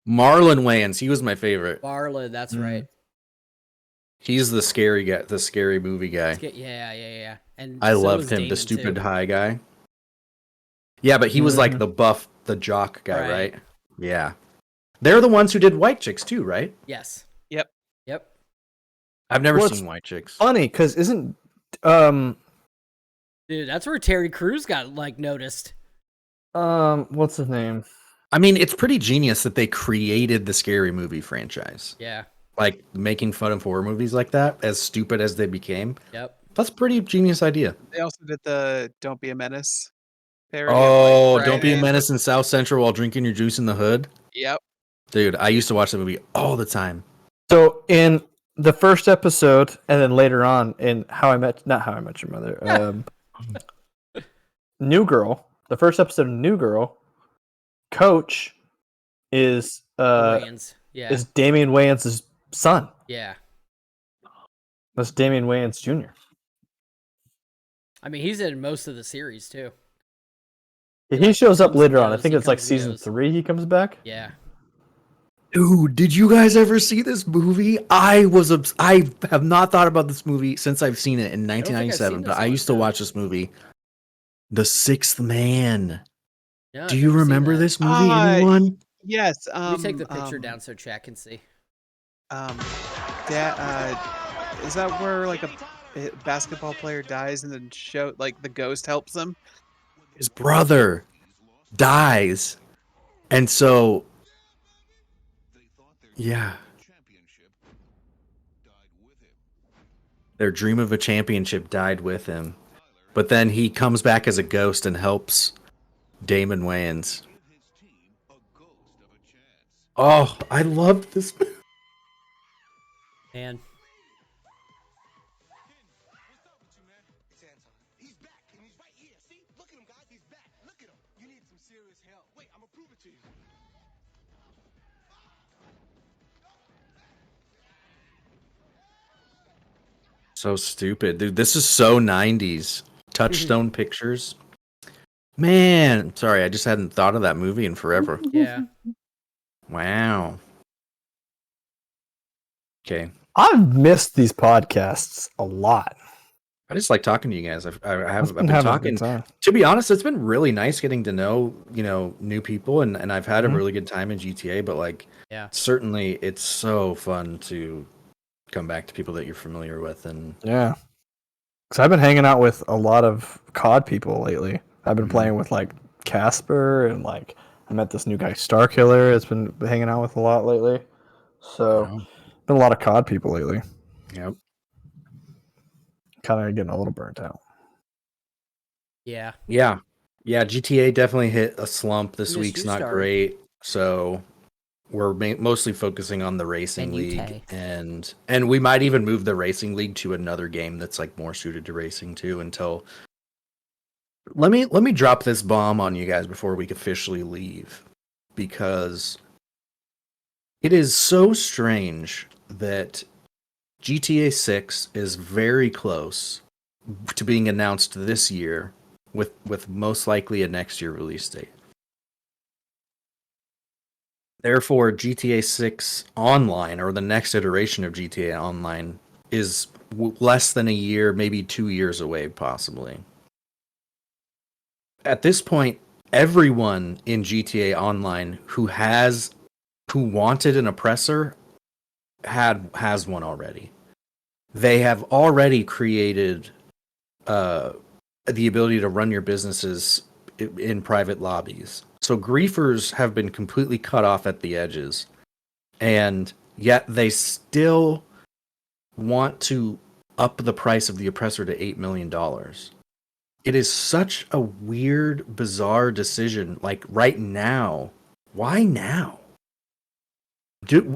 Marlon Wayans. He was my favorite. Barlin, that's right. He's the scary guy, the scary movie guy. Yeah. And I so loved was him, Damon, the stupid too. high guy. Yeah, but he was like the buff, the jock guy, right? Yeah. They're the ones who did White Chicks too, right? Yes. Yep. I've never Well, seen White Chicks. funny because isn't Dude, that's where Terry Crews got like noticed. what's his name? I mean, it's pretty genius that they created the scary movie franchise. Yeah. Like making fun of horror movies like that, as stupid as they became. Yep. That's a pretty genius idea. They also did the Don't Be a Menace parody. Oh, of, don't be a Friday. menace in South Central while drinking your juice in the hood. Yep. Dude, I used to watch that movie all the time. So in the first episode, and then later on in not How I Met Your Mother, New Girl, the first episode of New Girl, Coach is Wayans. Yeah. is Damian Wayans' son. Yeah. That's Damian Wayans Jr. I mean, he's in most of the series too. He shows up comes later and on. I goes, think he it's like comes and season goes. 3 he comes back. Yeah. Dude, did you guys ever see this movie? I have not thought about this movie since I've seen it in think I've seen 1997, but this I one, used to no. watch this movie. The Sixth Man. No, Do I've you never seen remember that. this movie, anyone? Yes. Let me take the picture down so chat can see. Is that where like a basketball player dies and then the ghost helps him? His brother dies. And so, yeah. Their dream of a championship died with him. But then he comes back as a ghost and helps Damon Wayans. Oh, I loved this. Man. So stupid, dude. This is so 90s. Touchstone Pictures. Man, sorry, I just hadn't thought of that movie in forever. Yeah. Wow. Okay. I've missed these podcasts a lot. I just like talking to you guys. I've been having a talking. good time. To be honest, it's been really nice getting to know, new people, and I've had a really good time in GTA, but like, Yeah. certainly it's so fun to come back to people that you're familiar with. And Yeah. Because I've been hanging out with a lot of COD people lately. I've been playing with like Casper and like I met this new guy Starkiller. It's been hanging out with a lot lately. So Wow. been a lot of COD people lately. Yep. Kind of getting a little burnt out. Yeah. Yeah. GTA definitely hit a slump this Yes, week's you not started. great. So we're mostly focusing on the racing And league, UK. and we might even move the racing league to another game that's like more suited to racing too until Let me drop this bomb on you guys before we officially leave, because it is so strange that GTA 6 is very close to being announced this year, with most likely a next year release date. Therefore, GTA 6 Online, or the next iteration of GTA Online, is less than a year, maybe 2 years away, possibly. At this point, everyone in GTA Online who wanted an oppressor has one already. They have already created the ability to run your businesses in private lobbies. So griefers have been completely cut off at the edges, and yet they still want to up the price of the oppressor to $8 million. It is such a weird, bizarre decision. Like right now, why now?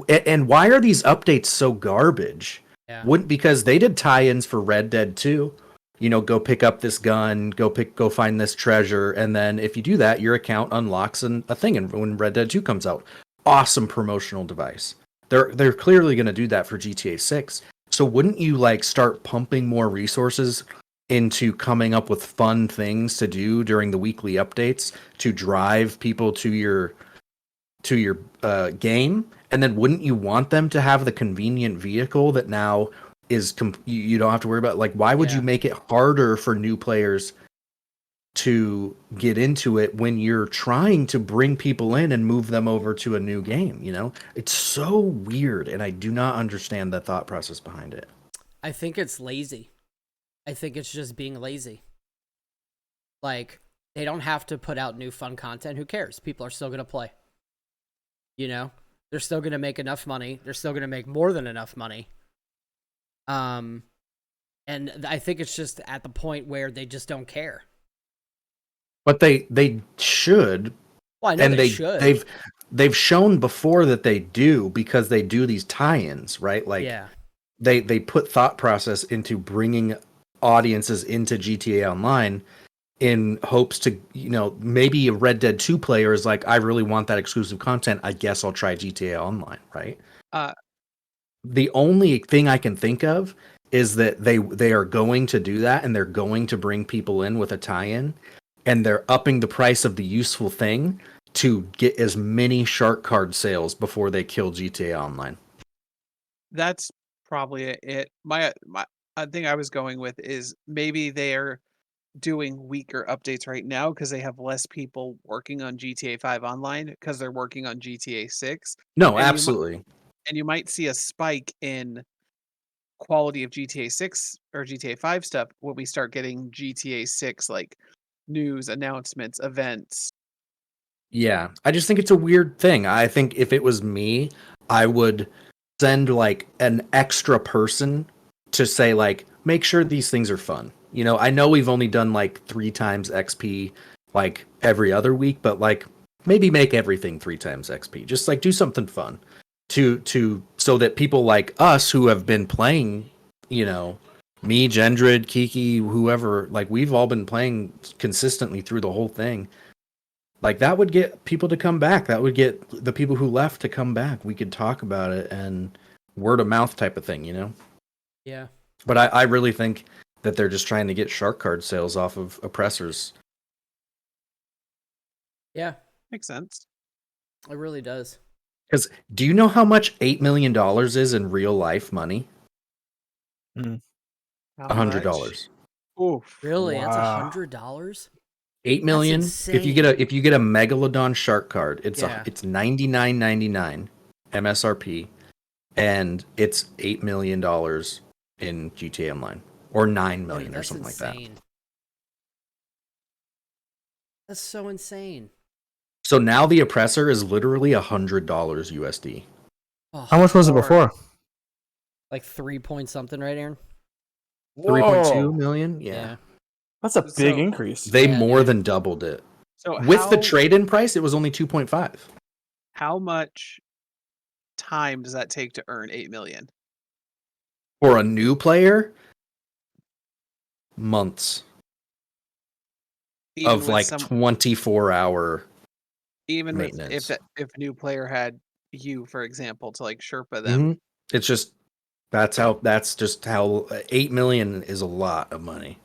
And why are these updates so garbage? Yeah. Wouldn't, because they did tie-ins for Red Dead 2. You know, go pick up this gun, go find this treasure, and then if you do that, your account unlocks a thing. And when Red Dead 2 comes out, awesome promotional device. They're clearly going to do that for GTA 6. So wouldn't you like start pumping more resources into coming up with fun things to do during the weekly updates to drive people to your game? And then wouldn't you want them to have the convenient vehicle that now is you don't have to worry about? Like, why would you make it harder for new players to get into it when you're trying to bring people in and move them over to a new game? You know, it's so weird, and I do not understand the thought process behind it. I think it's lazy. I think it's just being lazy. Like, they don't have to put out new fun content. Who cares? People are still going to play. You know? They're still going to make enough money. They're still going to make more than enough money. And I think it's just at the point where they just don't care. But they should. Well, I know they should. They've shown before that they do, because they do these tie-ins, right? Like, they put thought process into bringing audiences into GTA Online in hopes to, you know, maybe a Red Dead 2 player is like, I really want that exclusive content. I guess I'll try GTA Online, right? The only thing I can think of is that they are going to do that, and they're going to bring people in with a tie-in, and they're upping the price of the useful thing to get as many shark card sales before they kill GTA Online. That's probably it. My thing I was going with is maybe they're doing weaker updates right now because they have less people working on GTA 5 Online because they're working on GTA 6. No, And absolutely. You might see a spike in quality of GTA 6 or GTA 5 stuff when we start getting GTA 6 like news, announcements, events. Yeah, I just think it's a weird thing. I think if it was me, I would send like an extra person to say, like, make sure these things are fun. You know, I know we've only done like 3 times XP like every other week, but like maybe make everything 3 times XP. Just like do something fun to so that people like us who have been playing, you know, me, Gendrid, Kiki, whoever, like we've all been playing consistently through the whole thing. Like that would get people to come back. That would get the people who left to come back. We could talk about it and word of mouth type of thing, you know? Yeah. But I really think that they're just trying to get shark card sales off of oppressors. Yeah. Makes sense. It really does. Because do you know how much $8 million is in real life money? $100. Oof. Really? Wow. That's $100? 8 million. That's If you get a Megalodon shark card, it's $99.99 MSRP, and it's $8 million in GTA Online, or 9 million, Dude, or something insane. like that. That's so insane. So now the oppressor is literally $100 USD. Oh, How much was it before? like 3 point something, right, Aaron? 3.2 million. Yeah. That's a big increase. They more than doubled it. So with the trade-in price, it was only 2.5. How much time does that take to earn 8 million? For a new player, months. Even of with like some- 24-hour even with maintenance. if a new player had you, for example, to like Sherpa them. Mhm. It's just that's just how 8 million is a lot of money.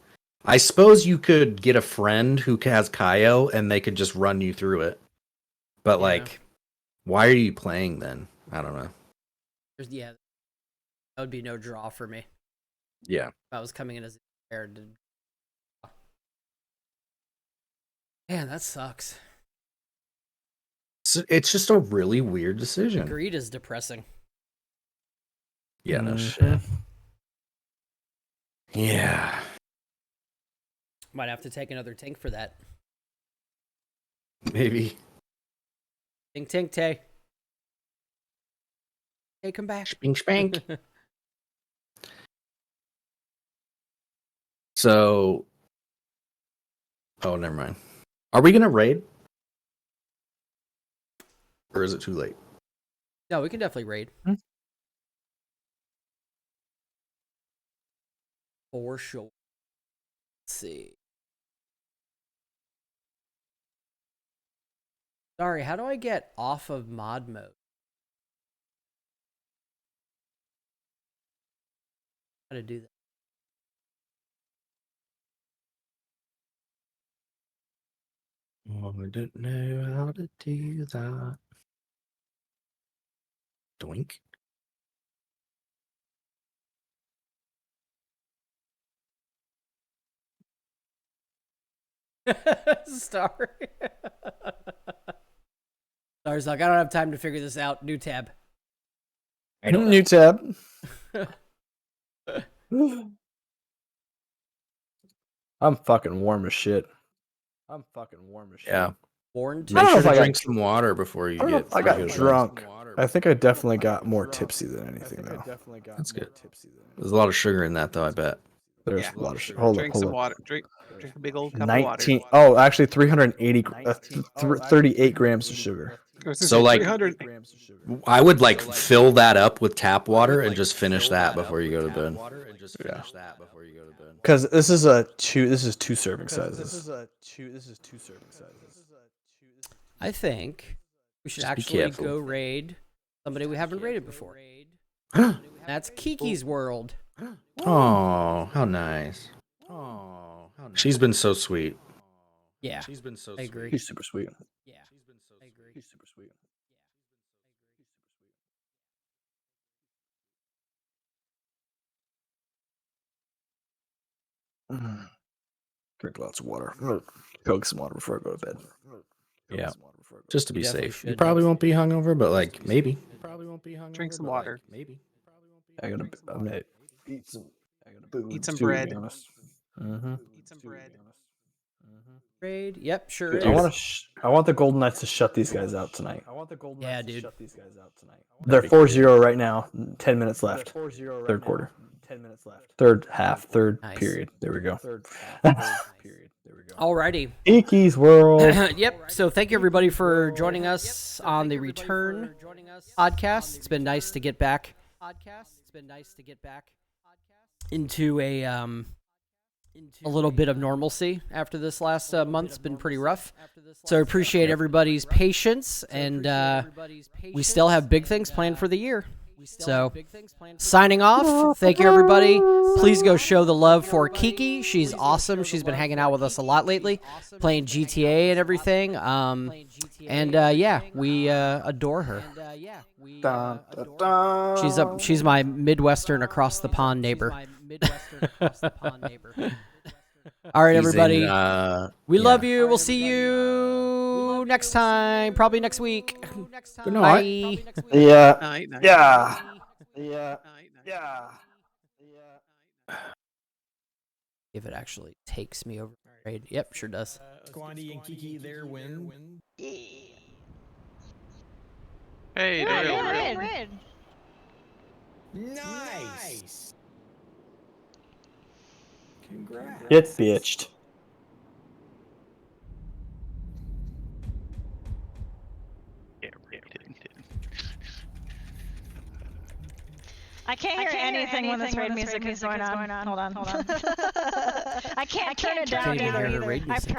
I suppose you could get a friend who has Kaio and they could just run you through it. But Yeah. like, why are you playing then? I don't know. Yeah, that would be no draw for me. Yeah. If I was coming in as a player. Man, that sucks. So it's just a really weird decision. Greed is depressing. Yeah, no Mhm. shit. Yeah. Might have to take another tink for that. Maybe. Tink, Tay. Hey, come back. Spink spank. So, oh, never mind. Are we gonna raid, or is it too late? No, we can definitely raid. Hmm. For sure. Let's see. Sorry, how do I get off of mod mode? How to do that? Oh, I don't know how to do that. Doink. Star. Star's like, I don't have time to figure this out. New tab. I don't know. New tab. I'm fucking warm as shit. Yeah. Born to. I Make don't know sure if to I got drink some water before you I don't know get. if I before got you go to bed. drunk. I think I definitely got more tipsy than anything, though. That's good. There's a lot of sugar in that, though. I bet. There's Yeah. a lot of shit. Hold Drink up, some hold up. water. Drink a big old cup of 19. water. Oh, actually, 380, 38 grams of sugar. So, like, 300. I would like fill that up with tap water and just finish that before you go to bed. Yeah. Because this is two serving sizes. I think we should Just be actually careful. go raid somebody we haven't raided before. That's Kiki's World. Oh, how nice. She's been so sweet. Yeah, She's been so I agree. He's super sweet. Yeah, I agree. He's super sweet. Drink lots of water. Coke some water before I go to bed. Yeah. Just to be You definitely safe. You should. probably won't be hungover, but like maybe. Drink some water. Maybe. I'm gonna eat some. Eat some stew, to be bread. honest. Mhm. Eat some bread. Raid. Yep, sure Dude, is. I want the Golden Knights to shut these guys out tonight. Yeah, dude. They're 4-0 right now. 10 minutes left. Third quarter. 10 minutes left. Third half. Third Nice. period. There we go. Alrighty. Kiki's World. Yep. So thank you everybody for joining us on the Return podcast. It's been nice to get back into a little bit of normalcy after this last month's been pretty rough. So I appreciate everybody's patience, and we still have big things planned for the year. So, signing off. Thank you, everybody. Please go show the love for Kiki. She's awesome. She's been hanging out with us a lot lately, playing GTA and everything. Yeah, we adore her. She's my Midwestern across the pond neighbor. All right, everybody. We love you. We'll see you next time. Probably next week. Good night. Bye. Yeah. Night, night. Yeah. Night, night. Yeah. If it actually takes me over. Right. Yep, sure does. Squandy and Kiki there win. Hey, Red. Nice. Congrats. Get bitched. I can't hear anything when this raid music is going on. Hold on. I can't turn it down Can't even hear her either. raid music.